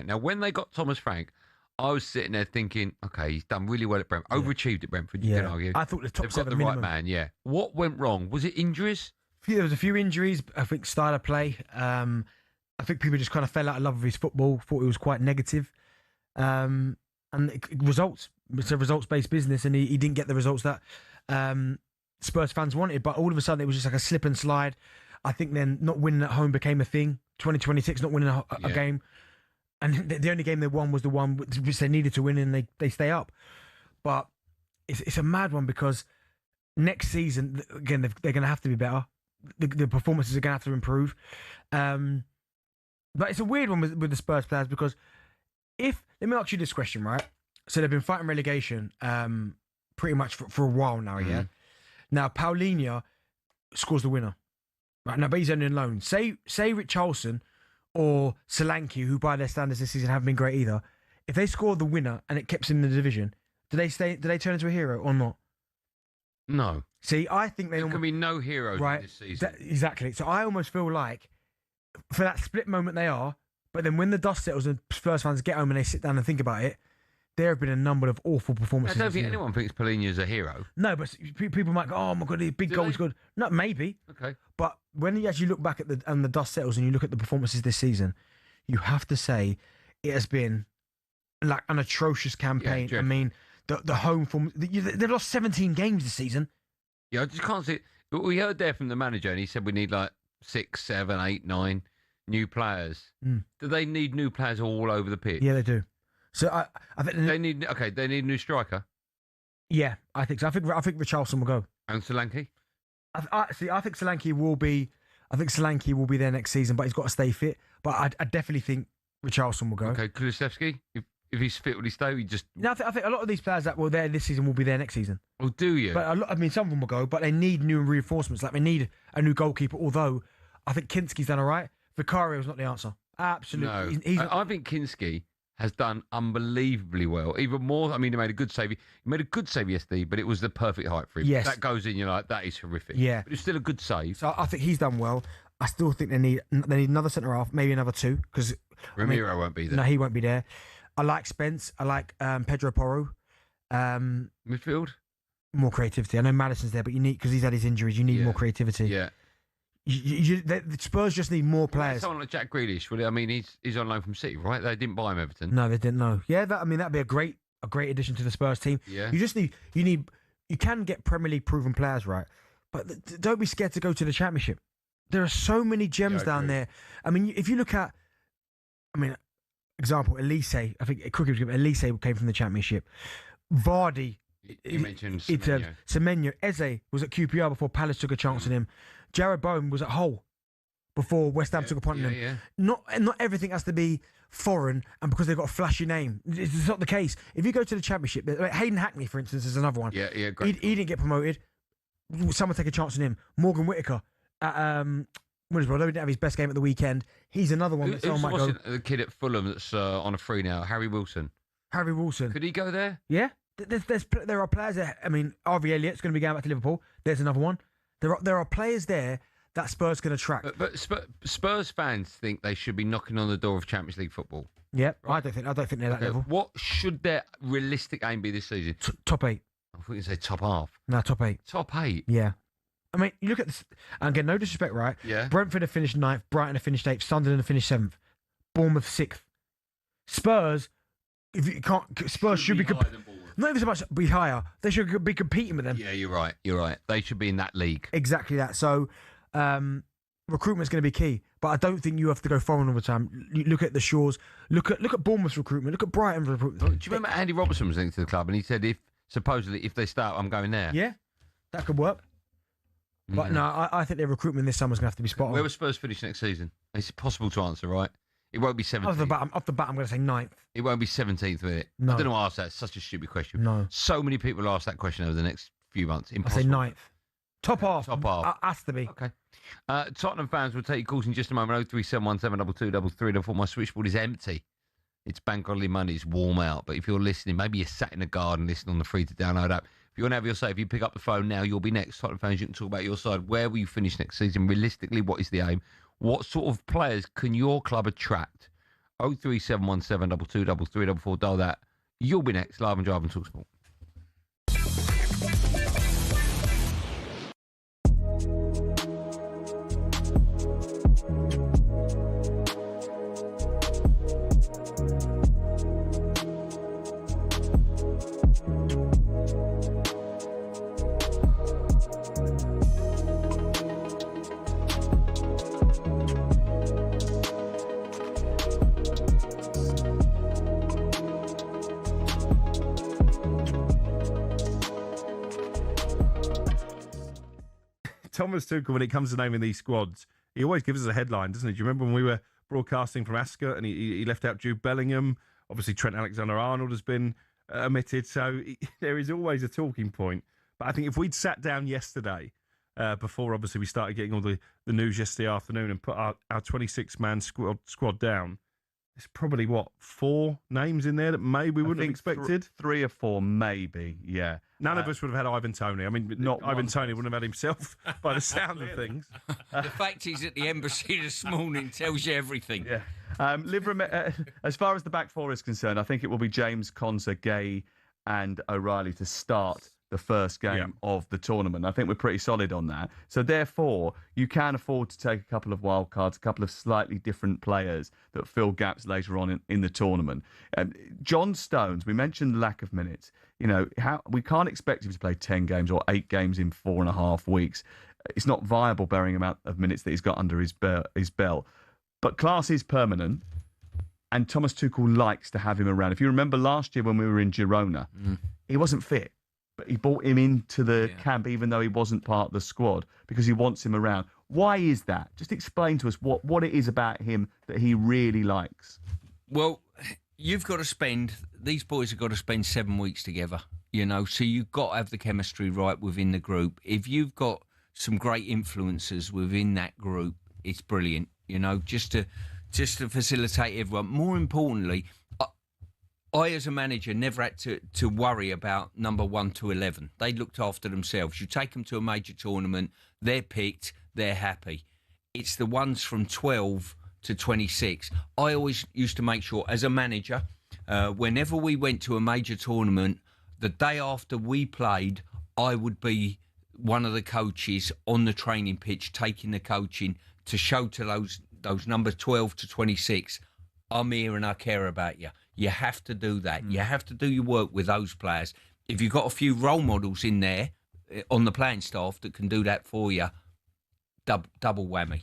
Now, when they got Thomas Frank, I was sitting there thinking, okay, he's done really well at Brentford. Overachieved at Brentford. You can argue. I thought the top They've seven got the minimum. right man. Yeah. What went wrong? Was it injuries? There was a few injuries. I think style of play. I think people just kind of fell out of love with his football. Thought it was quite negative. And results. It's a results-based business, and he didn't get the results that Spurs fans wanted. But all of a sudden, it was just like a slip and slide. I think then not winning at home became a thing. 2026, not winning a game. And the only game they won was the one which they needed to win, and they stay up. But it's a mad one, because next season, again, they're going to have to be better. The performances are going to have to improve. But it's a weird one with the Spurs players, because let me ask you this question, right? So they've been fighting relegation pretty much for a while now, yeah? Now, Paulinho scores the winner. Right now, but he's only on loan. Say Richarlison or Solanke, who by their standards this season haven't been great either, if they score the winner and it keeps them in the division, do they turn into a hero or not? No. See, I think there can be no heroes this season. Exactly. So I almost feel like for that split moment they are, but then when the dust settles and Spurs fans get home and they sit down and think about it, there have been a number of awful performances. I don't think anyone thinks Paulinho is a hero. No, but people might go, "Oh my god, the big goal is good." No, maybe. Okay. But when you actually look back at the dust settles and you look at the performances this season, you have to say it has been like an atrocious campaign. Yeah, I mean, the home form. They've lost 17 games this season. Yeah, I just can't see it. But we heard there from the manager, and he said we need like 6, 7, 8, 9 new players. Do they need new players all over the pitch? Yeah, they do. So I think they need a new striker. Yeah, I think so. I think Richarlison will go. And Solanke? I think Solanke will be. I think Solanke will be there next season, but he's got to stay fit. But I definitely think Richarlison will go. Okay, Kulusevski, if he's fit, will he stay? I think a lot of these players that were there this season will be there next season. Oh, do you? But some of them will go, but they need new reinforcements. Like they need a new goalkeeper. Although I think Kinski's done all right. Vicario's not the answer. Absolutely. No, I think Kinski has done unbelievably well. Even more, I mean, he made a good save. He made a good save yesterday, but it was the perfect height for him. Yes. That goes in, you're like, that is horrific. Yeah. But it's still a good save. So I think he's done well. I still think they need another centre half, maybe another two, because Ramiro won't be there. No, he won't be there. I like Spence. I like Pedro Porro. Midfield? More creativity. I know Maddison's there, but you need, because he's had his injuries, you need more creativity. Yeah. The Spurs just need more players. Someone like Jack Grealish, I mean, he's on loan from City, right? They didn't buy him, Everton. No, they didn't. No, yeah, that'd be a great addition to the Spurs team. Yeah, you can get Premier League proven players, right? But don't be scared to go to the Championship. There are so many gems down there. I mean, if you look at, example, Elise. I think quickly Elise came from the Championship. Vardy. You mentioned Semenyo. Semenyo. Eze was at QPR before Palace took a chance on him. Jared Bowen was at Hull before West Ham took a punt on him. Yeah. Not everything has to be foreign and because they've got a flashy name. It's not the case. If you go to the Championship, Hayden Hackney, for instance, is another one. Yeah, great. He didn't get promoted. Someone take a chance on him. Morgan Whittaker at Middlesbrough, although he didn't have his best game at the weekend, he's another one that someone might go. The kid at Fulham that's on a free now, Harry Wilson. Harry Wilson. Could he go there? Yeah. There are players there. I mean, Harvey Elliott's going to be going back to Liverpool. There's another one. There are players there that Spurs can attract. But Spurs fans think they should be knocking on the door of Champions League football. Yeah, right. I don't think they're that level. What should their realistic aim be this season? Top 8. I thought you'd say top half. No, top 8. Top 8? Yeah. I mean, you look at this, and again, no disrespect, right? Yeah. Brentford have finished 9th, Brighton have finished 8th, Sunderland have finished 7th, Bournemouth 6th. Spurs, if you can't, Spurs should be not even so much be higher. They should be competing with them. Yeah, you're right. They should be in that league. Exactly that. So, recruitment's going to be key, but I don't think you have to go foreign all the time. You look at the Shores, look at Bournemouth's recruitment, look at Brighton's recruitment. Do you remember Andy Robertson was linked to the club, and he said if they start, I'm going there. Yeah, that could work. But no, I think their recruitment this summer's going to have to be spot on. Where will Spurs finish next season? It's possible to answer, right? It won't be 17th. Off the bat, I'm going to say 9th. It won't be 17th, will it? No. I don't know why I asked that. It's such a stupid question. No. So many people will ask that question over the next few months. Impossible. I say 9th. Top half. Has to be. Okay. Tottenham fans will take your calls in just a moment. 037172233. I thought my switchboard is empty. It's bank holiday Monday. It's warm out. But if you're listening, maybe you're sat in the garden listening on the free to download app. If you want to have your say, if you pick up the phone now, you'll be next. Tottenham fans, you can talk about your side. Where will you finish next season? Realistically, what is the aim? What sort of players can your club attract? 03717223344. Dial that. You'll be next. Live and Drive and talkSPORT. Thomas Tuchel, when it comes to naming these squads, he always gives us a headline, doesn't he? Do you remember when we were broadcasting from Ascot and he left out Jude Bellingham? Obviously, Trent Alexander-Arnold has been omitted, so there is always a talking point. But I think if we'd sat down yesterday before obviously we started getting all the news yesterday afternoon and put our 26-man squad down. There's probably, 4 names in there that maybe we wouldn't have expected? 3 or 4, maybe, yeah. None of us would have had Ivan Toney. I mean, Ivan Toney wouldn't have had himself by the sound of things. The fact he's at the embassy this morning tells you everything. Yeah. As far as the back four is concerned, I think it will be James, Konsa, Gay and O'Reilly to start the first game of the tournament. I think we're pretty solid on that. So therefore, you can afford to take a couple of wild cards, a couple of slightly different players that fill gaps later on in the tournament. John Stones, we mentioned lack of minutes. You know, we can't expect him to play 10 games or 8 games in 4.5 weeks. It's not viable bearing amount of minutes that he's got under his belt. But class is permanent, and Thomas Tuchel likes to have him around. If you remember last year when we were in Girona, he wasn't fit. But he brought him into the camp even though he wasn't part of the squad because he wants him around. Why is that? Just explain to us what it is about him that he really likes. Well, you've got to spend, these boys have got to spend 7 weeks together, you know, so you've got to have the chemistry right within the group. If you've got some great influences within that group, it's brilliant, you know, just to facilitate everyone. More importantly, I, as a manager, never had to worry about number 1 to 11. They looked after themselves. You take them to a major tournament, they're picked, they're happy. It's the ones from 12 to 26. I always used to make sure, as a manager, whenever we went to a major tournament, the day after we played, I would be one of the coaches on the training pitch, taking the coaching to show to those number 12 to 26, I'm here and I care about you. You have to do that. You have to do your work with those players. If you've got a few role models in there on the playing staff that can do that for you, double whammy.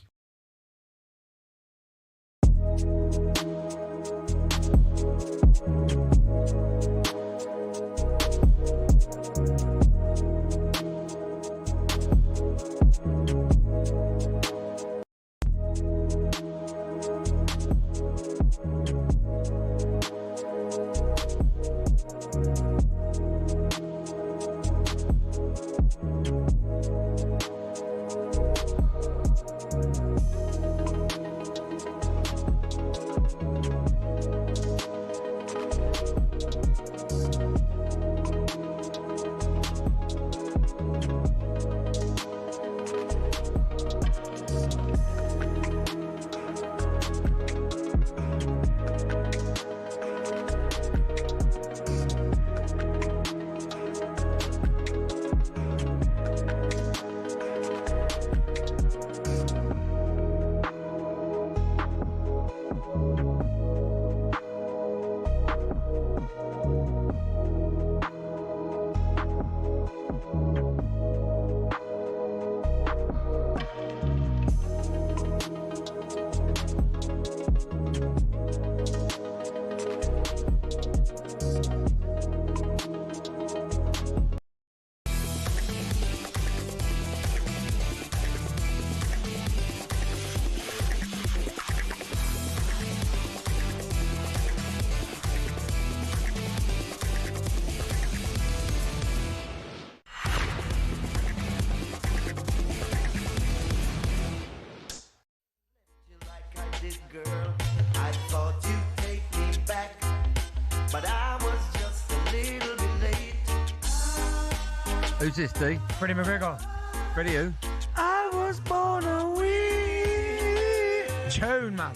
Who's this, D? Freddie McGregor. Freddie who? I was born a wee tune, man.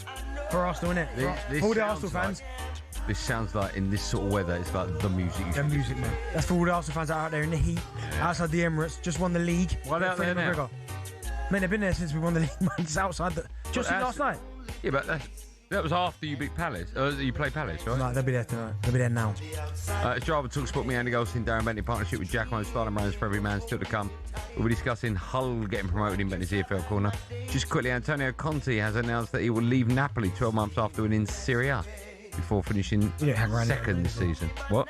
For Arsenal, innit? For all the Arsenal fans. This sounds like, in this sort of weather, it's like the music. The music, man. That's for all the Arsenal fans out there in the heat, outside the Emirates, just won the league. What out there now? McGregor. Man, they've been there since we won the league, man. It's outside just last night. Yeah, but that was after you beat Palace. You played Palace, right? No, they'll be there tonight. They'll be there now. It's Driver talkSPORT, me, Andy Goldstein Darren Bent, in partnership with Jack Starting Brands for every man still to come. We'll be discussing Hull getting promoted in Bentley's EFL corner. Just quickly, Antonio Conte has announced that he will leave Napoli 12 months after winning Serie A before finishing second this season. What?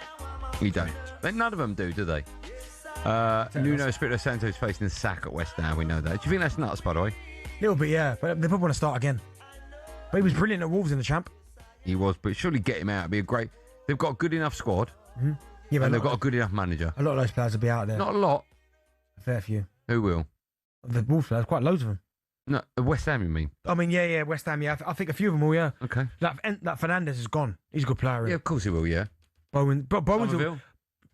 You don't. None of them do they? Nuno Espirito Santo is facing the sack at West Ham, we know that. Do you think that's nuts, by the way? A little bit, yeah. But they probably want to start again. But he was brilliant at Wolves in the champ. He was, but surely get him out. It'd be a great... They've got a good enough squad. Mm-hmm. Yeah, but and they've got a good enough manager. A lot of those players will be out there. Not a lot. A fair few. Who will? The Wolves players, quite loads of them. No, West Ham, you mean? I mean, yeah, West Ham, yeah. I think a few of them will, yeah. Okay. Like Fernandez is gone. He's a good player. Yeah, of course he will, yeah. Bowen's Somerville?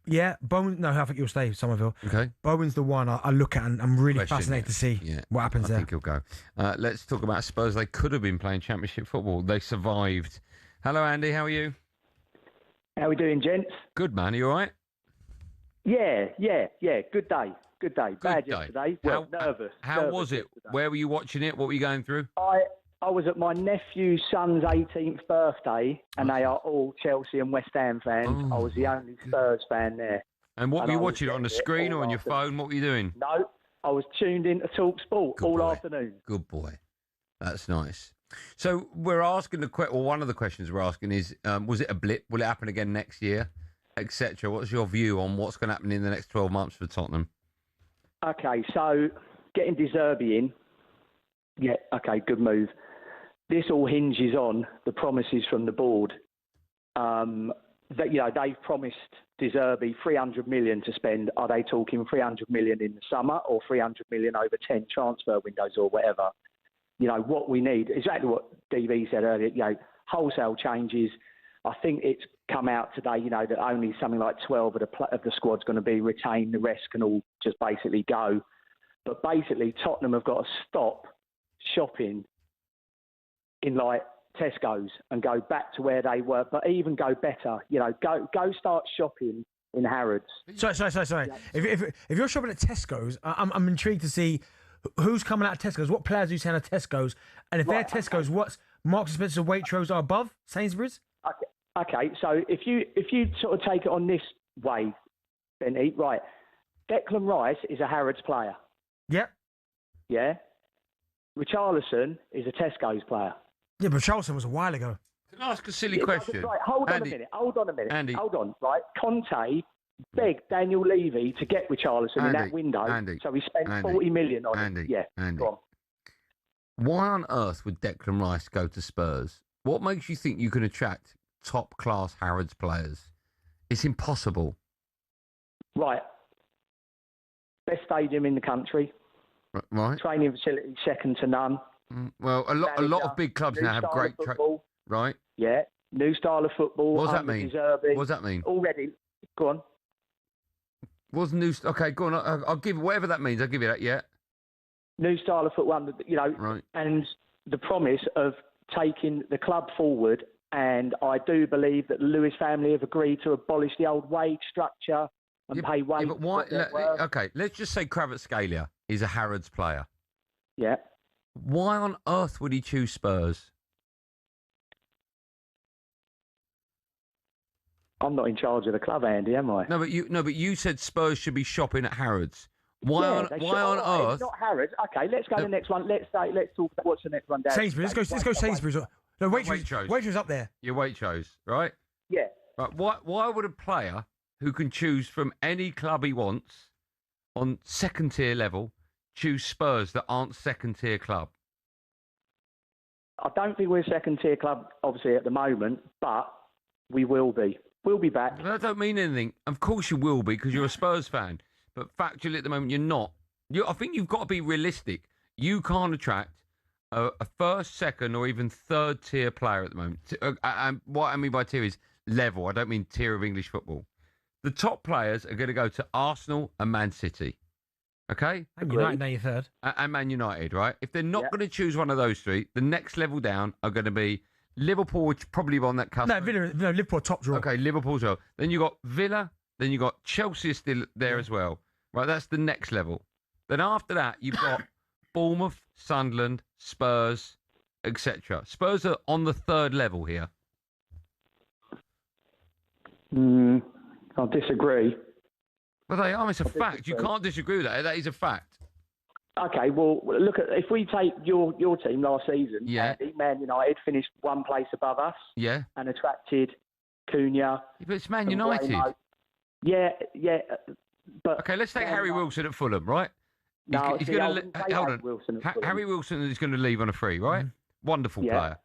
Yeah, Bowen. No, I think he'll stay, Somerville. Okay. Bowen's the one I look at and I'm really Question, fascinated to see what happens I there. think he'll go. Let's talk about Spurs. They could have been playing Championship football. They survived. Hello, Andy. How are you? How we doing, gents? Good, man. Are you all right? Yeah. Good day. Bad yesterday. Well, nervous. How Nervous was it? yesterday. Where were you watching it? What were you going through? I was at my nephew's son's 18th birthday, and they are all Chelsea and West Ham fans. I was the only Spurs fan there. And what were you I was watching? On the there screen all or on your afternoon. phone? What were you doing? No, I was tuned in to talkSPORT all afternoon. Good boy. That's nice. So we're asking one of the questions we're asking is, was it a blip? Will it happen again next year? Etc. What's your view on what's going to happen in the next 12 months for Tottenham? Okay, so getting De Zerbi in, yeah, okay, good move. This all hinges on the promises from the board. That they've promised De Zerbi 300 million to spend. Are they talking 300 million in the summer or 300 million over 10 transfer windows or whatever? What we need, exactly what DV said earlier, wholesale changes. I think it's come out today, that only something like 12 of the squad's going to be retained. The rest can all just basically go. But basically, Tottenham have got to stop shopping in like Tesco's and go back to where they were, but even go better. Go start shopping in Harrods. Sorry. Yeah. If you're shopping at Tesco's, I'm intrigued to see who's coming out of Tesco's. What players are you saying at Tesco's? And if they're Tesco's, what's Marks and Spencer, Waitrose are above Sainsbury's? Okay, so if you sort of take it on this way, Benny, right? Declan Rice is a Harrods player. Yep. Yeah. Richarlison is a Tesco's player. Yeah, but Richarlison was a while ago. Can I ask a silly question? Right, hold on a minute. Andy. Hold on, right? Conte begged Daniel Levy to get Richarlison in that window, so he spent 40 million on it. Yeah, go on. Why on earth would Declan Rice go to Spurs? What makes you think you can attract top-class Harrods players? It's impossible. Right. Best stadium in the country. Right. Training facility second to none. Well, a lot of big clubs now have great right. Yeah, new style of football. What does that mean? What does that mean? Already, go on. What's new? Okay, go on. I'll give whatever that means. I'll give you that. Yeah. New style of football, right. And the promise of taking the club forward. And I do believe that the Lewis family have agreed to abolish the old wage structure and pay wage. But why? Okay, let's just say Kvaratskhelia is a Harrods player. Yeah. Why on earth would he choose Spurs? I'm not in charge of the club, Andy, am I? No, but you said Spurs should be shopping at Harrods. Why on earth? It's not Harrods. Okay, let's go to the next one. Let's talk about what's the next one down. Sainsbury's. Let's go Sainsbury's. No, Waitrose up there. Your Waitrose, right? Yeah. Right. Why would a player who can choose from any club he wants on second tier level choose Spurs that aren't second tier club? I don't think we're a second tier club, obviously, at the moment, but we will be. We'll be back. That don't mean anything. Of course you will be because you're a Spurs fan. But factually at the moment, you're not. I think you've got to be realistic. You can't attract a first, second, or even third tier player at the moment. And what I mean by tier is level. I don't mean tier of English football. The top players are going to go to Arsenal and Man City. Okay? And United now you're third. And Man United, right? If they're not going to choose one of those three, the next level down are going to be Liverpool, which probably on that cusp. No, Liverpool top draw. Okay, Liverpool as well. Then you got Villa. Then you got Chelsea still there as well. Right, that's the next level. Then after that, you've got Bournemouth, Sunderland, Spurs, etc. Spurs are on the third level here. I disagree. Well, they are. It's a fact. You can't disagree with that. That is a fact. Okay, well, look at if we take your team last season. Yeah. Andy, Man United finished one place above us. Yeah. And attracted Cunha. Yeah, but it's Man United. Yeah. But okay, let's take Harry Wilson at Fulham, right? He's going to hold on. Harry Wilson is going to leave on a free, right? Wonderful player.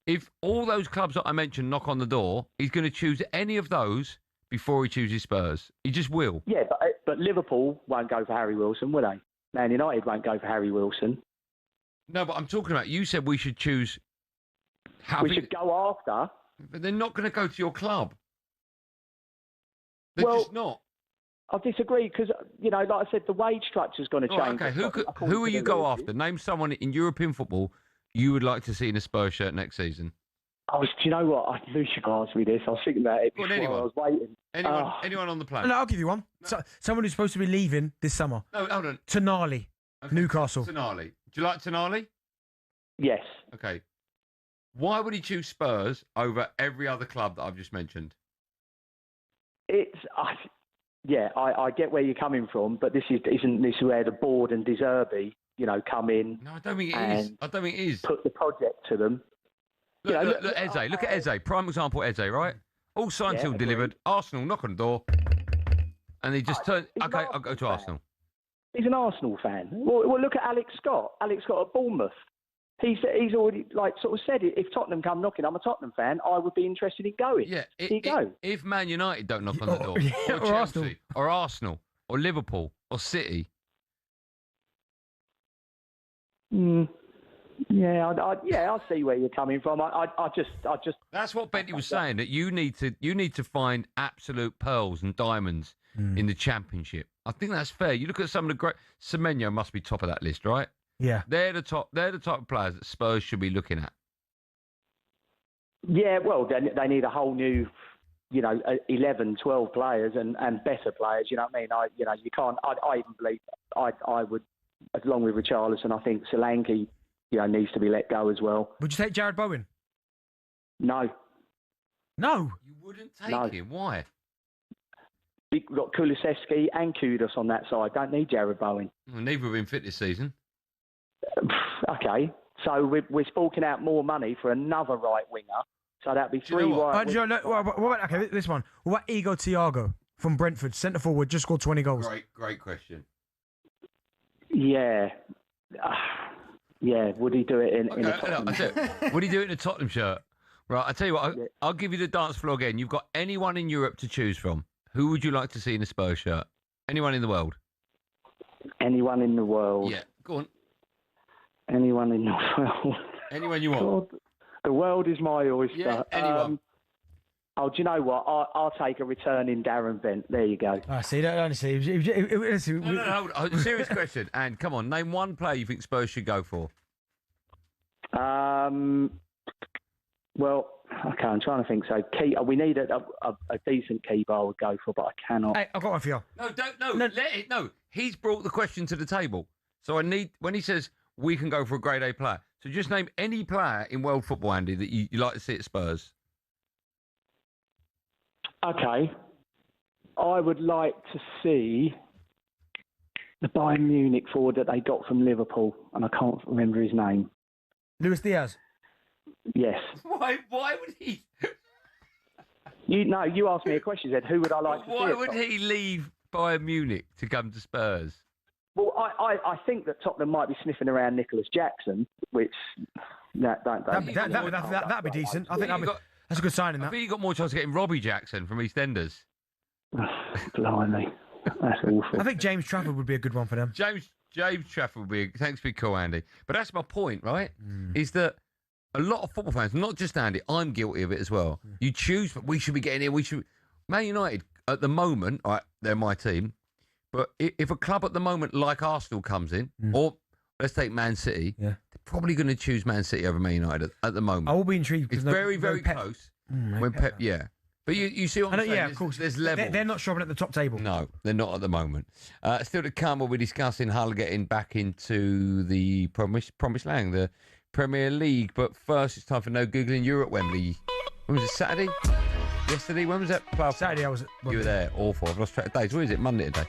If all those clubs that I mentioned knock on the door, he's going to choose any of those before he chooses Spurs. He just will. Yeah, but Liverpool won't go for Harry Wilson, will they? Man United won't go for Harry Wilson. No, but I'm talking about, you said we should choose... We should go after... But they're not going to go to your club. They're just not. I disagree because, like I said, the wage structure's going to change. Okay, who are you go after? Name someone in European football you would like to see in a Spurs shirt next season. Do you know what? I knew you should ask me this. I was thinking about it before. I was waiting. Anyone on the planet? No, I'll give you one. No. Someone who's supposed to be leaving this summer. No, hold on. Tonali, okay. Newcastle. Tonali. Do you like Tonali? Yes. Okay. Why would he choose Spurs over every other club that I've just mentioned? I get where you're coming from, but isn't this where the board and De Zerbi, come in? No, I don't think it is. I don't think it is. Put the project to them. Look, Eze. Look at Eze. Prime example, Eze, right? All signed, till delivered. Arsenal knock on the door, and he just turned. Okay, I'll go to Arsenal. He's an Arsenal fan. Well, look at Alex Scott. Alex Scott at Bournemouth. He's already sort of said it. If Tottenham come knocking, I'm a Tottenham fan. I would be interested in going. Yeah, here you go. If Man United don't knock on the door, or Chelsea, or Arsenal, or Liverpool, or City. Yeah, I see where you're coming from. I just. That's what Bentley was saying. That you need to find absolute pearls and diamonds in the Championship. I think that's fair. You look at some of the great. Semenyo must be top of that list, right? Yeah, they're the type of players that Spurs should be looking at. Yeah, well, they need a whole new, 11, 12 players and better players. You know what I mean? You can't. I even believe I would, along with Richarlison, I think Solanke, needs to be let go as well. Would you take Jared Bowen? No. No. You wouldn't take him. Why? We've got Kulusevski and Kudus on that side. Don't need Jared Bowen. Well, neither have been fit this season. Okay, so we're forking out more money for another right winger. So that'd be three right. Okay, this one. What about Igor Thiago from Brentford, centre forward, just scored 20 goals? Great question. Yeah. Would he do it in a Tottenham shirt? Would he do it in a Tottenham shirt? Right, I tell you what. I'll give you the dance floor again. You've got anyone in Europe to choose from. Who would you like to see in a Spurs shirt? Anyone in the world? Anyone in the world? Yeah, go on. Anyone in the world. Anyone you want. God, the world is my oyster. Yeah, anyone. Do you know what? I'll take a returning Darren Bent. There you go. See, No, hold on. Serious question. And come on, name one player you think Spurs should go for. Well, okay, I'm trying to think. So, we need a decent keeper I would go for, but I cannot. Hey, I've got one for you. No. He's brought the question to the table. So when he says we can go for a grade A player. So just name any player in world football, Andy, that you like to see at Spurs. Okay. I would like to see the Bayern Munich forward that they got from Liverpool, and I can't remember his name. Luis Diaz? Yes. Why would he? You asked me a question, Ed. Who would I like to see? Why would he leave Bayern Munich to come to Spurs? Well, I think that Tottenham might be sniffing around Nicholas Jackson, which that'd be decent. I think that's a good signing. I think you got more chance of getting Robbie Jackson from EastEnders. Blimey, that's awful. I think James Trafford would be a good one for them. James Trafford would be. Thanks for your call, Andy. But that's my point, right? Is that a lot of football fans, not just Andy, I'm guilty of it as well. You choose, but we should be getting here. Man United at the moment, all right, they're my team. But if a club at the moment like Arsenal comes in, or let's take Man City, they're probably going to choose Man City over Man United at the moment. I will be intrigued. It's very close. When Pep, But you see what I'm saying? Yeah, of course. There's levels. They're not shopping at the top table. No, they're not at the moment. Still to come, we'll be discussing Hull getting back into the promised land, the Premier League. But first, it's time for No Googling. You're at Wembley. When was it, Saturday? Yesterday? When was that? Saturday, I was at Wembley. You were there. Awful. I've lost track of days. What is it? Monday today.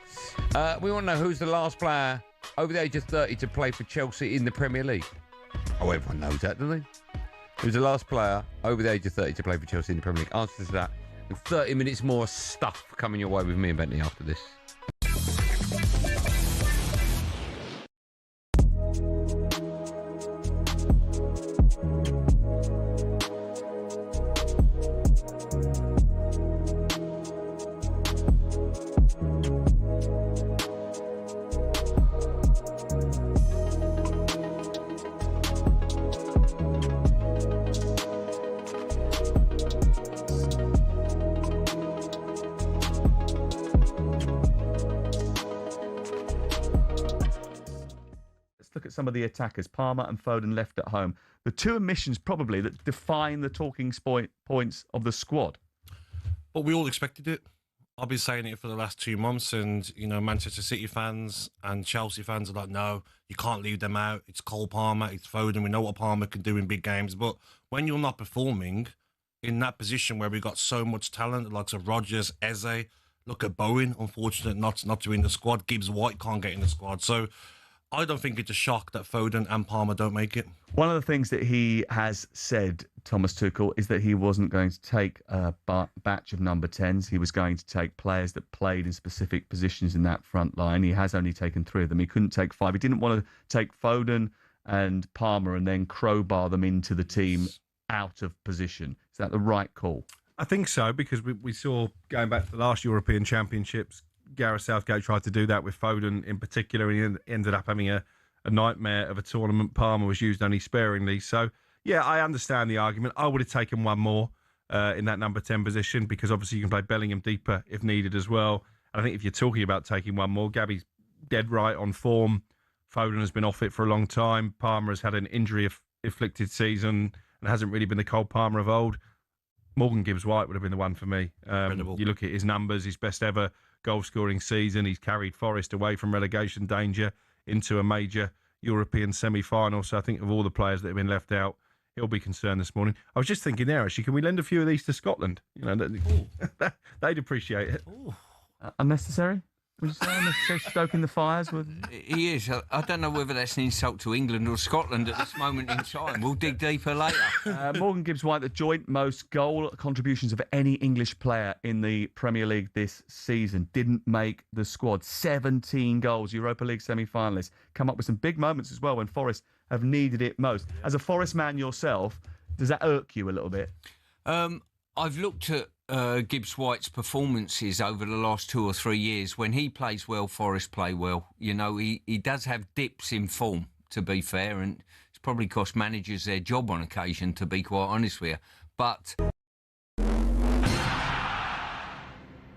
We want to know who's the last player over the age of 30 to play for Chelsea in the Premier League. Oh, everyone knows that, doesn't they? Who's the last player over the age of 30 to play for Chelsea in the Premier League? Answer to that. And 30 minutes more stuff coming your way with me and Bentley after this. at some of the attackers, Palmer and Foden left at home, the two omissions probably that define the talking points of the squad. But we all expected it. I've been saying it for the last 2 months, and Manchester City fans and Chelsea fans are like, no, you can't leave them out. It's Cole Palmer, it's Foden. We know what Palmer can do in big games, but when you're not performing in that position where we got so much talent, like Rodgers, Eze, look at Bowen, unfortunate not to be in the squad. Gibbs White can't get in the squad, so I don't think it's a shock that Foden and Palmer don't make it. One of the things that he has said, Thomas Tuchel, is that he wasn't going to take a batch of number 10s. He was going to take players that played in specific positions in that front line. He has only taken 3 of them. He couldn't take 5. He didn't want to take Foden and Palmer and then crowbar them into the team out of position. Is that the right call? I think so, because we saw, going back to the last European Championships, Gareth Southgate tried to do that with Foden in particular, and he ended up having a nightmare of a tournament. Palmer was used only sparingly. So, yeah, I understand the argument. I would have taken one more in that number 10 position, because obviously you can play Bellingham deeper if needed as well. And I think if you're talking about taking one more, Gabby's dead right on form. Foden has been off it for a long time. Palmer has had an injury-afflicted season and hasn't really been the Cole Palmer of old. Morgan Gibbs-White would have been the one for me. You look at his numbers, his best ever goal-scoring season. He's carried Forest away from relegation danger into a major European semi-final. So I think of all the players that have been left out, he'll be concerned this morning. I was just thinking there, actually, can we lend a few of these to Scotland? They'd appreciate it. Unnecessary? Would you say unnecessary, stoking the fires? He is. I don't know whether that's an insult to England or Scotland at this moment in time. We'll dig deeper later. Morgan Gibbs-White, the joint most goal contributions of any English player in the Premier League this season, didn't make the squad. 17 goals, Europa League semi-finalists. Come up with some big moments as well when Forest have needed it most. As a Forest man yourself, does that irk you a little bit? I've looked at Gibbs-White's performances over the last 2 or 3 years. When he plays well, Forest play well. He does have dips in form, to be fair, and it's probably cost managers their job on occasion, to be quite honest with you. But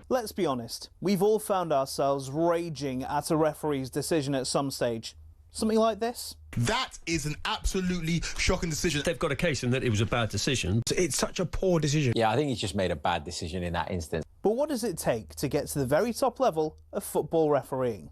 let's be honest, we've all found ourselves raging at a referee's decision at some stage. Something like this? That is an absolutely shocking decision. They've got a case in that it was a bad decision. It's such a poor decision. Yeah, I think he's just made a bad decision in that instance. But what does it take to get to the very top level of football refereeing?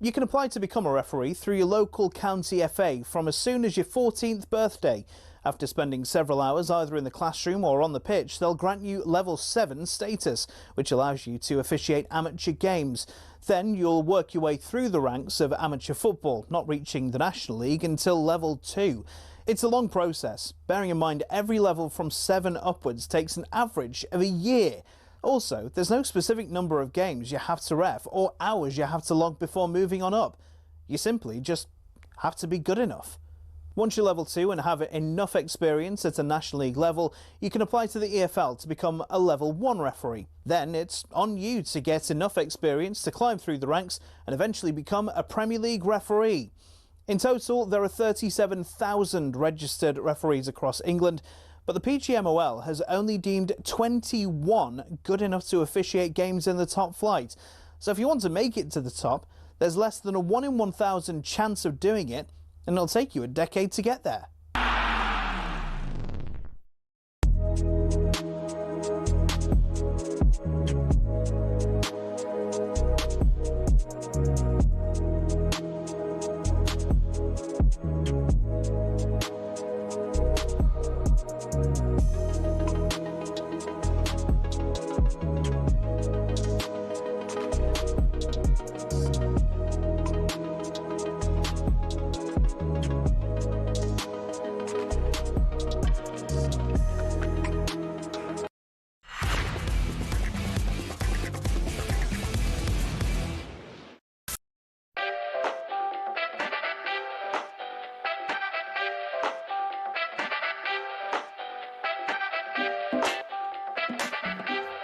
You can apply to become a referee through your local county FA from as soon as your 14th birthday. After spending several hours either in the classroom or on the pitch, they'll grant you level 7 status, which allows you to officiate amateur games. Then you'll work your way through the ranks of amateur football, not reaching the National League until level 2. It's a long process, bearing in mind every level from 7 upwards takes an average of a year. Also, there's no specific number of games you have to ref or hours you have to log before moving on up. You simply just have to be good enough. Once you're level 2 and have enough experience at a National League level, you can apply to the EFL to become a level 1 referee. Then it's on you to get enough experience to climb through the ranks and eventually become a Premier League referee. In total, there are 37,000 registered referees across England, but the PGMOL has only deemed 21 good enough to officiate games in the top flight. So if you want to make it to the top, there's less than a 1 in 1,000 chance of doing it, and it'll take you a decade to get there.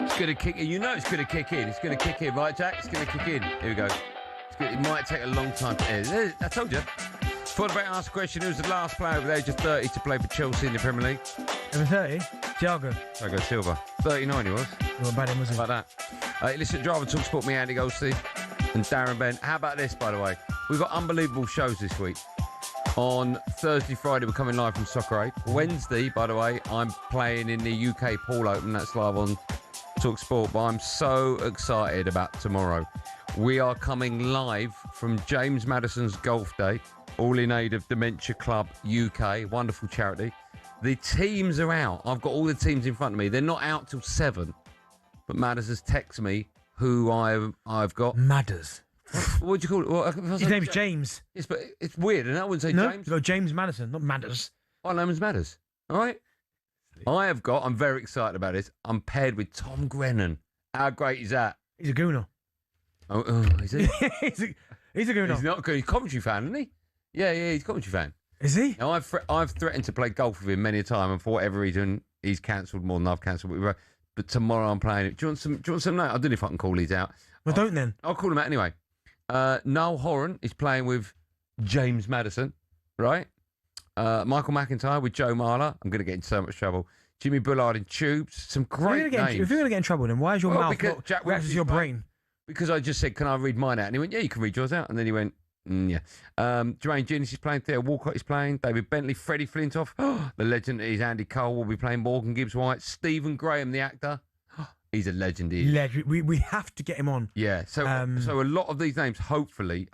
It's going to kick in. You know it's going to kick in. It's going to kick in, right, Jack? It's going to kick in. Here we go. It might take a long time to end. I told you. Thought about asking the question, who's the last player over the age of 30 to play for Chelsea in the Premier League? Over 30? Thiago. Thiago Silva. 39 he was. What about him, was he? Like that. Listen, Drive and talkSPORT, me, Andy Goldstein and Darren Bent. How about this, by the way? We've got unbelievable shows this week. On Thursday, Friday, we're coming live from Soccer Aid. Wednesday, by the way, I'm playing in the UK Pool Open. That's live on talkSPORT. But I'm so excited about tomorrow. We are coming live from James Madison's Golf Day, all in aid of Dementia Club UK. Wonderful charity. The teams are out. I've got all the teams in front of me. They're not out till 7. But Madders has texted me who I've got. Madders. What do you call it? Well, his name's James. Yes, but it's weird, and I wouldn't say no, James. No, James Madison, not Madders. My name's Madders. All right. I'm very excited about this. I'm paired with Tom Grennan. How great is that? He's a gooner. Oh, is he? he's a gooner. He's not good. He's a Coventry fan, isn't he? Yeah, he's a Coventry fan. Is he? Now, I've threatened to play golf with him many a time, and for whatever reason, he's cancelled more than I've cancelled. But tomorrow I'm playing it. Do you want some note? I don't know if I can call these out. Well, don't then. I'll call him out anyway. Noel Horan is playing with James Madison, right? Michael McIntyre with Joe Marler. I'm going to get in so much trouble. Jimmy Bullard in Tubes. Some great names. If you're going to get in trouble, then why is your mouth not reacting to your brain? Because I just said, can I read mine out? And he went, yeah, you can read yours out. And then he went, yeah. Jermaine Genius is playing. Theo Walcott is playing. David Bentley, Freddie Flintoff. The legend is Andy Cole will be playing. Morgan Gibbs-White. Stephen Graham, the actor. He's a legend. We have to get him on. Yeah. So a lot of these names, hopefully,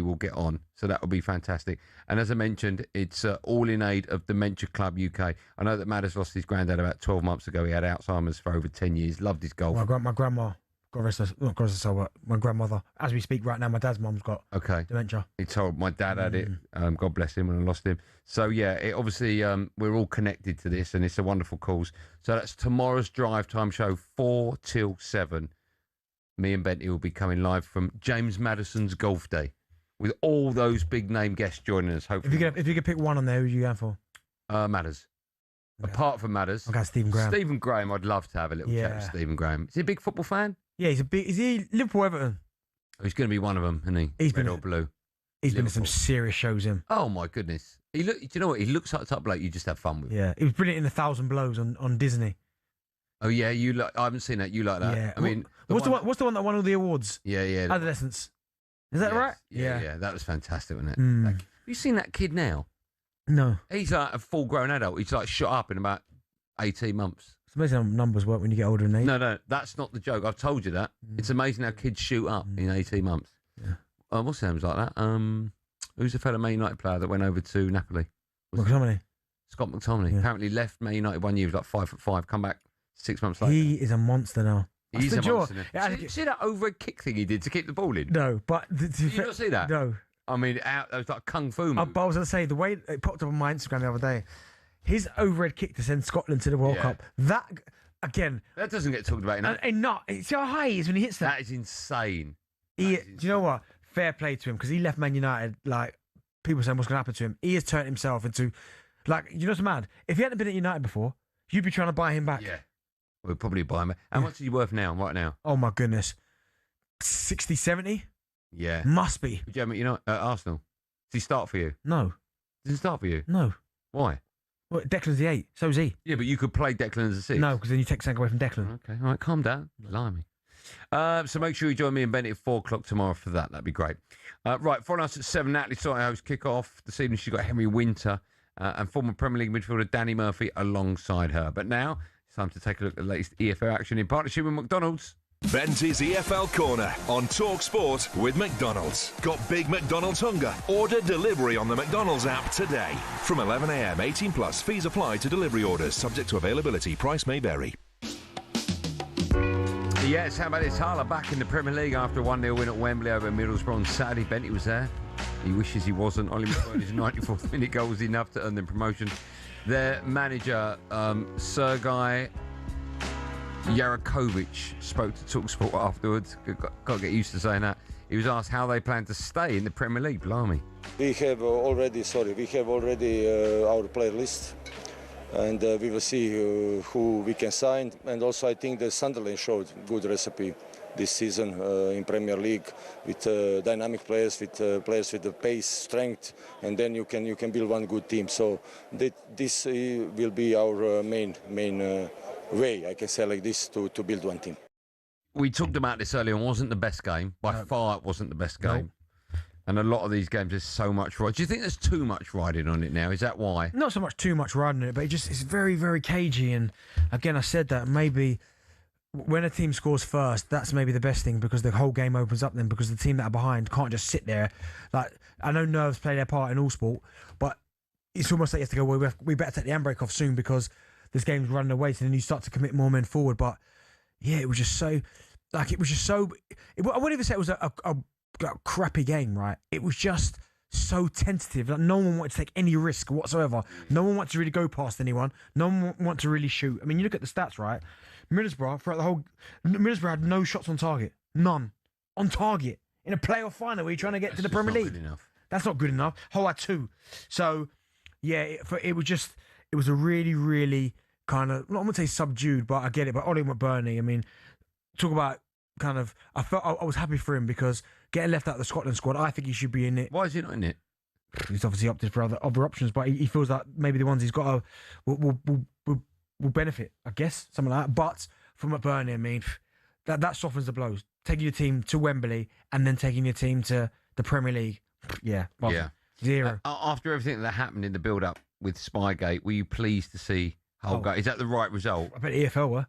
will get on. So that will be fantastic. And as I mentioned, it's all in aid of Dementia Club UK. I know that Madders lost his granddad about 12 months ago. He had Alzheimer's for over 10 years. Loved his golf. My grandma. God rest her soul, but my grandmother, as we speak right now, my dad's mum's got dementia. He told my dad had it. God bless him when I lost him. So yeah, it obviously we're all connected to this, and it's a wonderful cause. So that's tomorrow's drive time show, 4 till 7. Me and Bentley will be coming live from James Madison's Golf Day, with all those big name guests joining us. Hopefully, if you could pick one on there, who are you going for? Madders. Okay. Apart from Madders, I'm going Stephen Graham. Stephen Graham, I'd love to have a little chat with Stephen Graham. Is he a big football fan? Yeah, is he Liverpool Everton? Oh, he's going to be one of them, isn't he? He's Red or blue. He's been to some serious shows, him. Oh, my goodness. Do you know what? He looks like the type of bloke you just have fun with. Yeah, he was brilliant in 1,000 Blows on Disney. Oh, yeah, I haven't seen that. You like that? Yeah. I mean... What's the one that won all the awards? Yeah. Adolescence. Is that right? Yeah. That was fantastic, wasn't it? Mm. Have you seen that kid now? No. He's like a full-grown adult. He's like shot up in about 18 months. It's amazing how numbers work when you get older than 8. No, that's not the joke. I've told you that. It's amazing how kids shoot up in 18 months. Yeah. What's the names like that? Who's the fellow Man United player that went over to Napoli? McTominay. Scott McTominay. Yeah. Apparently left Man United 1 year, was like 5'5", come back 6 months later. He is a monster now. He's a monster now. See that overhead kick thing he did to keep the ball in? No, but... Did you not see that? No. I mean, that was like a kung fu move. But I was going to say, the way it popped up on my Instagram the other day, his overhead kick to send Scotland to the World Cup, that, again... That doesn't get talked about enough. And not... See how high he is when he hits that? That is insane. Do you know what? Fair play to him, because he left Man United, like, people saying what's going to happen to him. He has turned himself into... Like, you know what's mad? If he hadn't been at United before, you'd be trying to buy him back. Yeah. We'll probably buy him. How much is he worth now, right now? Oh, my goodness. 60, 70? Yeah. Must be. Would you have him at Arsenal? Does he start for you? No. Does he start for you? No. Why? Well, Declan's the 8. So is he. Yeah, but you could play Declan as a 6. No, because then you take something away from Declan. Okay, all right, calm down. Blimey. So make sure you join me and Bennett at 4 o'clock tomorrow for that. That'd be great. Right, following us at 7, Natalie Soto's kick-off. This evening she's got Henry Winter and former Premier League midfielder Danny Murphy alongside her. But now it's time to take a look at the latest EFL action in partnership with McDonald's. Benty's EFL Corner on talkSPORT with McDonald's. Got big McDonald's hunger? Order delivery on the McDonald's app today. From 11 a.m, 18 plus. Fees apply to delivery orders. Subject to availability. Price may vary. Yes, how about this? Hala back in the Premier League after a 1-0 win at Wembley over Middlesbrough on Saturday. Benty was there. He wishes he wasn't. Ollie McBurney's 94th minute goal was enough to earn them promotion. Their manager, Sergei Yarakovic, spoke to talkSPORT afterwards. Got to get used to saying that. He was asked how they plan to stay in the Premier League. Blimey. We have already our player list, and we will see who we can sign. And also, I think that Sunderland showed good recipe this season in Premier League with dynamic players, with players with the pace, strength, and then you can build one good team. So this will be our main way, I can say like this, to build one team. We talked about this earlier. It wasn't the best game. By far, it wasn't the best game. And a lot of these games, there's so much ride. Do you think there's too much riding on it now? Is that why? Not so much too much riding on it, but it's very, very cagey. And again, I said that maybe when a team scores first, that's maybe the best thing because the whole game opens up then because the team that are behind can't just sit there. Like, I know nerves play their part in all sport, but it's almost like you have to go, well, we better take the handbrake off soon because this game's running away. So then you start to commit more men forward. But yeah, it was just so, I wouldn't even say it was a crappy game, right? It was just so tentative. Like no one wanted to take any risk whatsoever. No one wanted to really go past anyone. No one wanted to really shoot. I mean, you look at the stats, right? Middlesbrough had no shots on target. None. On target. In a playoff final where you're trying to get to the Premier League. That's not good enough. Hull had 2. So, yeah, it was a really, really kind of, not going to say subdued, but I get it. But Ollie McBurney, I mean, talk about kind of, I was happy for him because getting left out of the Scotland squad, I think he should be in it. Why is he not in it? He's obviously opted for other options, but he feels like maybe the ones he's got will benefit, I guess, something like that. But for McBurney, I mean, that softens the blows. Taking your team to Wembley and then taking your team to the Premier League, yeah. Zero. After everything that happened in the build-up with Spygate, were you pleased to see Hull go? Is that the right result? I bet EFL were.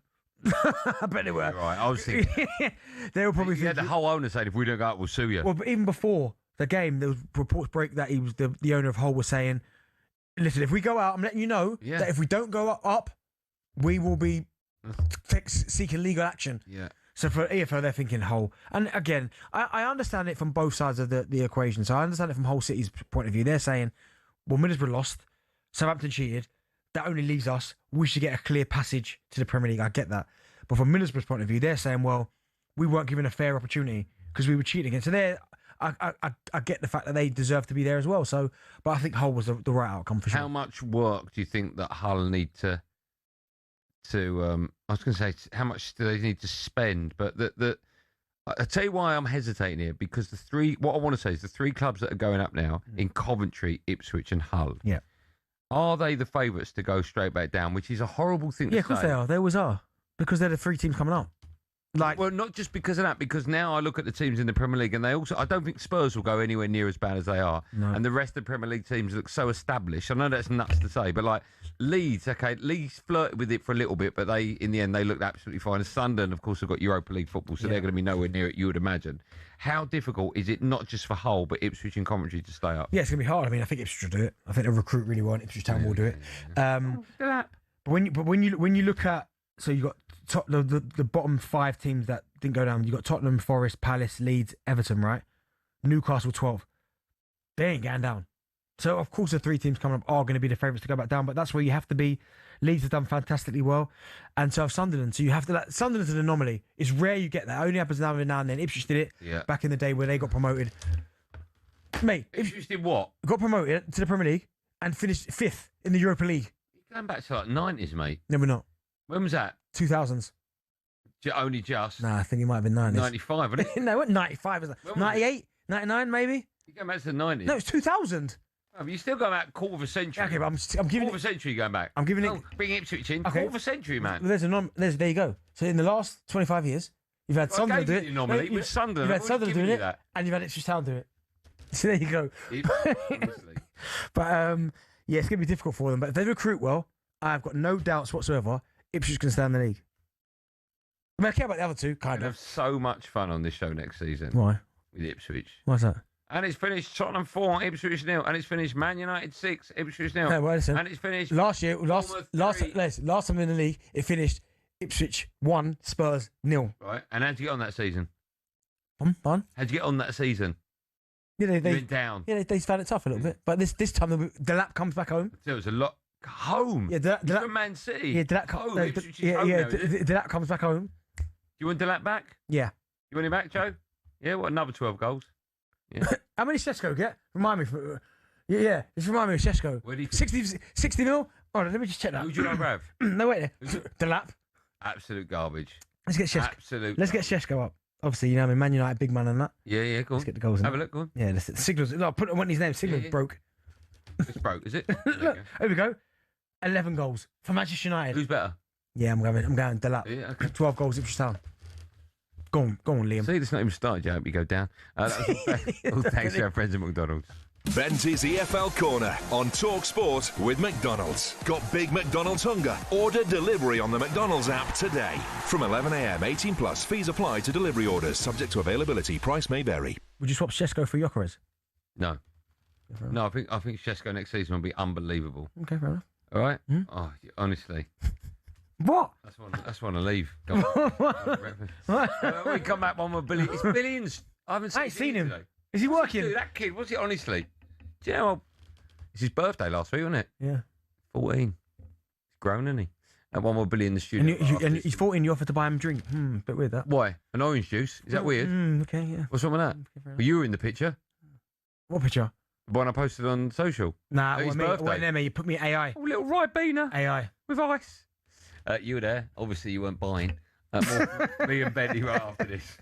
I bet they were. Right, I was thinking. They were probably thinking. Yeah, the whole owner said, if we don't go up, we'll sue you. Well, but even before the game, there was reports break that he was the owner of Hull was saying, listen, if we go out, I'm letting you know that if we don't go up, we will be seeking legal action. Yeah. So for EFL, they're thinking Hull. And again, I understand it from both sides of the equation. So I understand it from Hull City's point of view. They're saying, well, Middlesbrough lost, Southampton cheated. That only leaves us. We should get a clear passage to the Premier League. I get that. But from Middlesbrough's point of view, they're saying, well, we weren't given a fair opportunity because we were cheating again. So I get the fact that they deserve to be there as well. So, but I think Hull was the right outcome for sure. How much work do you think that Hull need to I was going to say, how much do they need to spend? But I'll tell you why I'm hesitating here, because what I want to say is the 3 clubs that are going up now in Coventry, Ipswich and Hull. Yeah. Are they the favourites to go straight back down, which is a horrible thing to say? Yeah, of course they are. They always are. Because they're the 3 teams coming up. Well, not just because of that, because now I look at the teams in the Premier League and I don't think Spurs will go anywhere near as bad as they are. No. And the rest of the Premier League teams look so established. I know that's nuts to say, but like Leeds flirted with it for a little bit, but in the end, they looked absolutely fine. And Sunderland, of course, have got Europa League football, so they're going to be nowhere near it, you would imagine. How difficult is it, not just for Hull, but Ipswich and Coventry to stay up? Yeah, it's going to be hard. I mean, I think Ipswich will do it. I think they'll recruit really well, and Ipswich Town will do it. But when you look at, so you got the bottom 5 teams that didn't go down. You got Tottenham, Forest, Palace, Leeds, Everton, right? Newcastle 12. They ain't going down. So of course the 3 teams coming up are going to be the favourites to go back down, but that's where you have to be. Leeds have done fantastically well, and so have Sunderland. So you have to. Sunderland's an anomaly. It's rare you get that. It only happens now and then. Ipswich did it back in the day where they got promoted. Mate, Ipswich did what? Got promoted to the Premier League and finished 5th in the Europa League. You're going back to like 90s, mate. No, we're not. When was that? 2000s. Only just? Nah, I think it might have been 90s. 95, wasn't it? No, what 95 was that? 98? 99 maybe? You going back to the 90s? No, it's 2000. Oh, you still going back quarter of a century. Okay, but I'm giving quarter of a century going back. I'm giving it. Bring Ipswich in. Okay. Quarter of a century, man. Well, there you go. So in the last 25 years, you've had Sunderland do it. Anomaly with Sunderland. You've had Sunderland doing it, and you've had Ipswich Town do it. So there you go. But yeah, it's going to be difficult for them. But if they recruit well, I've got no doubts whatsoever. Ipswich can stay in the league. I mean, I care about the other 2, kind of. Have so much fun on this show next season. Why? With Ipswich. Why's that? And it's finished Tottenham 4, Ipswich 0. And it's finished Man United 6, Ipswich 0. Hey, well, listen. And it's finished last time in the league, it finished Ipswich 1, Spurs 0. Right. And how'd you get on that season? Fun. How'd you get on that season? Yeah, they went down. Yeah, they found it tough a little bit. But this time, the lap comes back home. There was a lot. Home? Yeah, from Man City. Yeah, the lap comes back home. Do you want Delap back? Yeah. You want him back, Joe? Yeah, what, another 12 goals? Yeah. How many Šeško get? Remind me. Just remind me of Šeško. Where do you 60 mil? Hold on, let me just check that. Who do you not have? No, wait there. Delap. Absolute garbage. Let's get Šeško. Absolute Let's get Šeško up. Obviously, you know, I mean, Man United, big man and that. Yeah, go on. Let's get the goals in. Have a look, go on. Yeah, the signals. No, I want his name. Signals broke. It's broke, is it? Look, here we go. 11 goals for Manchester United. Who's better? Yeah, I'm going Delap. Yeah, okay. 12 goals, Ipswich Town. Go on, Liam. See, it's not even started yet. I hope you go down. All thanks to our friends at McDonald's. Benty's EFL Corner on talkSPORT with McDonald's. Got big McDonald's hunger? Order delivery on the McDonald's app today. From 11 a.m, 18 plus. Fees apply to delivery orders. Subject to availability. Price may vary. Would you swap Shesko for Gyökeres? No. No, I think Shesko next season will be unbelievable. Okay, fair enough. All right? Oh, honestly. What? That's one to leave. We come back one with billions. It's billions. I ain't seen him. Today. Is he working? Dude, that kid, what's it honestly? Do you know, it's his birthday last week, wasn't it? Yeah. 14. He's grown, isn't he? And 1 more billion in the studio. And he's 14, you offered to buy him a drink. Bit weird that. Why? An orange juice? Is that weird? Okay, yeah. What's wrong with that? Well, you were in the picture. What picture? The one I posted on social. Nah, his it birthday. wasn't there, mate. You put me AI. Oh, little Ribena. AI. With ice. You were there. Obviously, you weren't buying. More me and Benny were after this.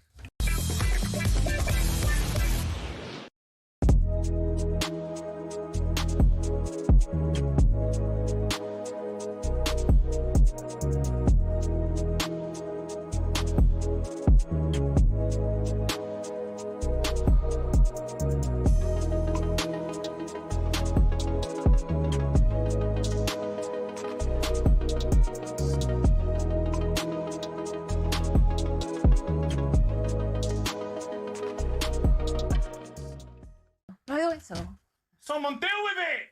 Someone deal with it!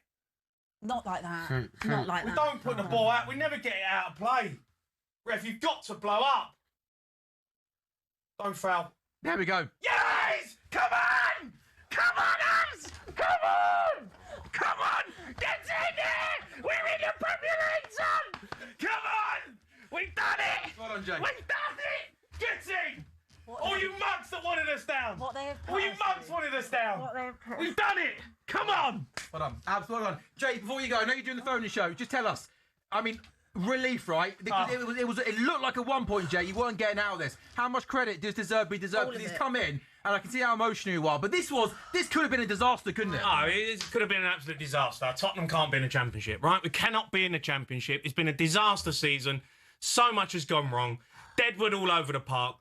Not like that. Not like we that. don't put the ball out. We never get it out of play. Ref, you've got to blow up. Don't foul. There we go. Yes! Come on! Come on, us! Come on! Come on! Get in there! We're in the Premier League, son! Come on! We've done it! Well done, Jay. We've done it! Get in! All you mugs that wanted us down! What they have All you mugs wanted us down! What they have put We've done it! Come on! Well done. Abs, well done. Jay, before you go, I know you're doing the phone show. Just tell us. I mean, relief, right? It looked like at one point, Jay, you weren't getting out of this. How much credit does Deserby deserve? Because he's come in, and I can see how emotional you are. But this could have been a disaster, couldn't it? Oh, it could have been an absolute disaster. Tottenham can't be in the Championship, right? We cannot be in the Championship. It's been a disaster season. So much has gone wrong. Deadwood all over the park.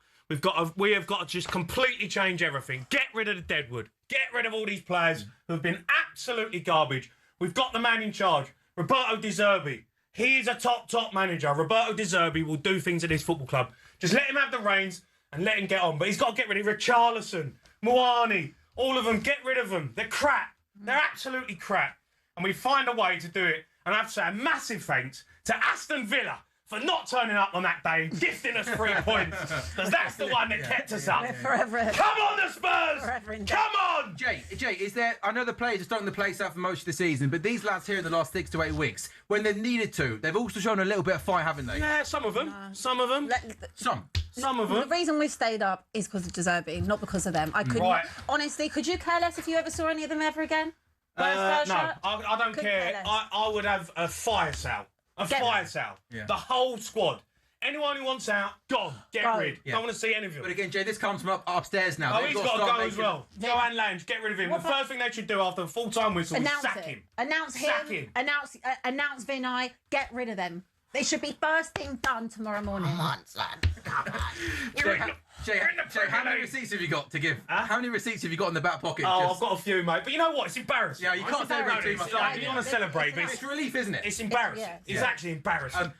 We have got to just completely change everything. Get rid of the Deadwood. Get rid of all these players who have been absolutely garbage. We've got the man in charge, Roberto De Zerbi. He is a top manager. Roberto De Zerbi will do things at this football club. Just let him have the reins and let him get on. But he's got to get rid of Richarlison, Moani, all of them. Get rid of them. They're crap. They're absolutely crap. And we find a way to do it. And I have to say a massive thanks to Aston Villa for not turning up on that day and gifting us 3 points. Because that's the one that kept us up. Forever. Come on, the Spurs! Come on! Jay, is there... I know the players are starting the place out for most of the season, but these lads here in the last 6 to 8 weeks, when they've needed to, they've also shown a little bit of fight, haven't they? Yeah, some of them. Some of them. Some of them. The reason we've stayed up is because of De Zerbi, not because of them. I couldn't... Right. Honestly, could you care less if you ever saw any of them ever again? No, I don't care. I would have a fire sale. Fire sale. Yeah. The whole squad. Anyone who wants out, gone. Get rid. Yeah. Don't want to see any of them. But again, Jay, this comes from upstairs now. Oh, he's got to go as well. Joanne Lange, get rid of him. The first thing they should do after a full-time whistle is sack him. Announce him. Sack him. Announce Vinay. Get rid of them. They should be first thing done tomorrow morning. Come on, son. Come on. Jay, how many receipts have you got to give? How many receipts have you got in the back pocket? Oh, I've got a few, mate. But you know what? It's embarrassing. Yeah, you can't celebrate too much. You want to celebrate, but it's relief, isn't it? It's embarrassing. It's actually embarrassing.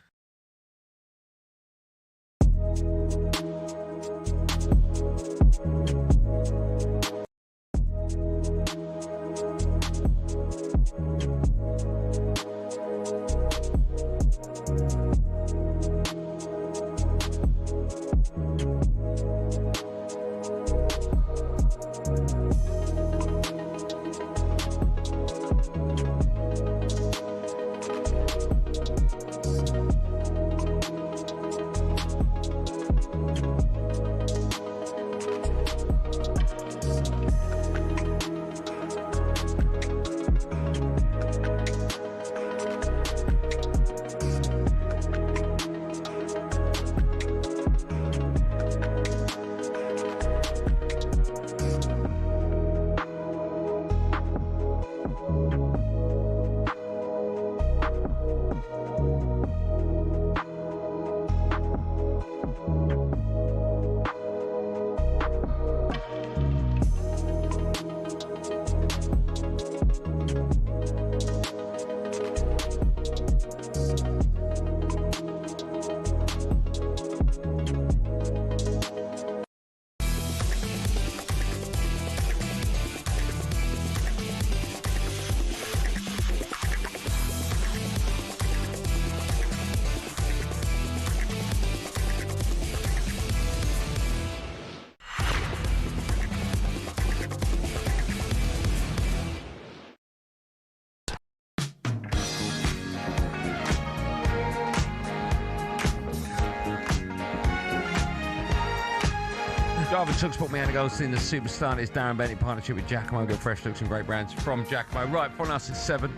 Driving talkSPORT, Andy Goldstein, the superstar. It's Darren Bent in partnership with Giacomo. Get fresh looks and great brands from Giacomo. Right, following us at 7.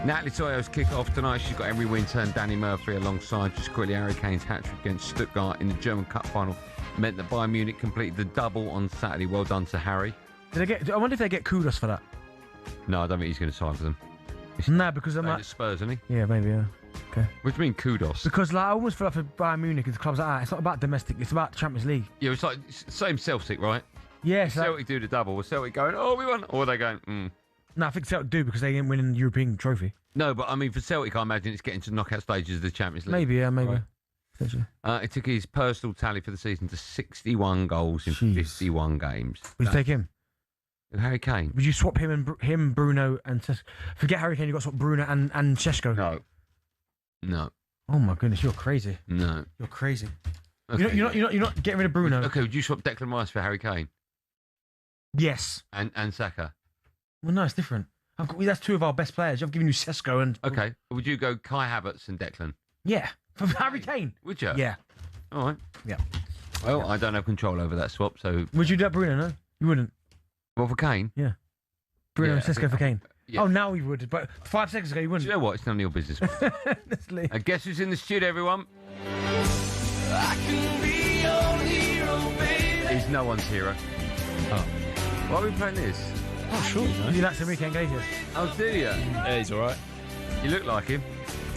Natalie Toyo's kick-off tonight. She's got Emery Winter and Danny Murphy alongside. Just quickly, Harry Kane's hat-trick against Stuttgart in the German Cup final meant that Bayern Munich completed the double on Saturday. Well done to Harry. I wonder if they get kudos for that. No, I don't think he's going to sign for them. No, because I'm like Spurs, isn't he? Yeah, maybe, yeah. Okay. What do you mean kudos? Because I almost feel like for Bayern Munich and clubs like that, it's not about domestic, it's about the Champions League. Yeah, it's like same Celtic, right? Yeah, Celtic do the double. Was Celtic going, oh, we won? Or are they going, No, I think Celtic do because they didn't win the European trophy. No, but I mean, for Celtic, I imagine it's getting to knockout stages of the Champions League. Maybe, yeah, maybe. Right. It took his personal tally for the season to 61 goals in 51 games. Would you take him? Harry Kane. Would you swap him, Bruno, and Cesc? Forget Harry Kane. You got to swap Bruno and Šeško. No. Oh my goodness, you're crazy. No. You're crazy. Okay. You're not getting rid of Bruno. Okay, would you swap Declan Rice for Harry Kane? Yes. And Saka? Well, no, it's different. That's two of our best players. I've given you Šeško and. Okay. Would you go Kai Havertz and Declan? Yeah, for Harry Kane. Would you? Yeah. All right. Yeah. Well, I don't have control over that swap, so. Would you do that, Bruno? No, you wouldn't. Well, for Kane? Yeah. Bruno and Šeško for Kane. Yeah. Oh, now you would, but 5 seconds ago you wouldn't. Do you know what? It's none of your business. I guess who's in the studio, everyone? I can be your hero, baby. He's no one's hero. Oh. Why are we playing this? Oh, sure. You like Enrique Iglesias? Oh, do you? Yeah, he's all right. You look like him.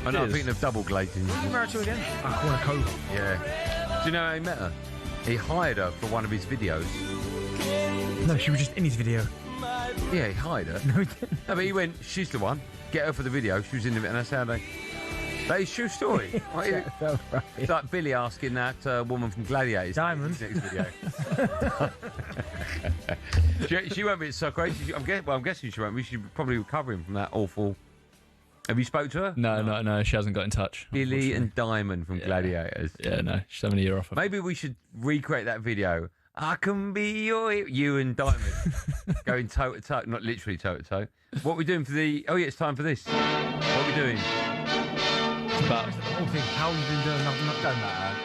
I know, I'm thinking of double glazing. You married to again? I call her Cove. Yeah. Do you know how he met her? He hired her for one of his videos. No, she was just in his video. Yeah, he hired her. No, he didn't. No, but he went, she's the one. Get her for the video. She was in the video, and that's how they... That is true story. It's like Billy asking that woman from Gladiators. Diamond. Next video. she won't be so crazy. I'm guessing she won't be. She's probably recovering from that awful... Have you spoke to her? No, she hasn't got in touch. Billy and Diamond from Gladiators. Yeah, no, she's having a year off. Maybe we should recreate that video. I can be you and Diamond going toe to toe, not literally toe to toe. What are we doing for the? Oh yeah, it's time for this. What are we doing? It's about the whole thing. How you been doing?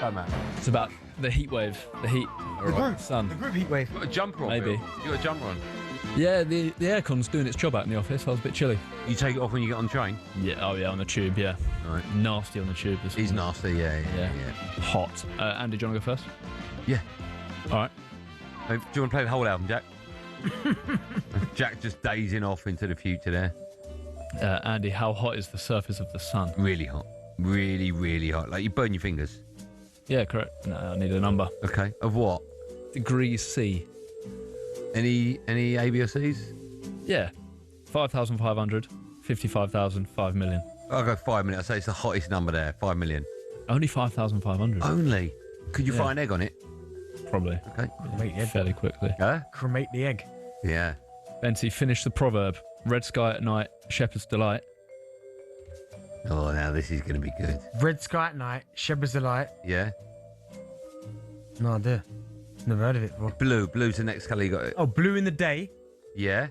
Don't matter. It's about the heat wave, the heat. The group heat wave. You got a jumper on? Maybe. Bill? You got a jumper on? Yeah, the aircon's doing its job out in the office. I was a bit chilly. You take it off when you get on the train? Yeah, oh yeah, on the tube, yeah. Right. Nasty on the tube. He's nasty, yeah. Hot. Andy, do you want to go first? Yeah. All right. Do you want to play the whole album, Jack? Jack just dazing off into the future there. Andy, how hot is the surface of the sun? Really hot. Really, really hot. Like you burn your fingers. Yeah, correct. No, I need a number. Okay. Of what? Degrees C. Any A, B, or C's? Yeah. 5,500, 55,000, 5 million. I'll go 5 million. I'll say it's the hottest number there. 5 million. Only 5,500. Only? Could you fry an egg on it? Probably. Okay. Cremate the egg. Fairly quickly. Cremate the egg. Yeah. Benty, finish the proverb. Red sky at night, shepherd's delight. Oh, now this is going to be good. Red sky at night, shepherd's delight. Yeah. No idea. Never heard of it before. Blue. Blue's the next colour you got. Oh, blue in the day. Yeah.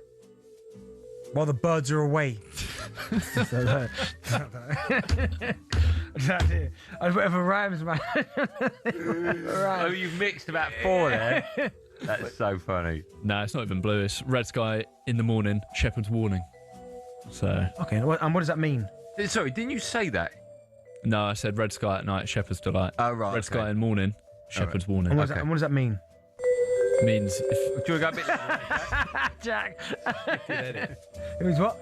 While the birds are away. Whatever rhymes, man. Oh, you've mixed about 4 there. That's so funny. No, it's not even blue. It's red sky in the morning, shepherd's warning. So. Okay, and what does that mean? Sorry, didn't you say that? No, I said red sky at night, shepherd's delight. Oh, right. Red sky in the morning, shepherd's warning. And what does that mean? Means if. Do you want to go a bit Jack. It means what?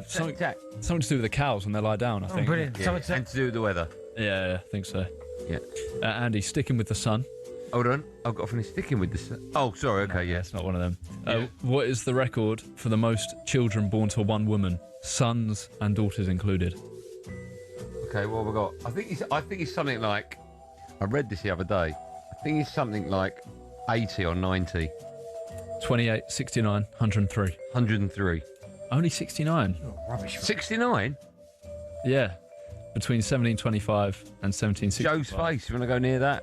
Something to do with the cows when they lie down, I think. Brilliant. Yeah, and to do with the weather. Yeah, I think so. Yeah. Andy, sticking with the sun. Hold on. I've got to finish sticking with the sun. Oh, sorry. Okay, yeah. It's not one of them. What is the record for the most children born to one woman? Sons and daughters included. Okay, what have we got? I think it's something like... I read this the other day. I think it's something like 80 or 90. 28, 69, 103. 103. Only 69? Oh, rubbish. 69? Yeah. Between 1725 and 1765. Joe's face, you want to go near that?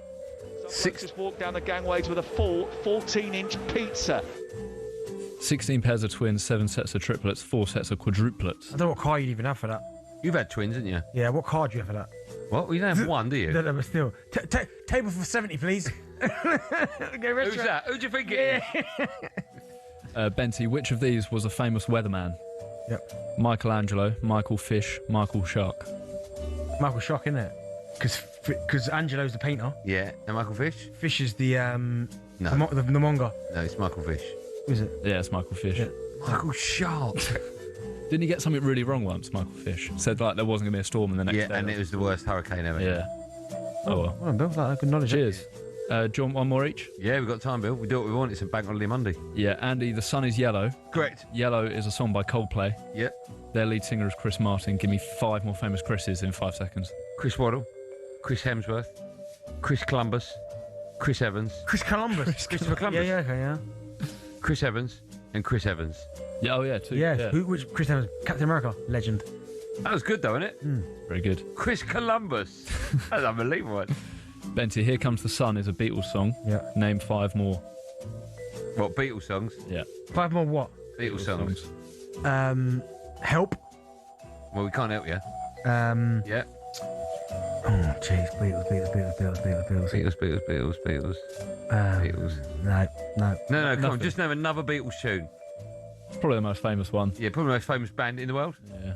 Just walk down the gangways with a full 14-inch pizza. 16 pairs of twins, 7 sets of triplets, 4 sets of quadruplets. I don't know what car you'd even have for that. You've had twins, haven't you? Yeah, what car do you have for that? What? Well, you don't have one, do you? No, but still. Table for 70, please. Who's that? Who do you think it is? Benty, which of these was a famous weatherman? Yep. Michelangelo, Michael Fish, Michael Shark. Michael Shark, isn't it? Because Angelo's the painter. Yeah, and Michael Fish? Fish is the No. the manga. No, it's Michael Fish. Is it? Yeah, it's Michael Fish. Yeah. Michael Shark. Didn't he get something really wrong once, Michael Fish? Said like there wasn't going to be a storm in the next day. Yeah, and it was the worst hurricane ever. Yeah. Oh well. Well, Bill, that good knowledge. Cheers. Do you want one more each? Yeah, we've got time, Bill. We do what we want. It's a bank holiday Monday. Yeah, Andy, The Sun is Yellow. Correct. Yellow is a song by Coldplay. Yep. Their lead singer is Chris Martin. Give me 5 more famous Chris's in 5 seconds. Chris Waddle, Chris Hemsworth, Chris Columbus, Chris Evans. Chris Columbus. Christopher Columbus. Yeah. Chris Evans and Chris Evans. Yeah, oh yeah, 2. Yeah. Which Chris Evans? Captain America, legend. That was good though, isn't it? Very good. Chris Columbus. That's unbelievable. Benty, Here Comes the Sun is a Beatles song. Yeah. Name 5 more. What, Beatles songs? Yeah. 5 more what? Beatles songs. Help. Well, we can't help you. Yeah. Oh, jeez. Beatles. Beatles. No, come on. Just name another Beatles tune. It's probably the most famous one. Yeah, probably the most famous band in the world. Yeah.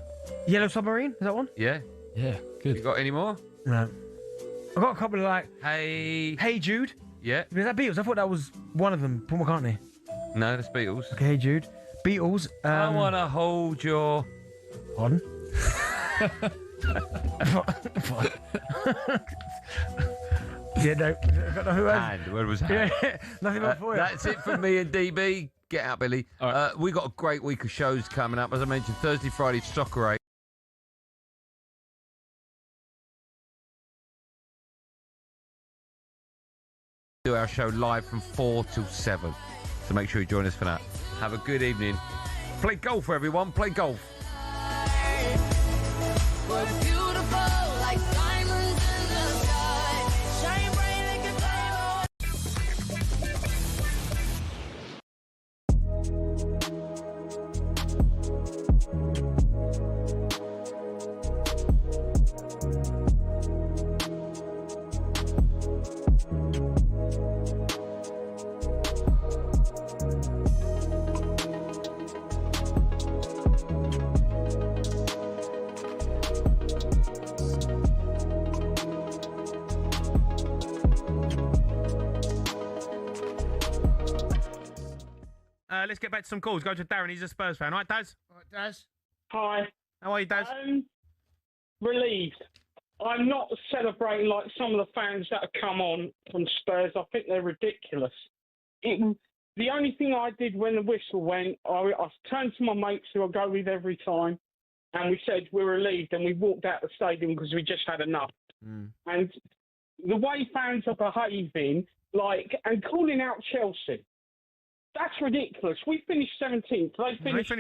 Yellow Submarine? Is that one? Yeah. Yeah, good. You got any more? No. I got a couple of like. Hey Jude. Yeah. Is that Beatles? I thought that was one of them. Paul McCartney. No, that's Beatles. Okay, Hey Jude. Beatles. I wanna hold your. Pardon? Yeah, no. Who has? Hand. Where was hand? Yeah, nothing but for you. That's it from me and DB. Get out, Billy. All right. We got a great week of shows coming up. As I mentioned, Thursday, Friday, Soccer 8. Do our show live from 4 till 7. So make sure you join us for that. Have a good evening. Play golf, everyone. Play golf. We're beautiful like diamonds in the sky. Shine bright like a diamond. Let's get back to some calls. Go to Darren. He's a Spurs fan. All right, Daz? All right, Daz. Hi. How are you, Daz? Relieved. I'm not celebrating like some of the fans that have come on from Spurs. I think they're ridiculous. The only thing I did when the whistle went, I turned to my mates who I go with every time, and we said we're relieved, and we walked out the stadium because we just had enough. And the way fans are behaving, and calling out Chelsea, that's ridiculous. We finished 17th. They finished